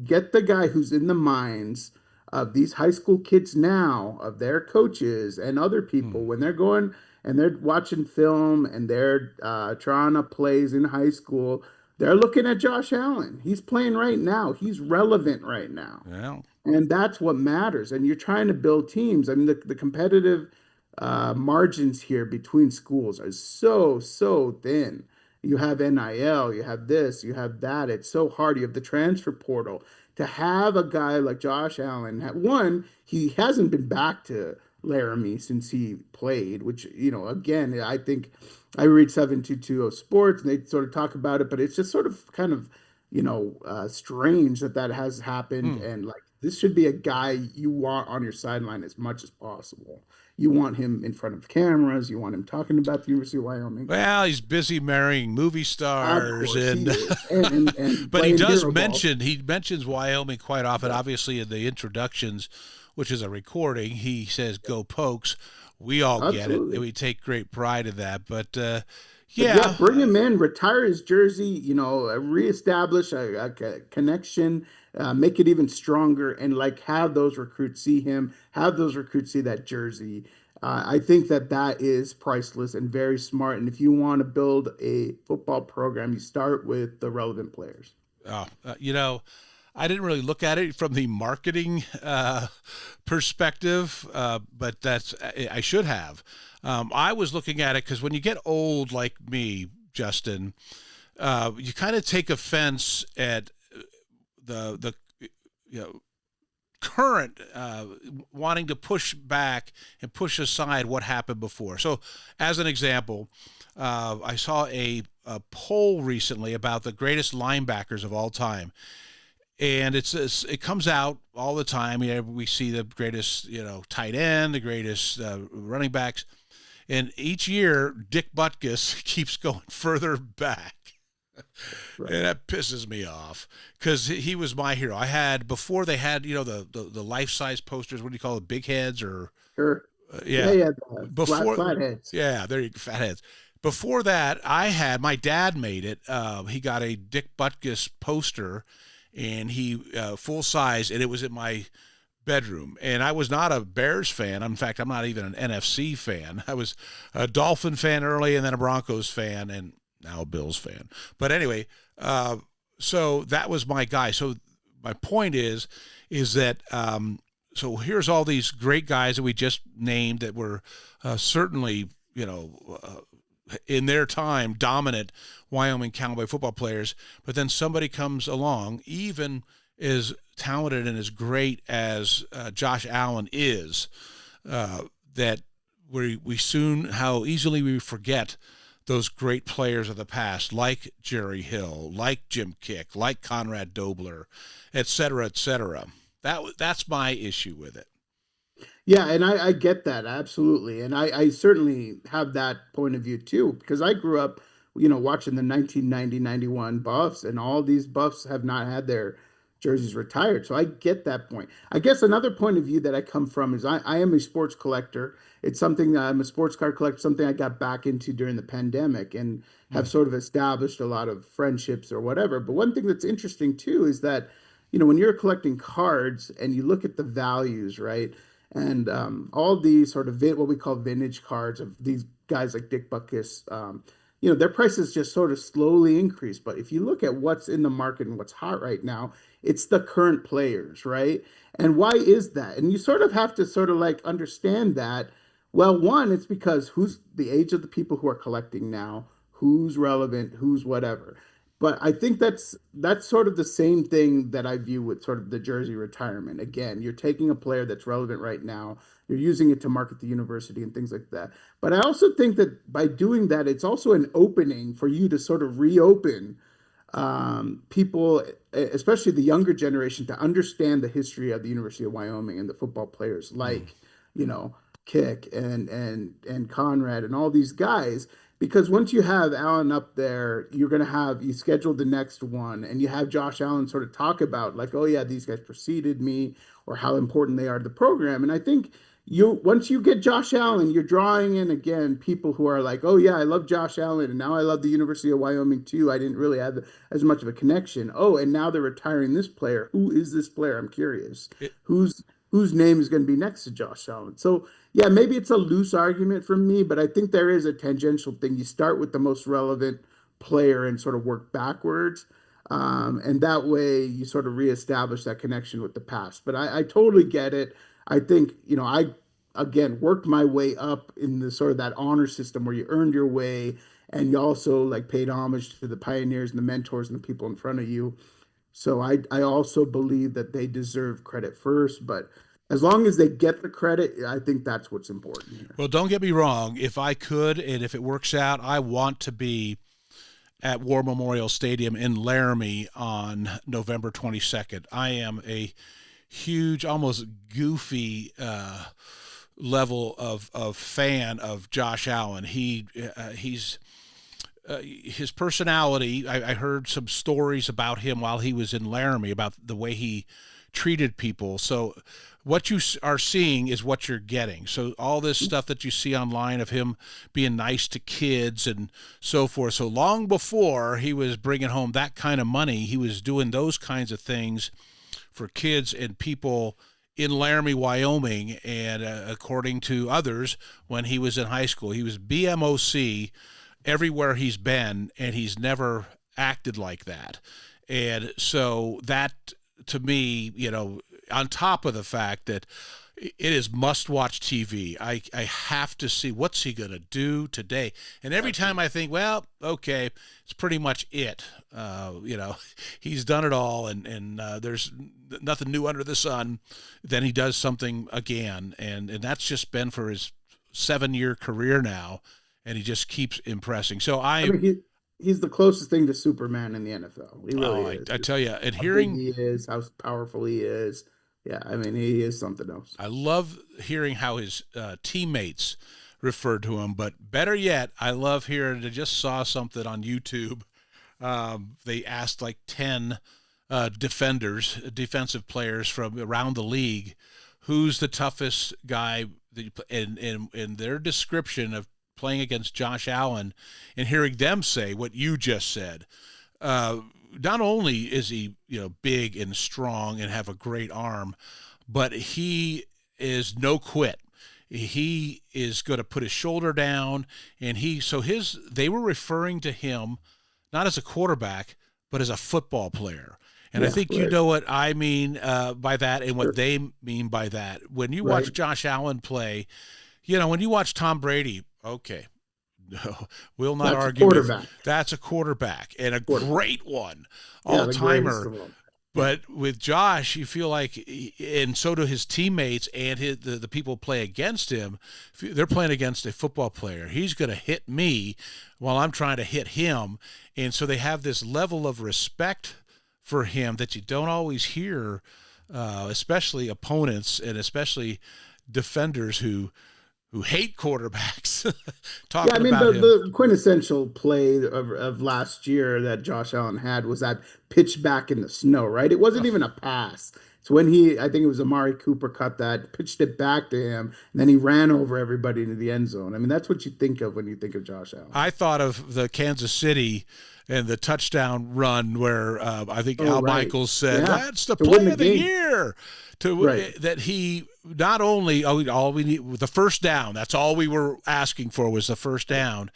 Get the guy who's in the minds of these high school kids now, of their coaches and other people, when they're going and they're watching film and they're trying to plays in high school. They're looking at Josh Allen. He's playing right now. He's relevant right now. Yeah. And that's what matters. And you're trying to build teams. I mean, the competitive margins here between schools are so thin. You have NIL, you have this, you have that. It's so hard. You have the transfer portal. To have a guy like Josh Allen, one, he hasn't been back to Laramie since he played, which, again, I think I read 7220 Sports and they sort of talk about it, but it's just sort of kind of, strange that has happened. And like, this should be a guy you want on your sideline as much as possible. You want him in front of cameras. You want him talking about the University of Wyoming. Well, he's busy marrying movie stars, and but he does mentions Wyoming quite often. Yeah. Obviously, in the introductions, which is a recording, he says "Go Pokes." We all get it, and we take great pride in that. But yeah, bring him in, retire his jersey. Reestablish a connection. Make it even stronger, and like have those recruits see him, have those recruits see that jersey. I think that is priceless and very smart. And if you want to build a football program, you start with the relevant players. I didn't really look at it from the marketing perspective, but I should have. I was looking at it because when you get old like me, Justin, you kind of take offense at the current wanting to push back and push aside what happened before. So as an example, I saw a poll recently about the greatest linebackers of all time. And it comes out all the time. We see the greatest, tight end, the greatest running backs. And each year, Dick Butkus keeps going further back. Right. And that pisses me off because he was my hero. Before they had, the life-size posters, what do you call it, big heads or? Sure. Before, flat heads. Yeah, there you go, fat heads. Before that, my dad made it. He got a Dick Butkus poster, and he full size, and it was in my bedroom. And I was not a Bears fan. In fact, I'm not even an NFC fan. I was a Dolphin fan early, and then a Broncos fan, and now a Bills fan. But anyway, so that was my guy. So my point is that so here's all these great guys that we just named that were certainly, in their time, dominant Wyoming Cowboy football players. But then somebody comes along, even as talented and as great as Josh Allen is, that how easily we forget those great players of the past, like Jerry Hill, like Jim Kick, like Conrad Dobler, et cetera, et cetera. That's my issue with it. Yeah, and I get that, absolutely. And I certainly have that point of view too, because I grew up, watching the 1990-91 Buffs, and all these Buffs have not had their jerseys retired. So I get that point. I guess another point of view that I come from is I am a sports collector. It's something that I'm a sports card collector, something I got back into during the pandemic and have sort of established a lot of friendships or whatever. But one thing that's interesting too is that, when you're collecting cards and you look at the values, right? And all these sort of what we call vintage cards of these guys like Dick Butkus, their prices just sort of slowly increase. But if you look at what's in the market and what's hot right now, it's the current players, right? And why is that? And you sort of have to sort of like understand that. Well, one, it's because who's the age of the people who are collecting now, who's relevant, who's whatever. But I think that's sort of the same thing that I view with sort of the jersey retirement. Again, you're taking a player that's relevant right now, you're using it to market the university and things like that. But I also think that by doing that, it's also an opening for you to sort of reopen people, especially the younger generation, to understand the history of the University of Wyoming and the football players like, Kick and Conrad and all these guys. Because once you have Allen up there, you schedule the next one and you have Josh Allen sort of talk about like, oh yeah, these guys preceded me or how important they are to the program. And I think once you get Josh Allen, you're drawing in again people who are like, oh yeah, I love Josh Allen and now I love the University of Wyoming too. I didn't really have as much of a connection. Oh, and now they're retiring this player. Who is this player? I'm curious. Whose name is going to be next to Josh Allen? So yeah, maybe it's a loose argument from me, but I think there is a tangential thing. You start with the most relevant player and sort of work backwards. And that way you sort of reestablish that connection with the past. But I totally get it. I think, I, again, worked my way up in the sort of that honor system where you earned your way and you also like paid homage to the pioneers and the mentors and the people in front of you. So I also believe that they deserve credit first, but as long as they get the credit, I think that's what's important here. Well, don't get me wrong. If I could, and if it works out, I want to be at War Memorial Stadium in Laramie on November 22nd. I am a huge, almost goofy level of fan of Josh Allen. He's his personality. I heard some stories about him while he was in Laramie about the way he treated people. So what you are seeing is what you're getting. So all this stuff that you see online of him being nice to kids and so forth. So long before he was bringing home that kind of money, he was doing those kinds of things for kids and people in Laramie, Wyoming. And according to others, when he was in high school, he was BMOC everywhere he's been, and he's never acted like that. And so that, to me, on top of the fact that it is must-watch TV, I have to see what's he going to do today. And every time I think, well, okay, it's pretty much it. He's done it all, and there's nothing new under the sun. Then he does something again, and that's just been for his 7-year career now, and he just keeps impressing. So he's the closest thing to Superman in the NFL. He really is. I tell you, and how hearing big he is, how powerful he is. Yeah, I mean, he is something else. I love hearing how his teammates referred to him, but better yet, I love hearing, I just saw something on YouTube. They asked like 10 defensive players from around the league, who's the toughest guy, and their description of playing against Josh Allen, and hearing them say what you just said. Not only is he, big and strong and have a great arm, but he is no quit. He is going to put his shoulder down, and they were referring to him not as a quarterback, but as a football player. And I think you know what I mean by that, and what they mean by that. When you watch Josh Allen play, when you watch Tom Brady, okay, no, we'll not argue. That's a quarterback, and a great one, all-timer. But with Josh, you feel like, and so do his teammates and the people play against him, they're playing against a football player. He's going to hit me while I'm trying to hit him. And so they have this level of respect for him that you don't always hear, especially opponents and especially defenders who who hate quarterbacks Yeah, talking I mean, about him. the quintessential play of last year that Josh Allen had was that pitch back in the snow, right? It wasn't even a pass. It's when I think it was Amari Cooper cut that, pitched it back to him, and then he ran over everybody into the end zone. I mean, that's what you think of when you think of Josh Allen. I thought of the Kansas City and the touchdown run where I think Al Michaels said, that's the play of the year. That he not only all we need the first down, that's all we were asking for was the first down.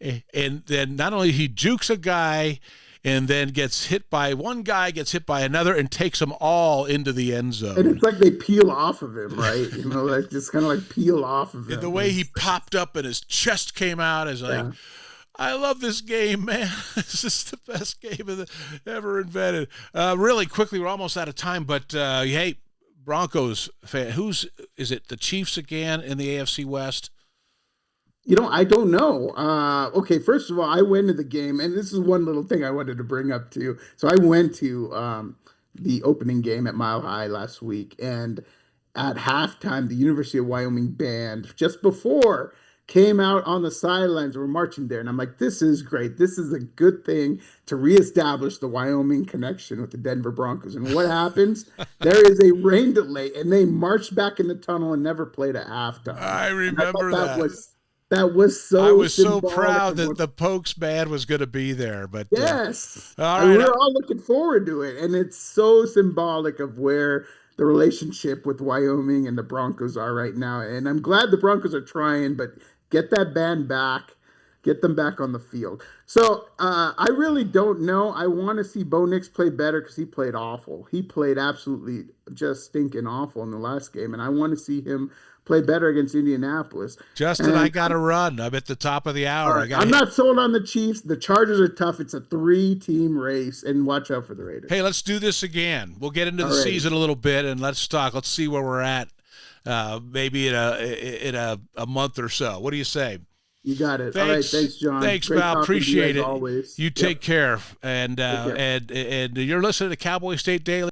And then not only he jukes a guy and then gets hit by one guy, gets hit by another, and takes them all into the end zone. And it's like they peel off of him, right? Like just kind of like peel off of him. And the way he popped up and his chest came out is like, I love this game, man. This is the best game ever invented. Really quickly, we're almost out of time, but hey, Broncos fan, is it the Chiefs again in the AFC West? I don't know. Okay, first of all, I went to the game, and this is one little thing I wanted to bring up to you. So I went to the opening game at Mile High last week, and at halftime, the University of Wyoming band, just before, came out on the sidelines. We're marching there, and I'm like, this is great. This is a good thing to reestablish the Wyoming connection with the Denver Broncos. And what happens? There is a rain delay, and they marched back in the tunnel and never played at halftime. I remember that. That was so. I was so proud that the Pokes band was going to be there. But yes, all right. We were all looking forward to it, and it's so symbolic of where the relationship with Wyoming and the Broncos are right now. And I'm glad the Broncos are trying, but get that band back, get them back on the field. So I really don't know. I want to see Bo Nix play better because he played awful. He played absolutely just stinking awful in the last game, and I want to see him play better against Indianapolis. Justin, I got to run. I'm at the top of the hour. Right. I'm not sold on the Chiefs. The Chargers are tough. It's a 3-team race, and watch out for the Raiders. Hey, let's do this again. We'll get into the season a little bit, and let's talk. Let's see where we're at maybe in a month or so. What do you say? You got it. All right. Thanks, John. Thanks, Great Val. Appreciate it. Always. You take care. And you're listening to Cowboy State Daily.